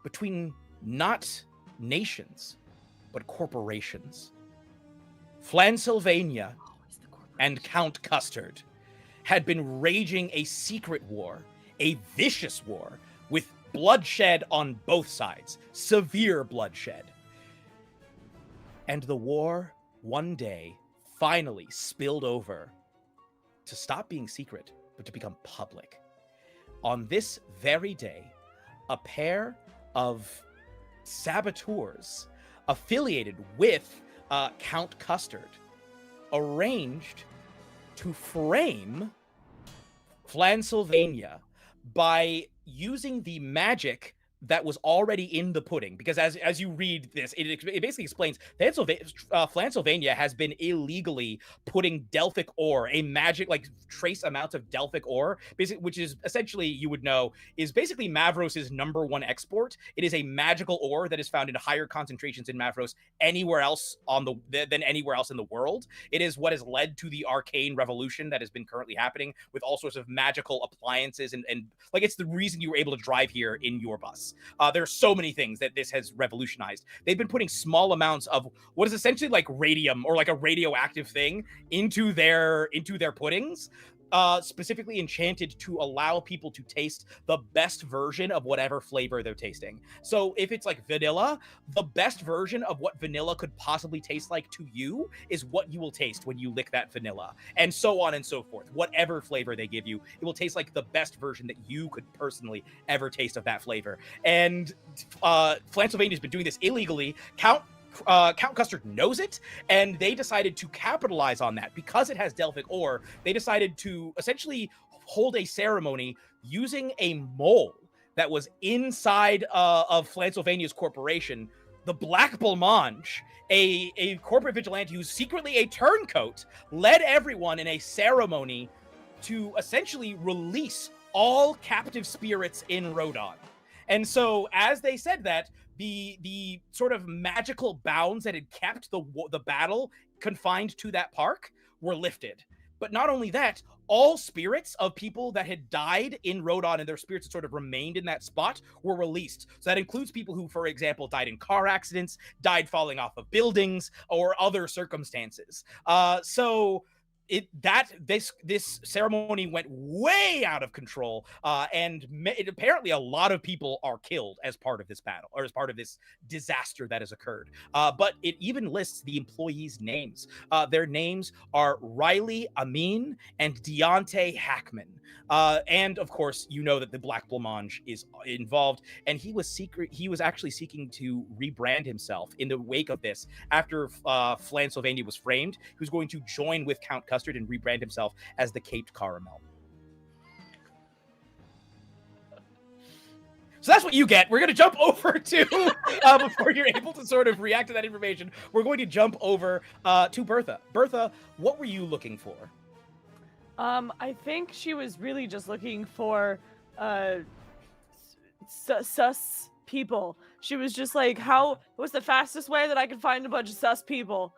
between not nations, but corporations. Flansylvania and Count Custard had been raging a secret war, a vicious war, with bloodshed on both sides, severe bloodshed. And the war, one day, finally spilled over to stop being secret, but to become public. On this very day, a pair of saboteurs affiliated with Count Custard arranged to frame Flansylvania by using the magic that was already in the pudding, because as you read this, it basically explains Flansylvania has been illegally putting Delphic ore, a magic like trace amounts of Delphic ore, basically, which is essentially, you would know, is basically Mavros's #1 export. It is a magical ore that is found in higher concentrations in Mavros anywhere else than anywhere else in the world. It is what has led to the arcane revolution that has been currently happening with all sorts of magical appliances, and like, it's the reason you were able to drive here in your bus. There are so many things that this has revolutionized. They've been putting small amounts of what is essentially like radium, or like a radioactive thing, into their puddings, specifically enchanted to allow people to taste the best version of whatever flavor they're tasting. So if it's like vanilla, the best version of what vanilla could possibly taste like to you is what you will taste when you lick that vanilla, and so on and so forth. Whatever flavor they give you, it will taste like the best version that you could personally ever taste of that flavor. And Flansylvania's been doing this illegally. Count Custard knows it, and they decided to capitalize on that. Because it has Delphic ore, they decided to essentially hold a ceremony using a mole that was inside of Flansylvania's corporation, the Black Blancmange, a corporate vigilante who's secretly a turncoat, led everyone in a ceremony to essentially release all captive spirits in Rodon. And so, as they said that, the sort of magical bounds that had kept the battle confined to that park were lifted. But not only that, all spirits of people that had died in Rodon and their spirits had sort of remained in that spot were released. So that includes people who, for example, died in car accidents, died falling off of buildings, or other circumstances. So this ceremony went way out of control, and apparently a lot of people are killed as part of this battle, or as part of this disaster that has occurred. But it even lists the employees' names. Their names are Riley Amin and Deontay Hackman. And of course, you know that the Black Blancmange is involved, and he was actually seeking to rebrand himself in the wake of this. After Flansylvania was framed, he was going to join with Count Custard and rebrand himself as the Caped Caramel. So that's what you get. We're going to jump over to, before you're able to sort of react to that information, we're going to jump over to Bertha. Bertha, what were you looking for? I think she was really just looking for sus people. She was just like, what's the fastest way that I can find a bunch of sus people?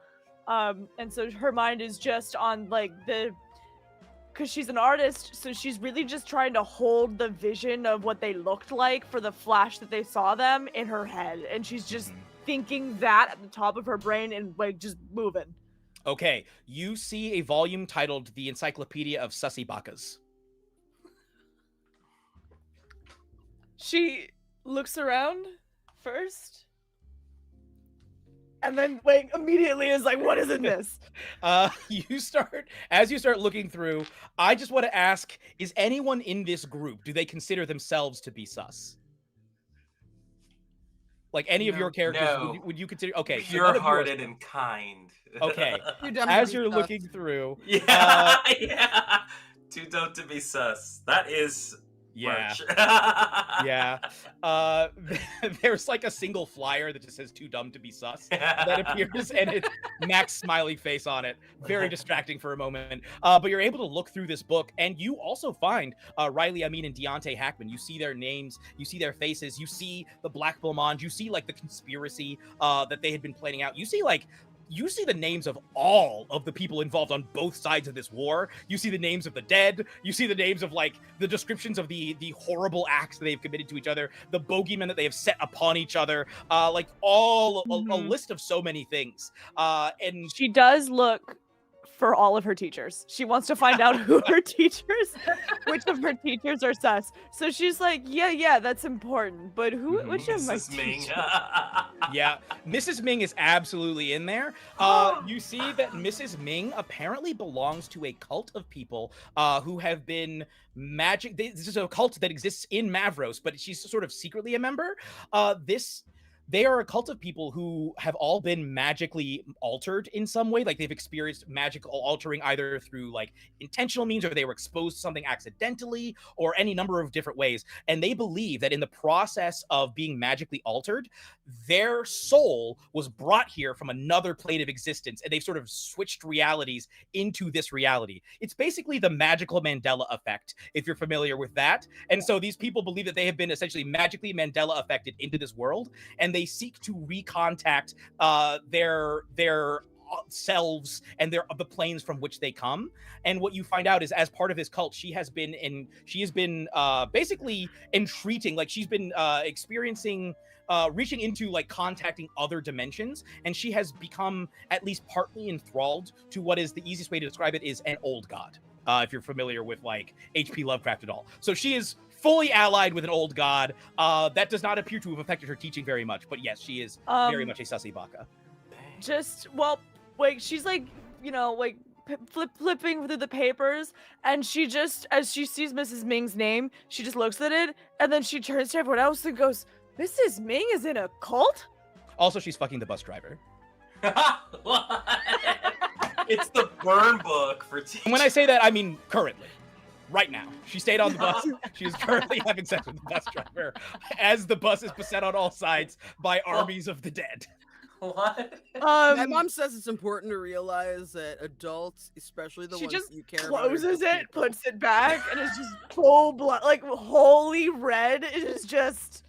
And so her mind is just on like because she's an artist, so she's really just trying to hold the vision of what they looked like for the flash that they saw them in her head. And she's just thinking that at the top of her brain and like just moving. Okay, you see a volume titled The Encyclopedia of Sussy Bakas. She looks around first, and then like immediately is like, what is in this? As you start looking through, I just want to ask, is anyone in this group, do they consider themselves to be sus? Like any of your characters, No. would you consider? Okay, so Pure-hearted and kind. Okay, as you're looking through, yeah, yeah, too dope to be sus. That is yeah, merch. yeah. There's like a single flyer that just says "too dumb to be sus" that appears, and it's Mac's smiley face on it. Very distracting for a moment. But you're able to look through this book, and you also find Riley Amin and Deontay Hackman. You see their names, you see their faces, you see the Black Blancmange, you see like the conspiracy that they had been planning out. You see the names of all of the people involved on both sides of this war. You see the names of the dead. You see the names of like the descriptions of the horrible acts that they've committed to each other, the bogeymen that they have set upon each other, like all a list of so many things. And she does look for all of her teachers. She wants to find out which of her teachers are sus. So she's like, yeah, that's important. But which of my teachers? Yeah, Mrs. Ming is absolutely in there. You see that Mrs. Ming apparently belongs to a cult of people who have been magic. This is a cult that exists in Mavros, but she's sort of secretly a member. This they are a cult of people who have all been magically altered in some way. Like they've experienced magical altering either through like intentional means, or they were exposed to something accidentally, or any number of different ways. And they believe that in the process of being magically altered, their soul was brought here from another plane of existence, and they've sort of switched realities into this reality. It's basically the magical Mandela effect, if you're familiar with that. And so these people believe that they have been essentially magically Mandela affected into this world, and they seek to recontact their selves and the planes from which they come. And what you find out is, as part of this cult, she has been basically entreating, like she's been experiencing reaching into like contacting other dimensions, and she has become at least partly enthralled to what is the easiest way to describe it is an old god. If you're familiar with like H.P. Lovecraft at all. So she is fully allied with an old god. That does not appear to have affected her teaching very much, but yes, she is very much a sussy baka. Just, well, like, she's like, you know, like flipping through the papers, and she just, as she sees Mrs. Ming's name, she just looks at it, and then she turns to everyone else and goes, Mrs. Ming is in a cult? Also, she's fucking the bus driver. What? It's the burn book for teachers. And when I say that, I mean currently. Right now. She stayed on the bus. She is currently having sex with the bus driver as the bus is beset on all sides by armies of the dead. What? My mom says it's important to realize that adults, especially the She ones just you care about, are closes just it, people. puts it back, and it's just full blood, like holy red. It is just.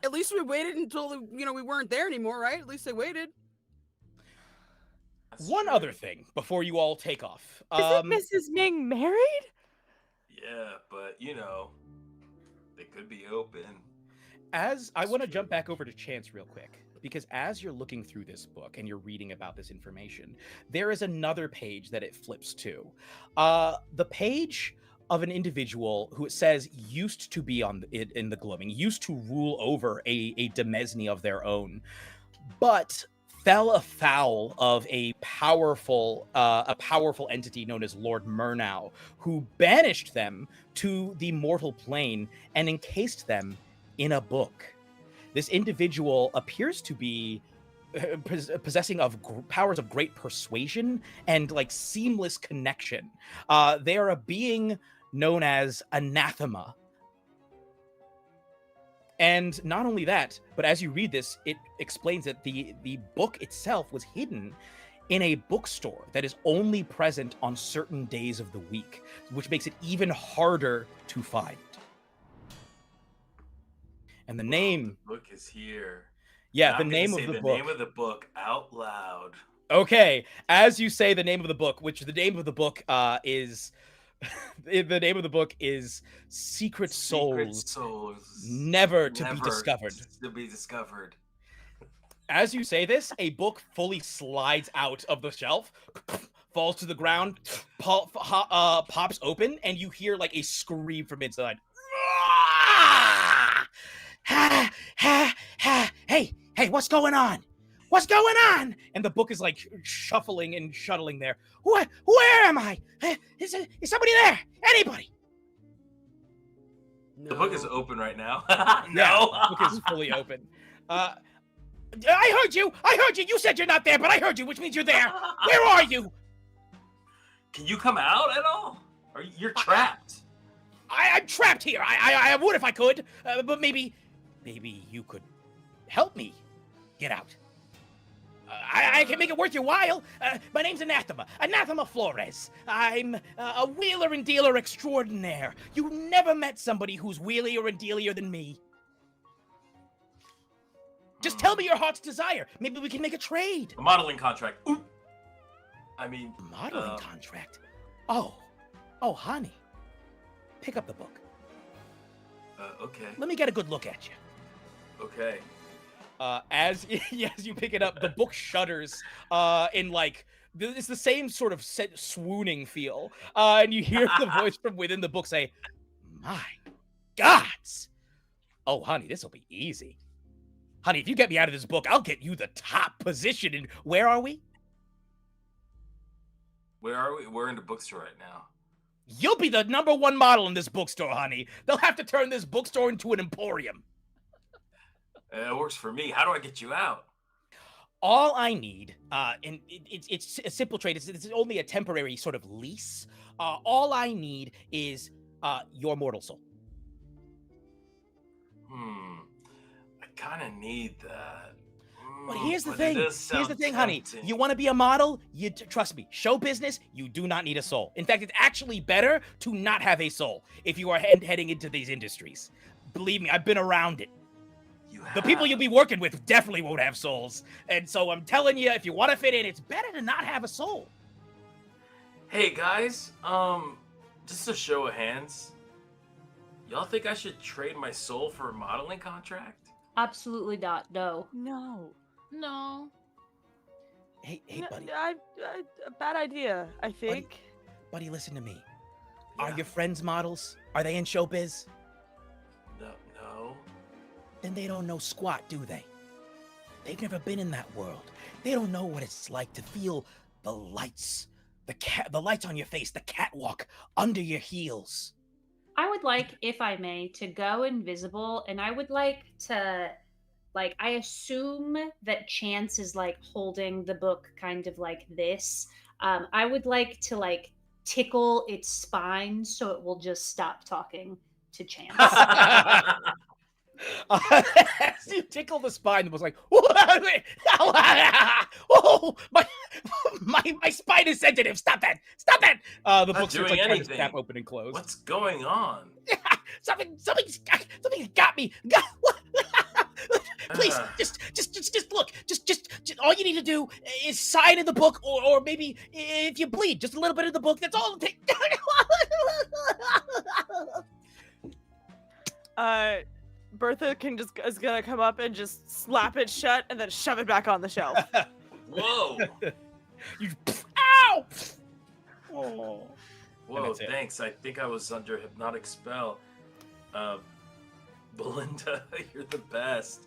At least we waited until we weren't there anymore, right? At least they waited. That's One true. other thing before you all take off. Isn't Mrs. Ming married? Yeah, but they could be open. As I want to jump back over to Chance real quick, because as you're looking through this book and you're reading about this information, there is another page that it flips to. The page of an individual who it says used to be in the gloaming, used to rule over a demesne of their own, but fell afoul of a powerful entity known as Lord Murnau, who banished them to the mortal plane and encased them in a book. This individual appears to be possessing of powers of great persuasion and like seamless connection. They are a being known as Anathema. And not only that, but as you read this, it explains that the book itself was hidden in a bookstore that is only present on certain days of the week, which makes it even harder to find. And the name... The book is here. Yeah, And the I'm name gonna of say the book... name of the book out loud. Okay, as you say the name of the book, which the name of the book is... the name of the book is Secret Souls, Never to Be Discovered. To be discovered. As you say this, a book fully slides out of the shelf, falls to the ground, pops open, and you hear like a scream from inside. Hey, what's going on? What's going on? And the book is like shuffling and shuttling there. Where am I? Is somebody there? Anybody? No. The book is open right now. Yeah, No. the book is fully open. I heard you. You said you're not there, but I heard you, which means you're there. Where are you? Can you come out at all? Or you're trapped? I'm trapped here. I would if I could, but maybe you could help me get out. I can make it worth your while. My name's Anathema Flores. I'm a wheeler and dealer extraordinaire. You never met somebody who's wheelier and dealier than me. Just tell me your heart's desire. Maybe we can make a trade. A modeling contract. Ooh. I mean, Modeling contract? Oh, honey. Pick up the book. Okay. Let me get a good look at you. Okay. As you pick it up, the book shudders in like it's the same sort of swooning feel, and you hear the voice from within the book say, "My gods! Oh, honey, this will be easy. Honey, if you get me out of this book, I'll get you the top position. And where are we? Where are we? We're in the bookstore right now. You'll be the #1 model in this bookstore, honey. They'll have to turn this bookstore into an emporium. It works for me. How do I get you out? All I need, and it's a simple trade. It's only a temporary sort of lease. All I need is your mortal soul. I kind of need that. But here's the But it thing. does Here's the sound thing, honey. tempting. You want to be a model? Trust me. Show business, you do not need a soul. In fact, it's actually better to not have a soul if you are heading into these industries. Believe me, I've been around it. The people you'll be working with definitely won't have souls. And so I'm telling you, if you want to fit in, it's better to not have a soul. Hey guys, just a show of hands. Y'all think I should trade my soul for a modeling contract? Absolutely not. No. No. No. Hey, No, buddy. a bad idea, I think. Buddy, listen to me. Yeah. Are your friends models? Are they in showbiz? No. Then they don't know squat, do they? They've never been in that world. They don't know what it's like to feel the lights. The lights on your face, the catwalk under your heels. I would like, if I may, to go invisible, and I would like to, like, I assume that Chance is like holding the book kind of like this. I would like to like tickle its spine so it will just stop talking to Chance. As you tickle the spine, it was like, oh, my spine is sensitive. Stop that! Stop that! The Not book starts doing like trying to anything. snap open and close. What's going on? Something's got me. Please, Uh. just look. Just all you need to do is sign in the book, or maybe if you bleed, just a little bit of the book. That's all it takes. Bertha is gonna come up and just slap it shut and then shove it back on the shelf. Whoa. You, ow! Oh. Whoa, that's it. thanks. I think I was under hypnotic spell. Belinda, you're the best.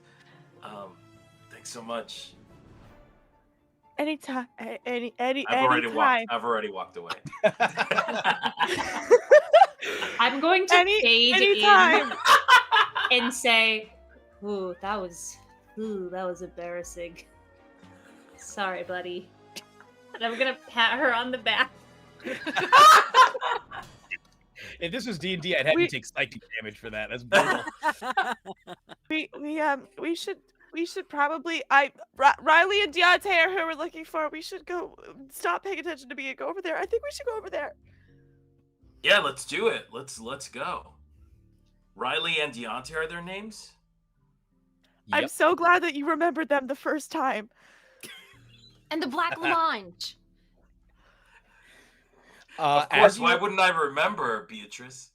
Thanks so much. Anytime, I've anytime. already walked away. I'm going to fade anytime. in and say, "Ooh, that was embarrassing. Sorry, buddy." And I'm gonna pat her on the back. If this was D&D, I'd have you We- take psychic damage for that. That's brutal. We should probably Riley and Deontay are who we're looking for. We should go stop paying attention to me and go over there. I think we should go over there. Yeah, let's do it. Let's go. Riley and Deontay are their names? I'm Yep. so glad that you remembered them the first time. And the Black Lamange. Of course, why wouldn't I remember, Beatrice?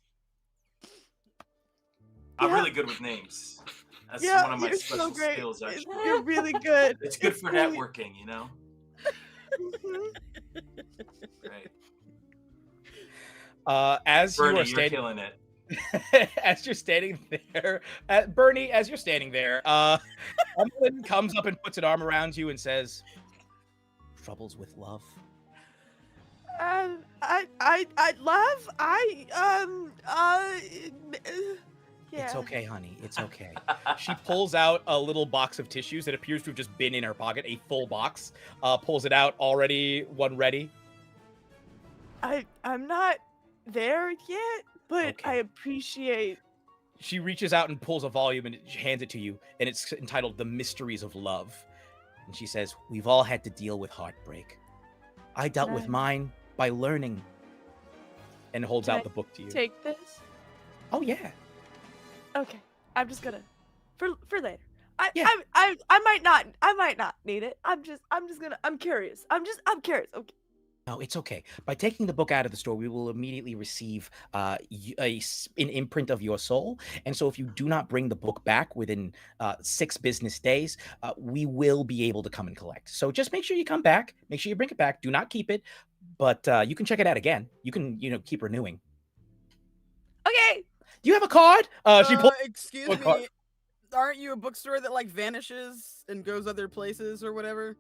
I'm Yeah. really good with names. That's Yeah, one of my you're special so great. skills, actually. You're really good. It's good for really- networking, you know? Mhm. Right. As you Bernie, are you're standing, killing it. as you're standing there, Bernie, as you're standing there, Emily comes up and puts an arm around you and says, "Troubles with love." Yeah. It's okay, honey. It's okay. She pulls out a little box of tissues that appears to have just been in her pocket, a full box. Pulls it out already, one ready. I'm not there yet, but Okay. I appreciate. She reaches out and pulls a volume and hands it to you, and it's entitled "The Mysteries of Love." And she says, "We've all had to deal with heartbreak. I dealt with Can I- mine by learning." And holds Can out I the book to you. Take this. Oh yeah. Okay. I'm just gonna for later. Yeah. I might not need it. I'm curious. I'm curious. Okay. No, it's okay. By taking the book out of the store, we will immediately receive an imprint of your soul. And so if you do not bring the book back within 6 business days, we will be able to come and collect. So just make sure you come back. Make sure you bring it back. Do not keep it. But you can check it out again. You can, keep renewing. Okay. Do you have a card? She pulled. Excuse What card? me. Aren't you a bookstore that like vanishes and goes other places or whatever?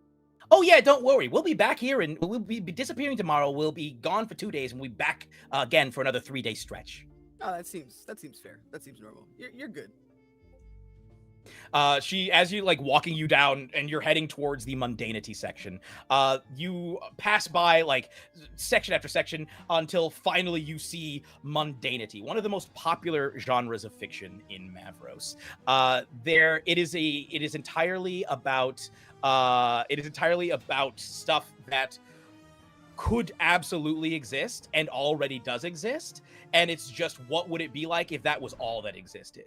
Oh yeah, don't worry. We'll be back here, and we'll be disappearing tomorrow. We'll be gone for 2 days, and we'll be back again for another 3-day stretch. Oh, that seems fair. That seems normal. You're good. She, as you like walking you down, and you're heading towards the mundanity section. You pass by like section after section until finally you see mundanity, one of the most popular genres of fiction in Mavros. It is entirely about stuff that could absolutely exist and already does exist, and it's just what would it be like if that was all that existed.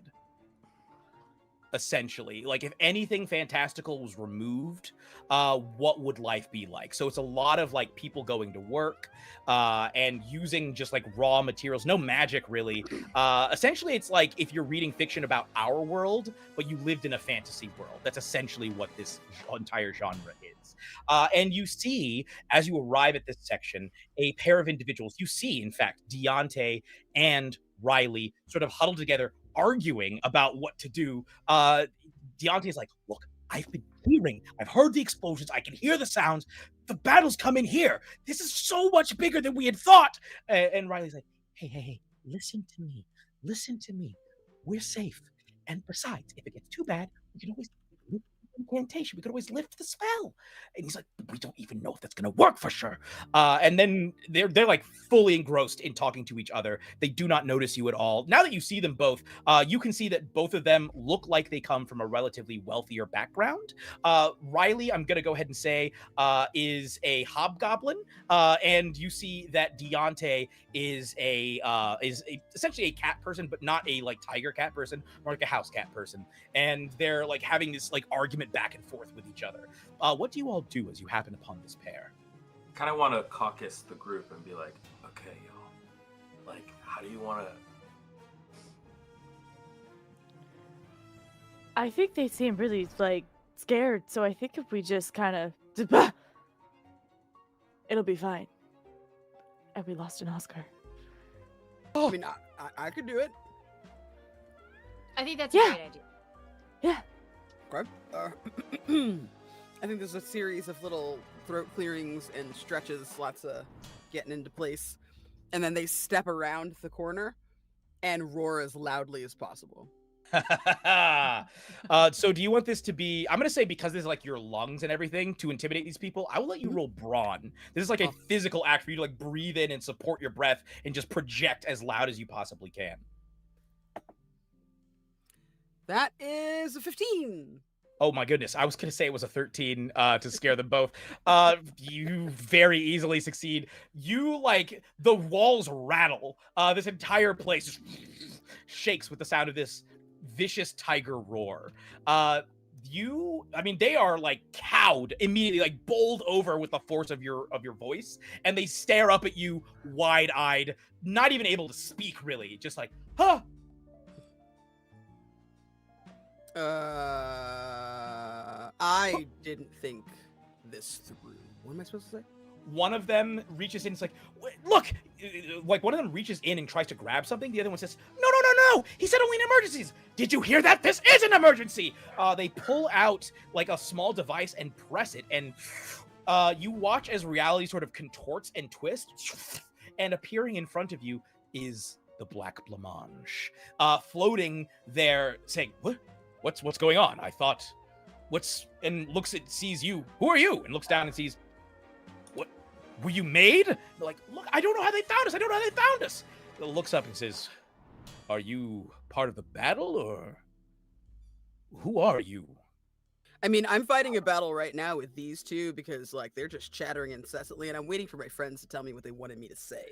Essentially, like if anything fantastical was removed, what would life be like? So it's a lot of like people going to work and using just like raw materials, no magic really. Essentially, it's like if you're reading fiction about our world, but you lived in a fantasy world. That's essentially what this entire genre is. And you see, as you arrive at this section, a pair of individuals. You see, in fact, Deontay and Riley sort of huddled together, arguing about what to do. Deontay's like, look, I've heard the explosions, I can hear the sounds, the battle's coming here. This is so much bigger than we had thought. And Riley's like, hey, listen to me. We're safe. And besides, if it gets too bad, we can always lift the incantation. We could always lift the spell. And he's like, we don't even know if that's gonna work for sure. And then they're like fully engrossed in talking to each other. They do not notice you at all. Now that you see them both, you can see that both of them look like they come from a relatively wealthier background. Riley, I'm gonna go ahead and say, is a hobgoblin, and you see that Deontay is essentially a cat person, but not a like tiger cat person, more like a house cat person. And they're like having this like argument back and forth with each other. What do you all do as you happen upon this pair? Kind of want to caucus the group and be like, okay, y'all, like, how do you want to? I think they seem really like scared, so I think if we just kind of it'll be fine. And we lost an Oscar. I mean, I could do it. I think that's a Yeah. great idea. Yeah. Okay. I think there's a series of little throat clearings and stretches, lots of getting into place. And then they step around the and roar as loudly as possible. So do you want this to be, I'm going to say, because this is like your lungs and everything to intimidate these people, I will let you roll brawn. This is like a physical act for you to like breathe in and support your breath and just project as loud as you possibly can. That is a 15. Oh my goodness, I was going to say it was a 13 to scare them both. You very easily succeed. You like, the walls rattle. This entire place shakes with the sound of this vicious tiger roar. I mean, they are like cowed immediately, like bowled over with the force of your voice, and they stare up at you wide-eyed, not even able to speak really, just like, huh. I didn't think this through. What am I supposed to say? One of them reaches in, it's like, look, like one of them reaches in and tries to grab something. The other one says, no, he said only in emergencies. Did you hear that? This is an emergency. They pull out like a small device and press it, and you watch as reality sort of contorts and twists, and appearing in front of you is the Black Blancmange, floating there saying, what's going on? I thought, and sees you. Who are you? And looks down and sees, what, were you made? They're like, look, I don't know how they found us. Looks up and says, are you part of the battle, or who are you? I mean, I'm fighting a battle right now with these two because, like, they're just chattering incessantly, and I'm waiting for my friends to tell me what they wanted me to say.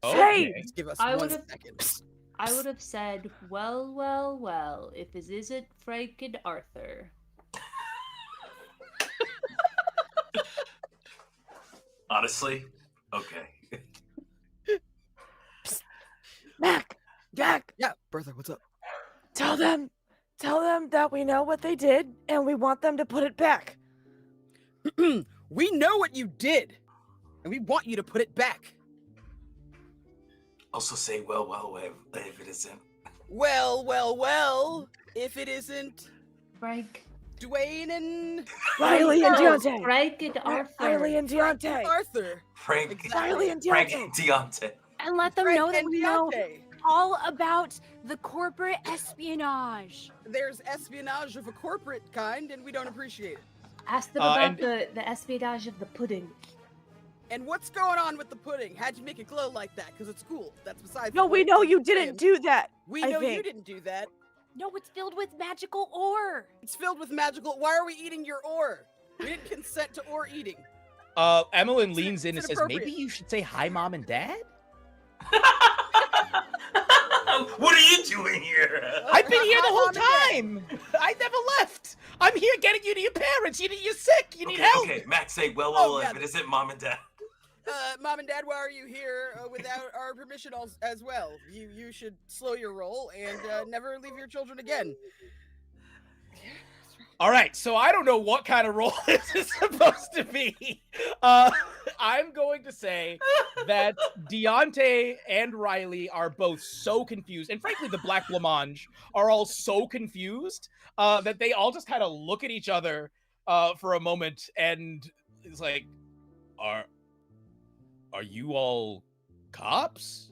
So Okay. just give us I 1 would've- second. I would have said, well, if this isn't Frank and Arthur. Honestly, okay. Mac, Yeah, Bertha, what's up? tell them that we know what they did and we want them to put it back. We know what you did, and we want you to put it back. Also say, well, if it isn't. Well, if it isn't. Frank, Dwayne and Riley and Deontay. Frank and Arthur. Riley and Deontay. Arthur. Frank, Exactly. Riley and Frank Deontay. and Deontay. And let them Frank know that and we know Deontay. all about the corporate espionage. There's espionage of a corporate kind, and we don't appreciate it. Ask them And- about the espionage of the pudding. And what's going on with the pudding? How'd you make it glow like that? Because it's cool. That's besides. No, the we point. know you didn't do that. We I know you think. didn't do that. No, it's filled with magical ore. It's filled with magical. Why are we eating your ore? We didn't consent to ore eating. Emmeline leans in and it's says, inappropriate. maybe you should say hi, Mom and Dad? What are you doing here? I've been here the Hi, whole Mom and Dad. time. I never left. I'm here getting you to your parents. You're sick. You need help. Okay, Max, say, well, Oh, yeah. but is it Mom and Dad? Mom and Dad, why are you here without our permission as well? You should slow your roll and never leave your children again. All right, so I don't know what kind of role this is supposed to be. I'm going to say that Deontay and Riley are both so confused, and frankly, the Black Blancmange are all so confused that they all just kind of look at each other for a moment, and it's like, are you all cops?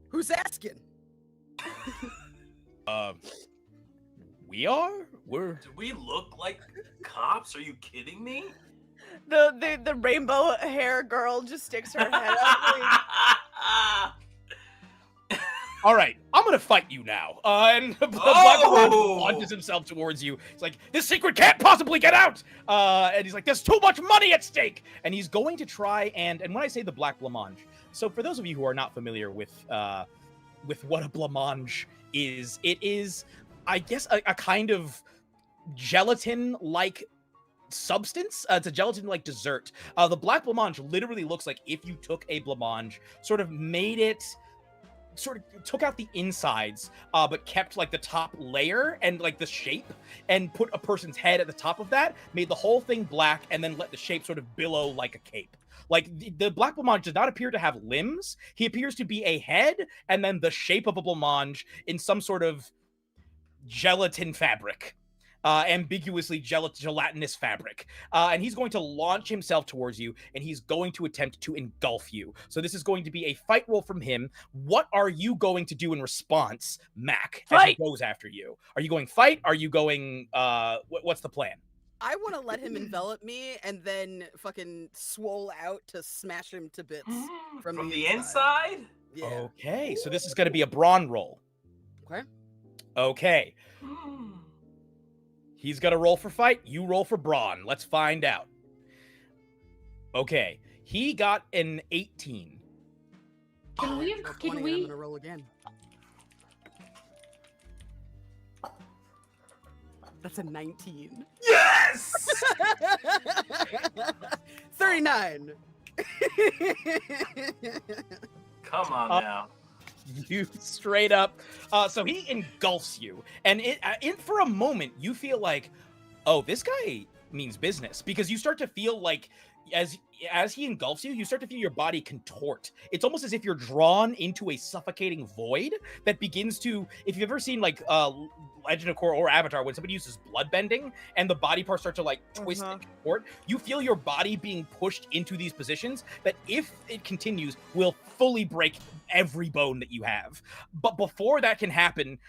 Who's asking? We are. We're. Do we look like cops? Are you kidding me? The rainbow hair girl just sticks her head up. Like, All right, I'm gonna fight you now. And the Black Oh! Blancmange launches himself towards you. He's like, this secret can't possibly get out. And he's like, there's too much money at stake. And he's going to try and when I say the Black Blancmange, so for those of you who are not familiar with what a blancmange is, it is, I guess, a kind of gelatin-like substance. It's a gelatin-like dessert. The Black Blancmange literally looks like if you took a blancmange, sort of made it, sort of took out the insides, but kept like the top layer and like the shape, and put a person's head at the top of that, made the whole thing black, and then let the shape sort of billow like a cape. Like the Black Blancmange does not appear to have limbs. He appears to be a head and then the shape of a blancmange in some sort of gelatin fabric, ambiguously gelatinous fabric, and he's going to launch himself towards you, and he's going to attempt to engulf you. So this is going to be a fight roll from him. What are you going to do in response, Mac, as he Fight! goes after you? Are you going fight? Are you going what's the plan? I want to let him envelop me and then fucking swole out to smash him to bits From the inside? Yeah. Okay, so this is going to be a brawn roll. Okay. Okay, he's gonna roll for fight, you roll for brawn. Let's find out. Okay, he got an 18. Can we? Roll Can 20 and I'm we? gonna roll again. That's a 19. Yes! 39. Come on now. You straight up. So he engulfs you, and for a moment you feel like, oh, this guy means business, because you start to feel like as he engulfs you, you start to feel your body contort. It's almost as if you're drawn into a suffocating void that begins to, if you've ever seen like Legend of Korra or Avatar, when somebody uses blood bending and the body parts start to like twist and contort, you feel your body being pushed into these positions that, if it continues, will fully break every bone that you have. But before that can happen,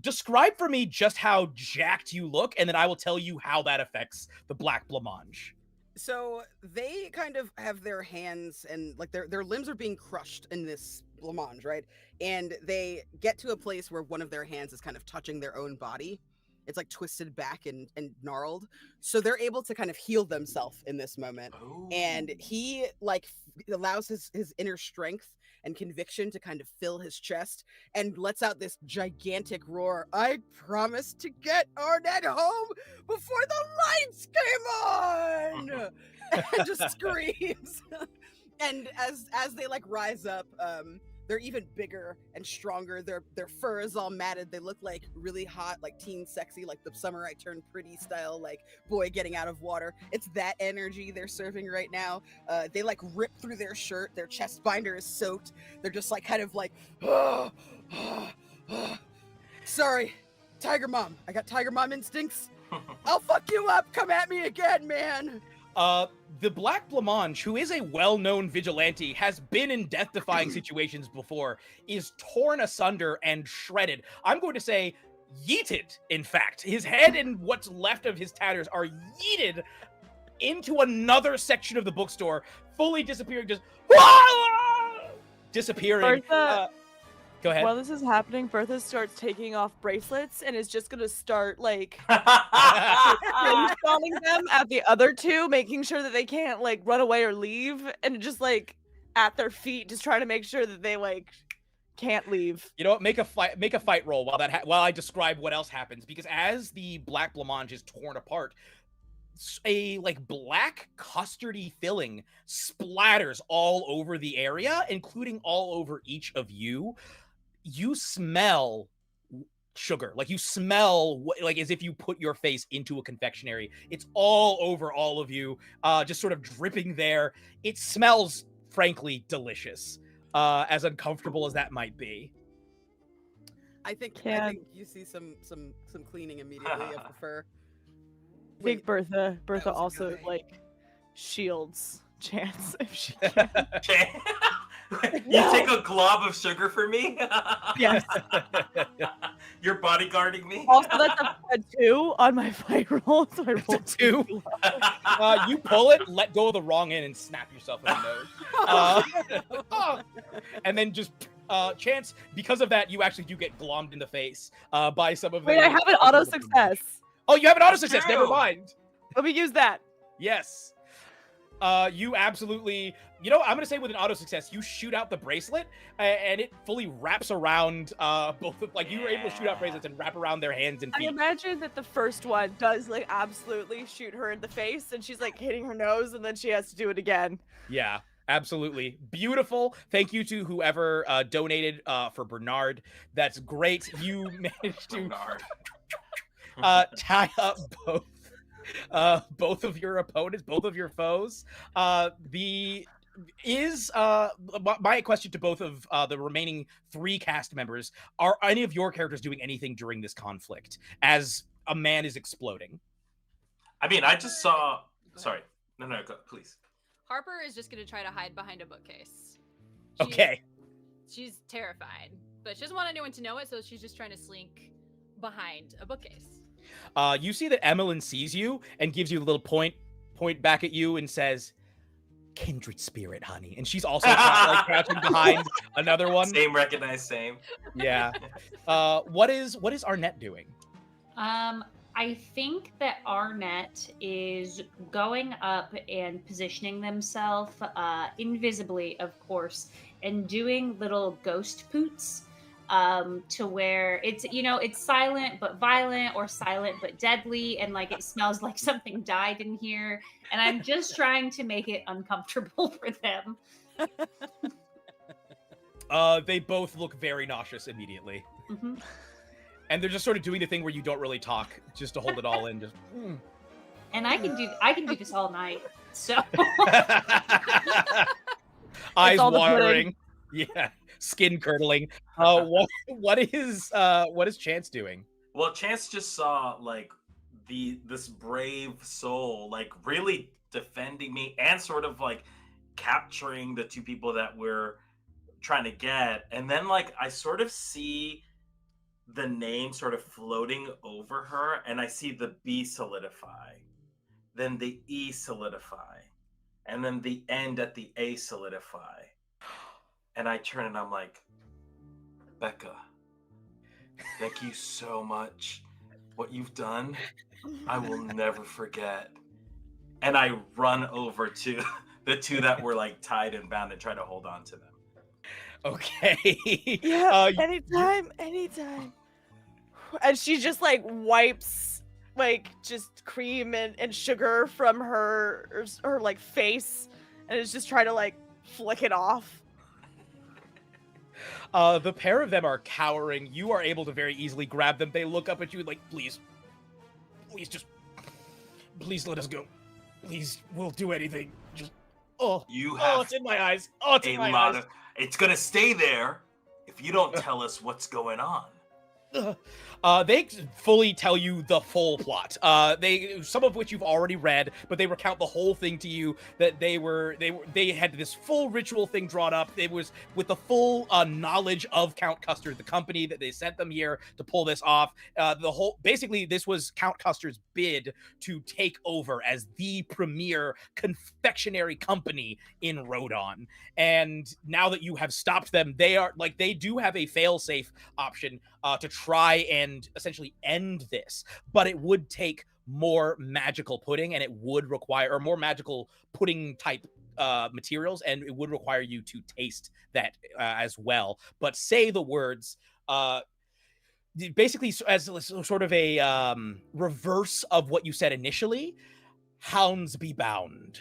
describe for me just how jacked you look, and then I will tell you how that affects the Black Blancmange. So they kind of have their hands and like their limbs are being crushed in this blancmange, right? And they get to a place where one of their hands is kind of touching their own body. It's like twisted back and gnarled. So they're able to kind of heal themselves in this moment. And he like allows his inner strength and conviction to kind of fill his chest and lets out this gigantic roar. I promised to get Arnett home before the lights came on! And just screams. And as they like rise up, they're even bigger and stronger. Their fur is all matted. They look like really hot, like teen sexy, like the Summer I Turned Pretty style, like boy getting out of water. It's that energy they're serving right now. They like rip through their shirt. Their chest binder is soaked. They're just like kind of like, sorry, Tiger Mom. I got Tiger Mom instincts. I'll fuck you up. Come at me again, man. The Black Blancmange, who is a well-known vigilante, has been in death-defying situations before, is torn asunder and shredded. I'm going to say yeeted, in fact. His head and what's left of his tatters are yeeted into another section of the bookstore, fully disappearing, just disappearing. Bertha, Go ahead. while this is happening, Bertha starts taking off bracelets and is just gonna start like installing them at the other two, making sure that they can't like run away or leave, and just like at their feet, just trying to make sure that they like can't leave. You know what? Make a fight roll while I describe what else happens, because as the Black Blancmange is torn apart, a like black custardy filling splatters all over the area, including all over each of you. You smell sugar, like you smell like as if you put your face into a confectionery. It's all over all of you, just sort of dripping there. It smells frankly delicious, as uncomfortable as that might be. I think you see some cleaning immediately of the fur. I think Bertha was a also good like shields Chance if she You take a glob of sugar for me? Yes. You're bodyguarding me? Also, that's a 2 on my fight roll, so I rolled 2. You pull it, let go of the wrong end, and snap yourself in the nose. And then just Chance, because of that, you actually do get glommed in the face by some of the. Wait, I have an auto success. Oh, you have an auto success. Never mind. Let me use that. Yes. You absolutely, I'm gonna say with an auto success, you shoot out the bracelet, and it fully wraps around both of, like, you were able to shoot out bracelets and wrap around their hands and I feet. imagine that the first one does like absolutely shoot her in the face, and she's like hitting her nose, and then she has to do it again. Yeah, absolutely. Beautiful. Thank you to whoever donated for Bernard. That's great. You managed to tie up both of your opponents, both of your foes. My question to both of the remaining 3 cast members: are any of your characters doing anything during this conflict as a man is exploding? I mean, I just saw. Sorry, no, go, please. Harper is just gonna try to hide behind a bookcase. Okay. She's terrified, but she doesn't want anyone to know it, so she's just trying to slink behind a bookcase. You see that Emmeline sees you and gives you a little point back at you and says, "Kindred spirit, honey." And she's also crouching behind another one. Same recognized, same. Yeah. What is Arnett doing? I think that Arnett is going up and positioning themselves invisibly, of course, and doing little ghost poots. To where it's silent but violent, or silent but deadly, and like it smells like something died in here, and I'm just trying to make it uncomfortable for them. They both look very nauseous immediately. Mm-hmm. And they're just sort of doing the thing where you don't really talk, just to hold it all in. Just. And I can do this all night. So eyes watering, yeah, skin curdling. What is Chance doing? Well, Chance just saw like this brave soul like really defending me and sort of like capturing the 2 people that we're trying to get, and then like I sort of see the name sort of floating over her, and I see the B solidify, then the E solidify, and then the end at the A solidify. And I turn and I'm like, "Becca, thank you so much. What you've done, I will never forget." And I run over to the 2 that were like tied and bound and try to hold on to them. Okay. Yeah, anytime. And she just like wipes like just cream and sugar from her like face, and is just trying to like flick it off. The pair of them are cowering. You are able to very easily grab them. They look up at you like, please let us go. Please, we'll do anything. Just, it's in my eyes. It's in my eyes. It's gonna stay there if you don't tell us what's going on. They fully tell you the full plot. Some of which you've already read, but they recount the whole thing to you. That they had this full ritual thing drawn up. It was with the full knowledge of Count Custard, the company that they sent them here to pull this off. Basically, this was Count Custard's bid to take over as the premier confectionery company in Rodon. And now that you have stopped them, they do have a failsafe option to try and essentially end this, but it would take more magical pudding, and it would require or more magical pudding type materials, and it would require you to taste that as well. But say the words basically as sort of a reverse of what you said initially. Hounds be bound.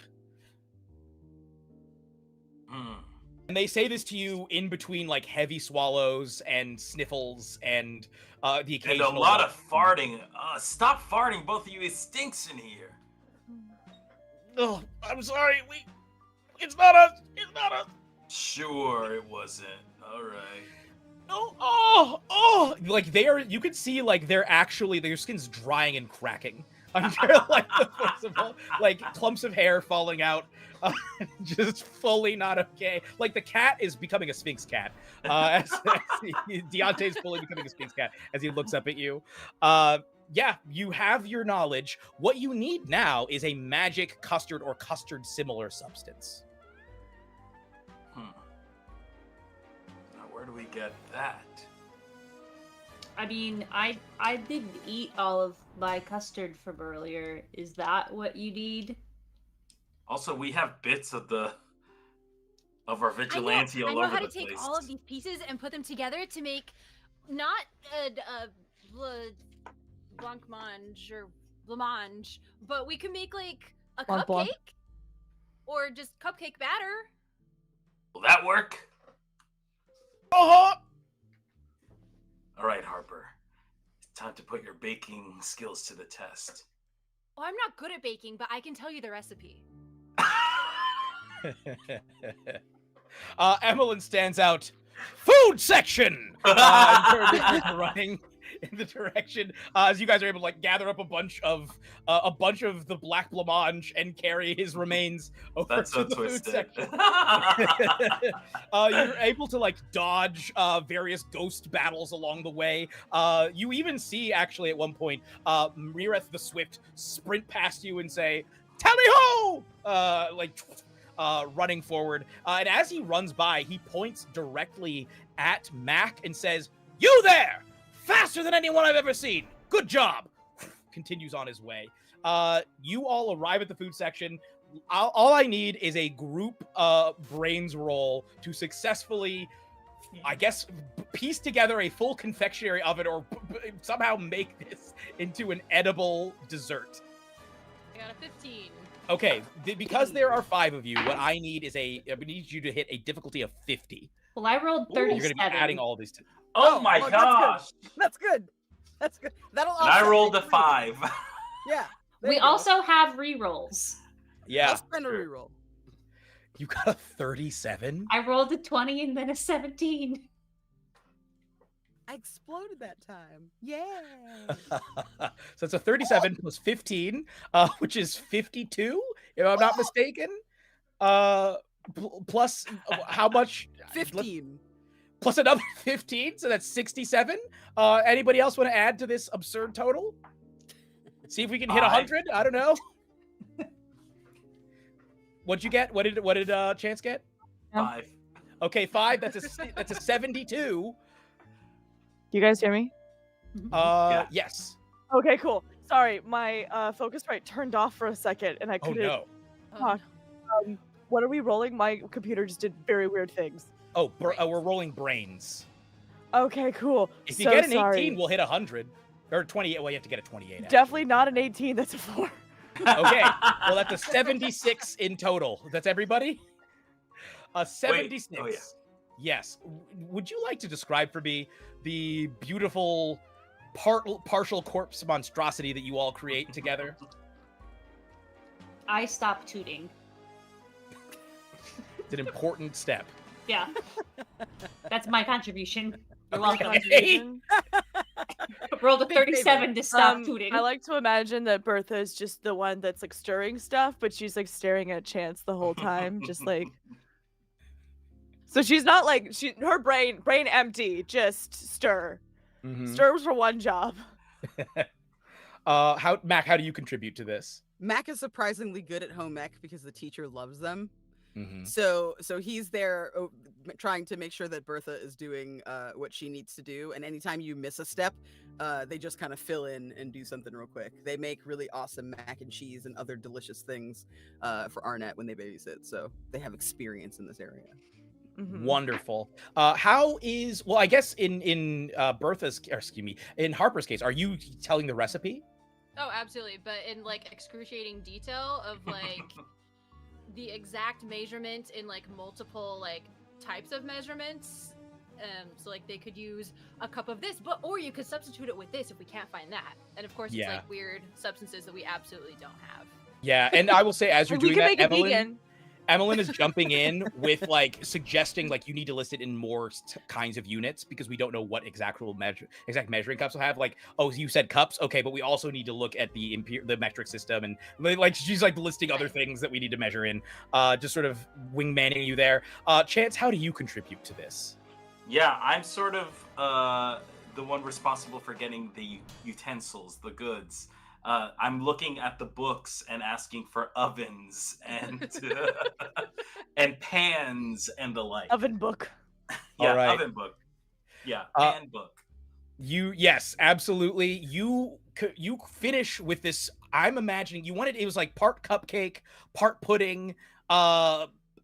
And they say this to you in between like heavy swallows and sniffles and the occasional. And a lot of farting. Stop farting, both of you. It stinks in here. Oh, I'm sorry. It's not us. It's not us. Sure, it wasn't. All right. Oh. Like you can see like their skin's drying and cracking under like the force of like clumps of hair falling out. Just fully not okay. Like the cat is becoming a Sphinx cat. Deontay's fully becoming a Sphinx cat as he looks up at you. Yeah, you have your knowledge. What you need now is a magic custard or custard similar substance. Now, where do we get that? I mean, I did eat all of my custard from earlier. Is that what you need? Also, we have bits of our vigilante all over the place. I know how to take all of these pieces and put them together to make not a blancmange or blancmange, but we can make like a Blanc cupcake blanc. or just cupcake batter. Will that work? Uh-huh. All right, Harper. It's time to put your baking skills to the test. Oh, I'm not good at baking, but I can tell you the recipe. Emmeline stands out. Food section. And running in the direction as you guys are able to like gather up a bunch of the black blancmange and carry his remains over That's to so the food twisted. section. You're able to like dodge various ghost battles along the way. You even see actually at one point Mireth the Swift sprint past you and say, "Tally ho!" Running forward. And as he runs by, he points directly at Mac and says, "You there! Faster than anyone I've ever seen! Good job!" Continues on his way. You all arrive at the food section. All I need is a group brains roll to successfully, I guess, piece together a full confectionery oven or somehow make this into an edible dessert. I got a 15. Okay, because there are 5 of you, what I need is I need you to hit a difficulty of 50. Well, I rolled 37. You're going to be adding all these. Oh my gosh! That's good. That's good. That'll. And I offset rolled the a three. 5. Yeah. there We you go. also have rerolls. Yeah, I'll spend a reroll. you got a 37. I rolled a 20 and then a 17. I exploded that time. Yay! So it's a 37 plus 15, which is 52, if I'm not mistaken. Plus how much? 15. Plus another 15, so that's 67. Anybody else want to add to this absurd total? See if we can hit 100. I don't know. What'd you get? What did Chance get? 5. Okay, 5. That's a 72. You guys hear me? Yeah. Yes. Okay, cool. Sorry, my Focusrite turned off for a second, and I Oh couldn't. no. Talk. What are we rolling? My computer just did very weird things. Oh, we're rolling brains. Okay, cool. If you So get an 18, sorry. we'll hit 100. Or 28. Well, you have to get a 28. actually. Definitely not an 18. That's a 4. Okay. Well, that's a 76 in total. That's everybody? 76. Oh, yeah. Yes. Would you like to describe for me the beautiful partial corpse monstrosity that you all create together? I stopped tooting. It's an important step. Yeah. That's my contribution. You're welcome. Okay. rolled a Big favorite. 37 to stop tooting. I like to imagine that Bertha is just the one that's like stirring stuff, but she's like staring at Chance the whole time, just like. So she's not like her brain empty, just stir. Stir for one job. Mac, how do you contribute to this? Mac is surprisingly good at home ec because the teacher loves them. Mm-hmm. So he's there trying to make sure that Bertha is doing what she needs to do. And anytime you miss a step, they just kind of fill in and do something real quick. They make really awesome mac and cheese and other delicious things for Arnett when they babysit. So they have experience in this area. Wonderful. How is, well, I guess in Bertha's, or excuse me, in Harper's case, are you telling the recipe? Oh, absolutely. But in like excruciating detail of like the exact measurement in like multiple like types of measurements. So like they could use a cup of this, or you could substitute it with this if we can't find that. And of course, it's like weird substances that we absolutely don't have. Yeah, and I will say, as you're doing that, Emmeline is jumping in with like suggesting like you need to list it in more kinds of units because we don't know what exact measuring cups will have. Like, oh, you said cups, okay, but we also need to look at the metric system, and like she's like listing other things that we need to measure in. Just sort of wingmanning you there. Chance, how do you contribute to this? Yeah, I'm sort of the one responsible for getting the utensils, the goods. I'm looking at the books and asking for ovens and and pans and the like. Oven book. Yeah, right. Oven book. Yeah, pan book. Yes, absolutely. You finish with this. I'm imagining it was like part cupcake, part pudding.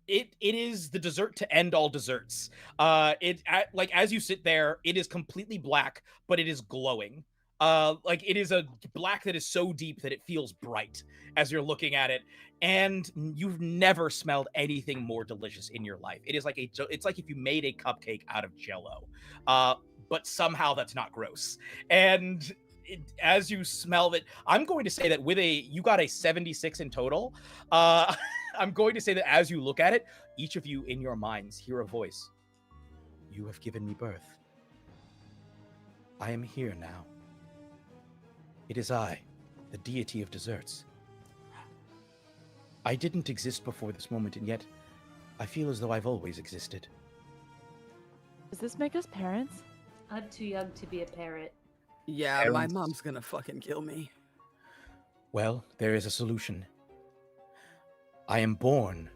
It is the dessert to end all desserts. Like as you sit there, it is completely black, but it is glowing. Like it is a black that is so deep that it feels bright as you're looking at it, and you've never smelled anything more delicious in your life. It is like it's like if you made a cupcake out of Jell-O, but somehow that's not gross. And as you smell it, I'm going to say that you got a 76 in total. I'm going to say that as you look at it, each of you in your minds hear a voice. You have given me birth. I am here now. It is I, the deity of desserts. I didn't exist before this moment, and yet I feel as though I've always existed. Does this make us parents? I'm too young to be a parrot. Yeah, Parents. my mom's gonna fucking kill me. Well, there is a solution. I am born,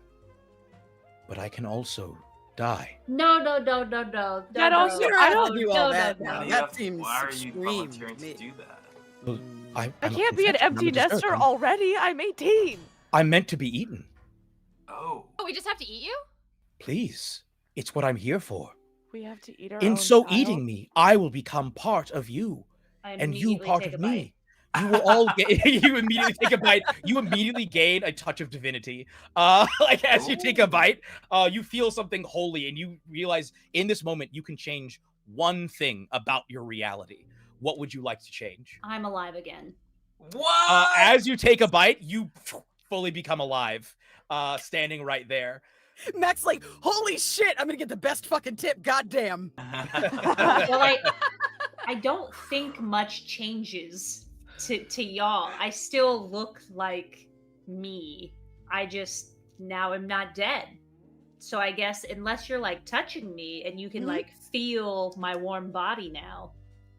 but I can also die. No. That also, I don't do all that. no. Now. That seems Why are you extreme volunteering to me. to do that? Well, I I'm a can't be an confection, empty I'm a dessert. nester already. I'm 18. I'm meant to be eaten. Oh, we just have to eat you? Please, it's what I'm here for. We have to eat our In own so child? eating me, I will become part of you, and you immediately part take of a bite. me. You will all get. You immediately take a bite. You immediately gain a touch of divinity. Like as you take a bite, you feel something holy, and you realize in this moment you can change one thing about your reality. What would you like to change? I'm alive again. what? As you take a bite, you fully become alive, standing right there. Mac's like, holy shit, I'm gonna get the best fucking tip, goddamn. Well, I don't think much changes to y'all. I still look like me. I just now am not dead. So I guess unless you're like touching me and you can like feel my warm body now.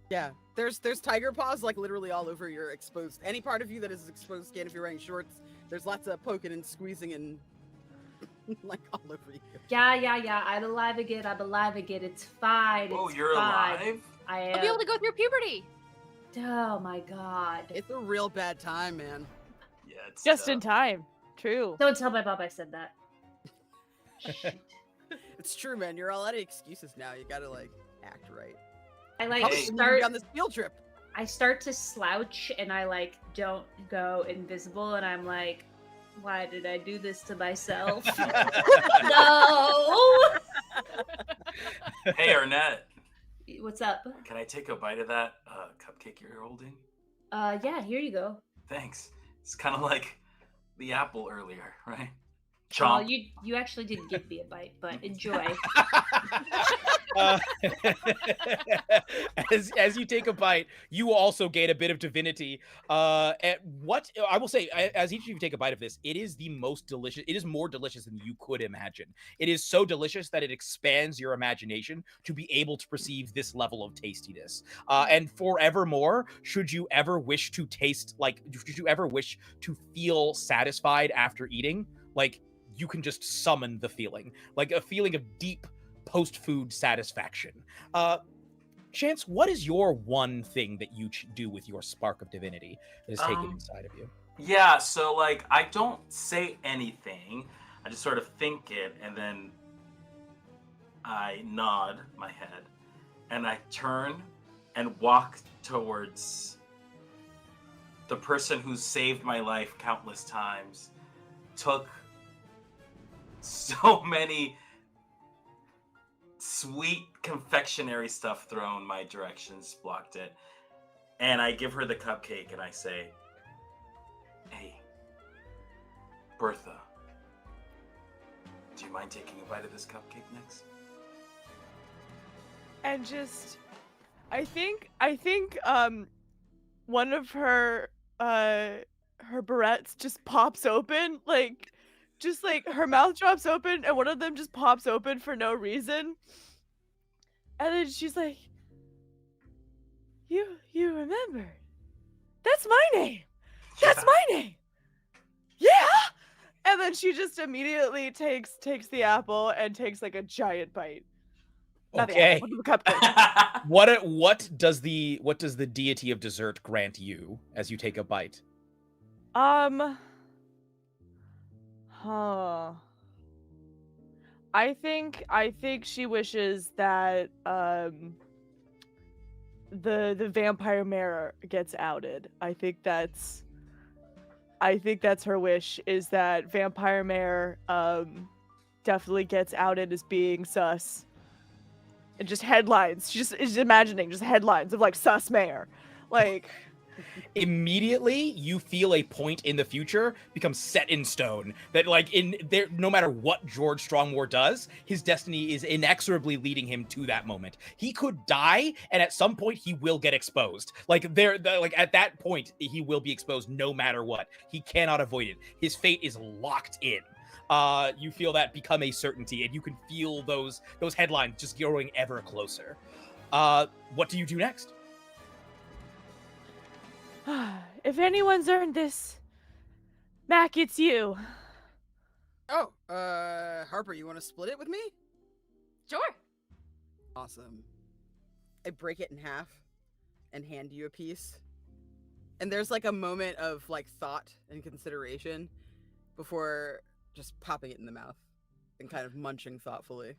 Yeah, there's tiger paws like literally all over your exposed, any part of you that is exposed skin if you're wearing shorts. There's lots of poking and squeezing and like all over you. Yeah. I'm alive again. It's fine. Oh, It's you're fine. alive? I am. I'll be able to go through puberty. Oh my god. It's a real bad time, man. Yeah, it's Just in time. True. Don't tell my mom I said that. Shit. It's true, man. You're all out of excuses now. You gotta like act right. I like Probably shouldn't even start be on this field trip. I start to slouch and I like don't go invisible and I'm like, why did I do this to myself? No. Hey, Arnett, What's up? can I take a bite of that cupcake you're holding? Yeah, here you go. Thanks. It's kind of like the apple earlier, right? Well, Chomp. you actually didn't give me a bite, but enjoy. Uh, as you take a bite, you also gain a bit of divinity. At what I will say, as each of you take a bite of this, it is the most delicious. It is more delicious than you could imagine. It is so delicious that it expands your imagination to be able to perceive this level of tastiness. And forevermore, should you ever wish to should you ever wish to feel satisfied after eating, like you can just summon the feeling, like a feeling of deep post-food satisfaction. Chance, what is your one thing that you do with your spark of divinity that is taken Um, inside of you? Yeah, so like I don't say anything. I just sort of think it and then I nod my head and I turn and walk towards the person who saved my life countless times, took so many sweet confectionery stuff thrown my directions, blocked it. And I give her the cupcake and I say, "Hey, Bertha, do you mind taking a bite of this cupcake next?" And just, I think, one of her barrettes just pops open, like, just like her mouth drops open, and one of them just pops open for no reason. And then she's like, You remembered? That's my name. That's my name. Yeah. And then she just immediately takes the apple and takes like a giant bite. Not the Okay. apple, but the cupcake. What does the deity of dessert grant you as you take a bite? Huh. I think she wishes that the vampire mare gets outed. I think that's her wish, is that vampire mare definitely gets outed as being sus. And just headlines. She just is imagining just headlines of like sus mayor. Like Immediately you feel a point in the future become set in stone, that like in there, no matter what George Strongmore does, his destiny is inexorably leading him to that moment. He could die and at some point he will get exposed. Like like at that point he will be exposed no matter what. He cannot avoid it. His fate is locked in. You feel that become a certainty, and you can feel those headlines just growing ever closer. What do you do next? if anyone's earned this, Mac, it's you. Oh, Harper, you want to split it with me? Sure. Awesome. I break it in half and hand you a piece. And there's like a moment of like thought and consideration before just popping it in the mouth and kind of munching thoughtfully.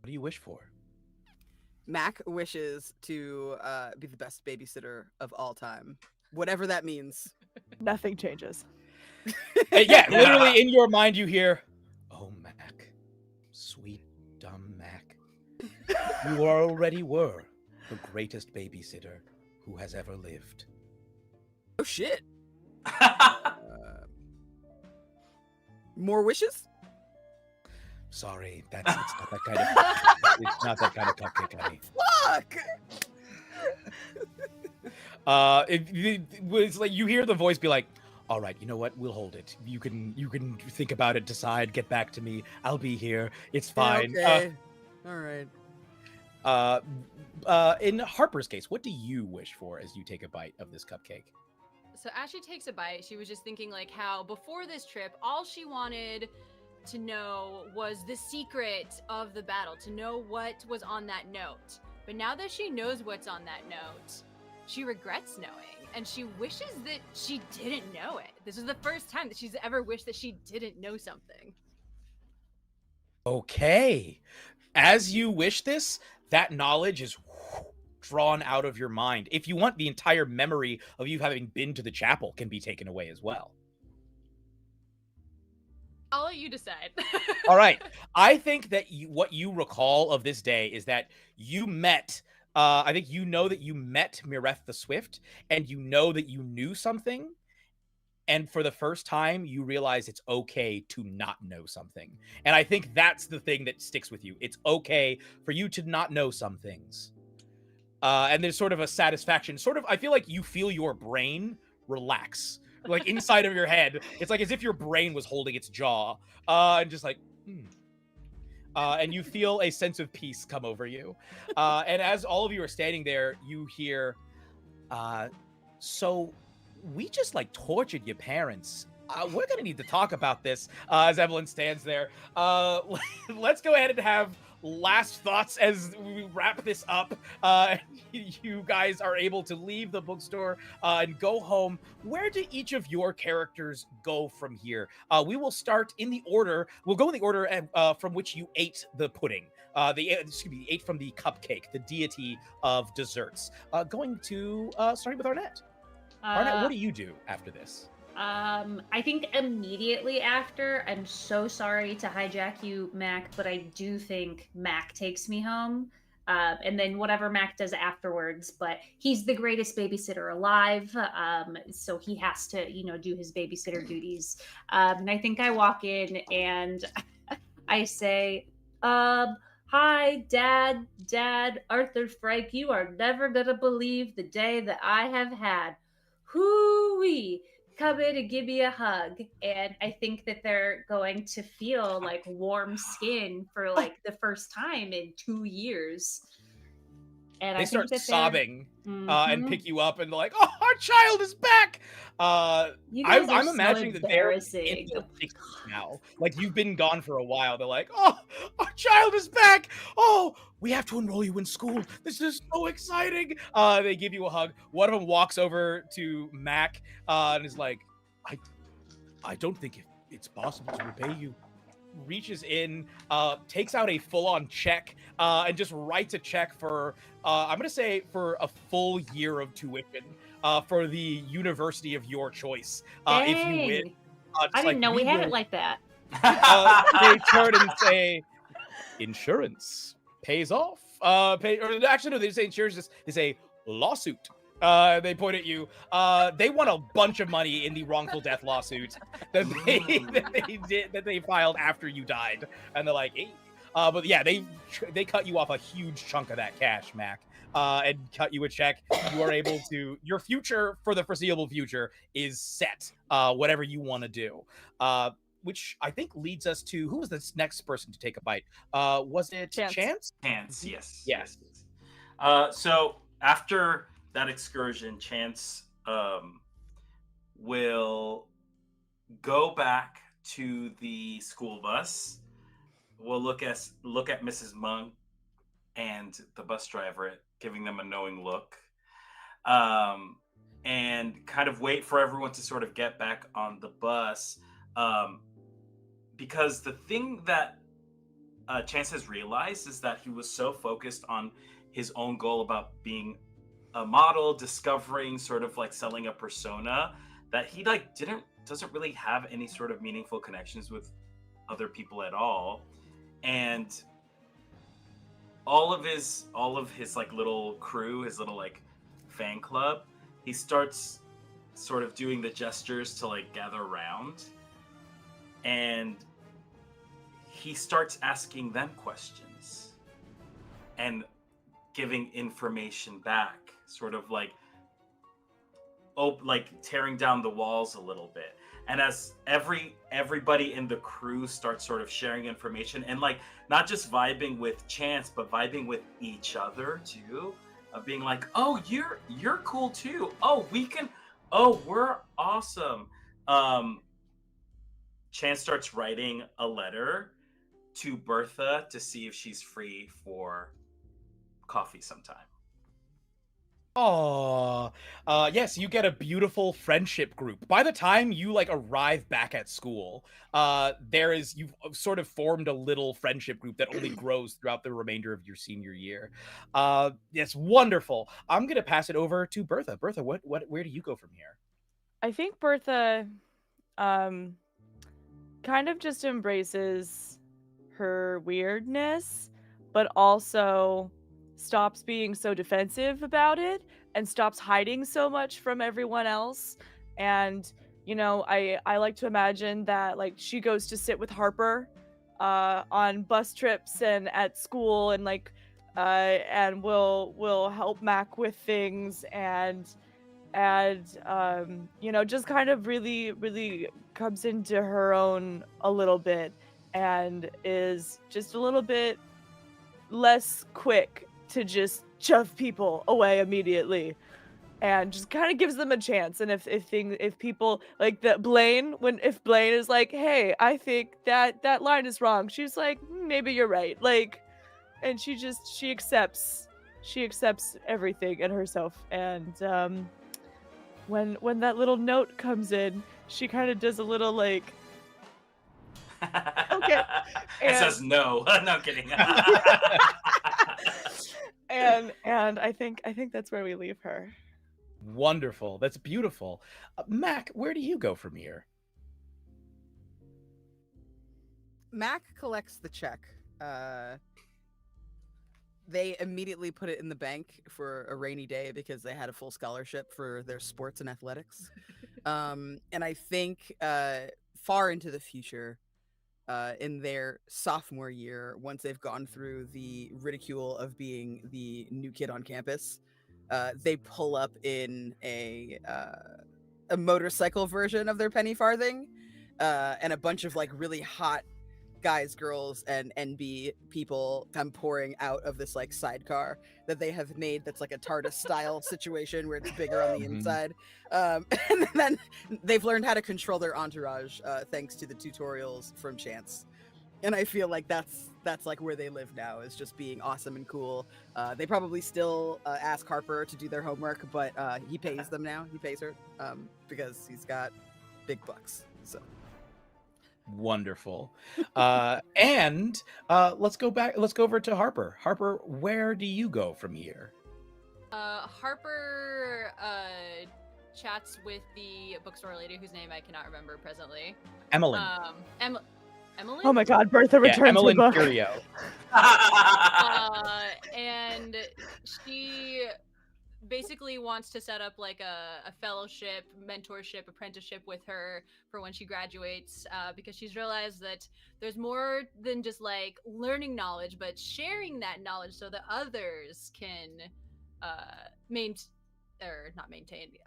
What do you wish for? Mac wishes to be the best babysitter of all time, whatever that means. Nothing changes. Yeah, literally in your mind you hear, "Oh, Mac, sweet, dumb Mac, you already were the greatest babysitter who has ever lived." Oh shit. More wishes? Sorry, it's not that kind of it's not that kind of cupcake, honey. Fuck! It's like you hear the voice be like, "All right, you know what? We'll hold it. You can think about it, decide, get back to me. I'll be here. It's fine." Okay. All right. In Harper's case, what do you wish for as you take a bite of this cupcake? So as she takes a bite, she was just thinking like how before this trip, all she wanted to know was the secret of the battle, to know what was on that note. But now that she knows what's on that note, she regrets knowing, and she wishes that she didn't know it. This is the first time that she's ever wished that she didn't know something. Okay. As you wish this, that knowledge is drawn out of your mind. If you want, the entire memory of you having been to the chapel can be taken away as well. I'll let you decide. All right. I think that what you recall of this day is that you met, I think you know that you met Mireth the Swift, and you know that you knew something, and for the first time, you realize it's okay to not know something. And I think that's the thing that sticks with you. It's okay for you to not know some things. And there's sort of a satisfaction. Sort of, I feel like you feel your brain relax, like inside of your head. It's like as if your brain was holding its jaw, and just like, and you feel a sense of peace come over you. And as all of you are standing there, you hear, so we just like tortured your parents. We're gonna need to talk about this. As Evelyn stands there, let's go ahead and have last thoughts as we wrap this up. You guys are able to leave the bookstore and go home. Where do each of your characters go from here? We will start in the order. We'll go in the order from which you ate the pudding. Ate from the cupcake, the deity of desserts. Going to starting with Arnett. Arnett, what do you do after this? I think immediately after, I'm so sorry to hijack you, Mac, but I do think Mac takes me home. And then whatever Mac does afterwards, but he's the greatest babysitter alive. So he has to, do his babysitter duties. And I think I walk in and I say, hi, Dad, Arthur Frank, you are never gonna believe the day that I have had. Hoo-wee! Come in and give me a hug. And I think that they're going to feel like warm skin for like the first time in 2 years. And They I start think that sobbing and Mhm. pick you up and they're like, "Oh, our child is back!" You guys are I'm so imagining that they're in embarrassing. their 60s now. Like you've been gone for a while. They're like, "Oh, our child is back! Oh, we have to enroll you in school. This is so exciting!" They give you a hug. One of them walks over to Mac and is like, "I don't think it's possible to repay you." Reaches in, takes out a full-on check, and just writes a check for, I'm gonna say for a full year of tuition, for the university of your choice, if you win. Dang. Just I didn't know we had it like that. they turn and say, insurance pays off. Or actually, no, they say insurance. They say lawsuit. They point at you. They want a bunch of money in the wrongful death lawsuit that they filed after you died, and they're like, hey. But yeah, they cut you off a huge chunk of that cash, Mac, and cut you a check. You are able to, your future for the foreseeable future is set. Whatever you want to do. Which I think leads us to, who was the next person to take a bite? Was it Chance? Chance, yes. Yes. So after that excursion, Chance will go back to the school bus. We'll look at Mrs. Monk and the bus driver, giving them a knowing look, and kind of wait for everyone to sort of get back on the bus. Because the thing that Chance has realized is that he was so focused on his own goal about being a model, discovering, sort of like selling a persona, that he like doesn't really have any sort of meaningful connections with other people at all. And all of his like little crew, his little like fan club, he starts sort of doing the gestures to like gather around, and he starts asking them questions and giving information back, sort of like tearing down the walls a little bit. And as everybody in the crew starts sort of sharing information and like not just vibing with Chance, but vibing with each other too, being like, oh, you're cool too. Oh, we're awesome. Chance starts writing a letter to Bertha to see if she's free for coffee sometime. Oh, yes, you get a beautiful friendship group. By the time you like arrive back at school, you've sort of formed a little friendship group that only grows throughout the remainder of your senior year. It's wonderful. I'm gonna pass it over to Bertha. Bertha, where do you go from here? I think Bertha kind of just embraces her weirdness, but also stops being so defensive about it and stops hiding so much from everyone else, and you know, I like to imagine that like she goes to sit with Harper on bus trips and at school, and like and will help Mac with things, and you know, just kind of really comes into her own a little bit, and is just a little bit less quick to just shove people away immediately, and just kind of gives them a chance. And if people like that, Blaine, if Blaine is like, hey, I think that line is wrong, she's like, maybe you're right, like, and she accepts everything in herself. And when that little note comes in, she kind of does a little like, okay, It and says no. No, I'm kidding. and I think that's where we leave her. Wonderful. That's beautiful. Mac, where do you go from here? Mac collects the check. They immediately put it in the bank for a rainy day because they had a full scholarship for their sports and athletics. And I think far into the future, in their sophomore year, once they've gone through the ridicule of being the new kid on campus, they pull up in a motorcycle version of their penny farthing, and a bunch of like really hot guys, girls, and NB people come pouring out of this like sidecar that they have made that's like a TARDIS style situation where it's bigger on the Mhm. inside. And then they've learned how to control their entourage thanks to the tutorials from Chance. And I feel like that's like where they live now, is just being awesome and cool. They probably still ask Harper to do their homework, but he pays them now. He pays her because he's got big bucks. So Wonderful. And let's go over to Harper. Harper, where do you go from here? Harper chats with the bookstore lady whose name I cannot remember presently. Emmeline. Emily? Oh my god, Bertha returns her Emmeline book. Curio. And she basically wants to set up like a fellowship, mentorship, apprenticeship with her for when she graduates, because she's realized that there's more than just like learning knowledge, but sharing that knowledge so that others can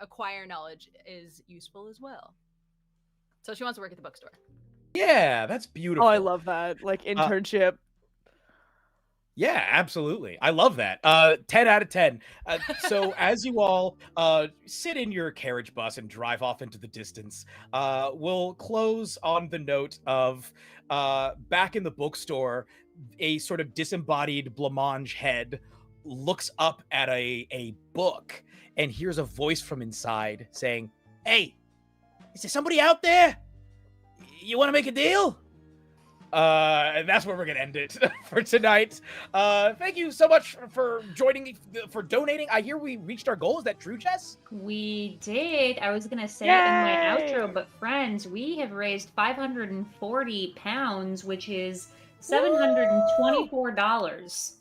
acquire knowledge is useful as well. So she wants to work at the bookstore. Yeah, that's beautiful. Oh, I love that. Like internship. Yeah, absolutely. I love that. 10 out of 10. So as you all sit in your carriage bus and drive off into the distance, we'll close on the note of back in the bookstore, a sort of disembodied blancmange head looks up at a book and hears a voice from inside saying, "Hey, is there somebody out there? You want to make a deal?" And that's where we're gonna end it for tonight. Thank you so much for joining, for donating. I hear we reached our goal. Is that true, Jess? We did. I was gonna say it in my Yay! outro, but friends, we have raised 540 pounds, which is $724,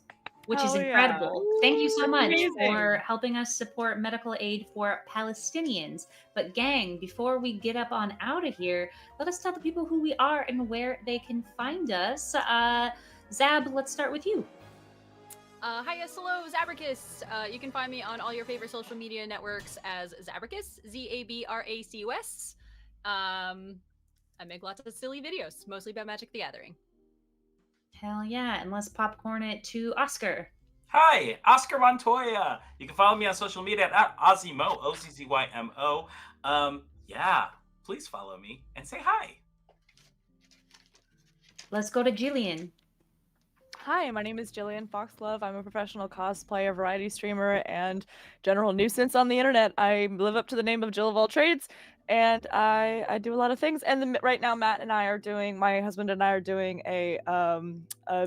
which is Hell yeah. incredible. Thank you so much Amazing. for helping us support medical aid for Palestinians. But gang, before we get up on out of here, let us tell the people who we are and where they can find us. Zab, let's start with you. Hi, yes, hello, Zabracus. You can find me on all your favorite social media networks as Zabracus, Zabracus. I make lots of silly videos, mostly about Magic the Gathering. Hell yeah, and let's popcorn it to Oscar. Hi, Oscar Montoya. You can follow me on social media at Ozzymo, Oczzymo. Yeah, please follow me and say hi. Let's go to Jillian. Hi, my name is Jillian Foxglove. I'm a professional cosplayer, variety streamer, and general nuisance on the internet. I live up to the name of Jill of all trades, and I do a lot of things. And right now, my husband and I are doing a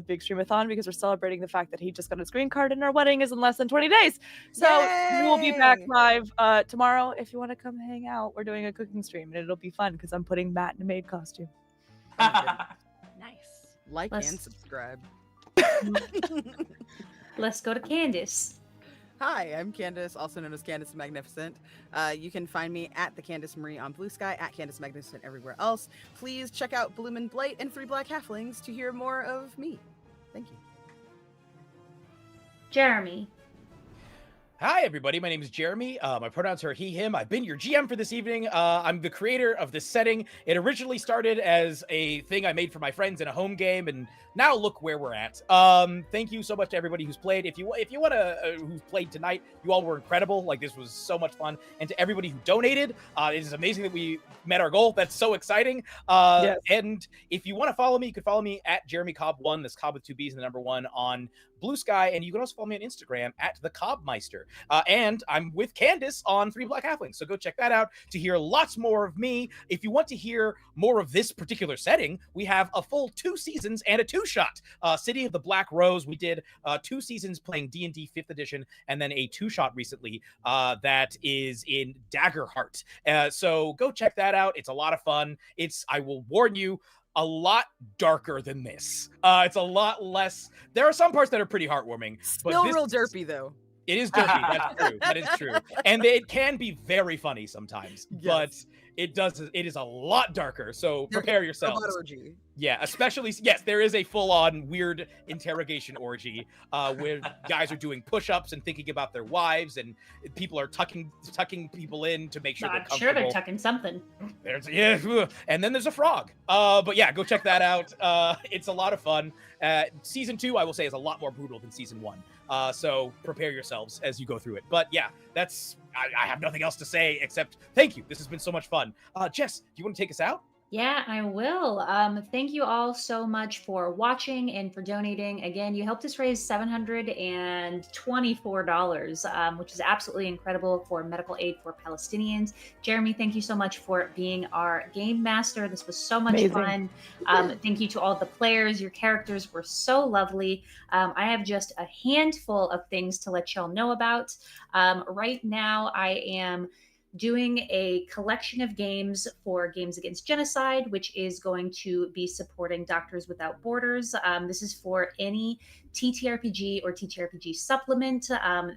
big streamathon because we're celebrating the fact that he just got his green card and our wedding is in less than 20 days. So we'll be back Yay! live tomorrow. If you want to come hang out, we're doing a cooking stream, and it'll be fun because I'm putting Matt in a maid costume. Nice. Like Let's- and subscribe. Let's go to Candace. Hi, I'm Candace, also known as Candace the Magnificent. You can find me at the Candace Marie on Blue Sky, at Candace Magnificent everywhere else. Please check out Bloomin' Blight and Three Black Halflings to hear more of me. Thank you. Jeremy. Hi, everybody. My name is Jeremy. My pronouns are he, him. I've been your GM for this evening. I'm the creator of this setting. It originally started as a thing I made for my friends in a home game, and now look where we're at. Thank you so much to everybody who's played. If you want to, who's played tonight, you all were incredible. Like, this was so much fun. And to everybody who donated, it is amazing that we met our goal. That's so exciting. Yes. And if you want to follow me, you can follow me at Jeremy Cobb1. That's Cobb with 2 B's and the number 1 on Blue Sky, and you can also follow me on Instagram at the Cobbmeister. And I'm with Candace on Three Black Halflings, so go check that out to hear lots more of me. If you want to hear more of this particular setting, we have a full 2 seasons and a 2-shot. City of the Black Rose, we did 2 seasons playing D&D 5th edition, and then a 2-shot recently that is in Daggerheart. So go check that out. It's a lot of fun. I will warn you, a lot darker than this. It's a lot less. There are some parts that are pretty heartwarming, but Still this real derpy though. It is derpy. That's true. That is true. And it can be very funny sometimes, but it is a lot darker. So prepare yourselves. Orgy. Yeah, especially, yes, there is a full-on weird interrogation orgy where guys are doing push-ups and thinking about their wives, and people are tucking people in to make sure they're I'm comfortable. sure they're tucking something. And then there's a frog. But yeah, go check that out. It's a lot of fun. Season 2, I will say, is a lot more brutal than season 1. So prepare yourselves as you go through it. But yeah, I have nothing else to say except thank you. This has been so much fun. Jess, do you want to take us out? Yeah, I will. Thank you all so much for watching and for donating. Again, you helped us raise $724, which is absolutely incredible for medical aid for Palestinians. Jeremy, thank you so much for being our game master. This was so much Amazing. fun. Thank you to all the players. Your characters were so lovely. I have just a handful of things to let y'all know about. Right now, I am doing a collection of games for Games Against Genocide, which is going to be supporting Doctors Without Borders. This is for any TTRPG or TTRPG supplement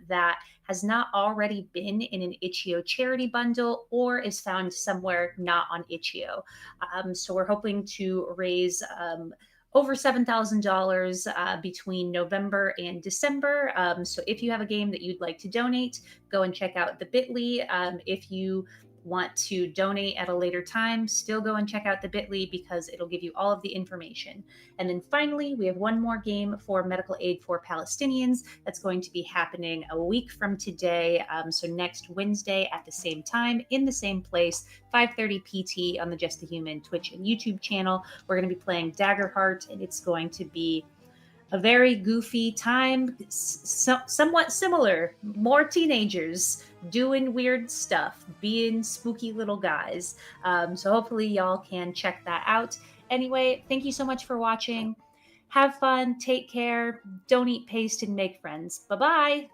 that has not already been in an Itch.io charity bundle or is found somewhere not on Itch.io. So we're hoping to raise over $7,000 between November and December. So if you have a game that you'd like to donate, go and check out the bit.ly. If you want to donate at a later time, still go and check out the bit.ly because it'll give you all of the information. And then finally, we have one more game for medical aid for Palestinians that's going to be happening a week from today. So next Wednesday at the same time, in the same place, 5:30 PT on the Just the Human Twitch and YouTube channel. We're going to be playing Daggerheart, and it's going to be a very goofy time, somewhat similar, more teenagers doing weird stuff, being spooky little guys. So hopefully y'all can check that out. Anyway, thank you so much for watching. Have fun, take care, don't eat paste, and make friends. Bye-bye.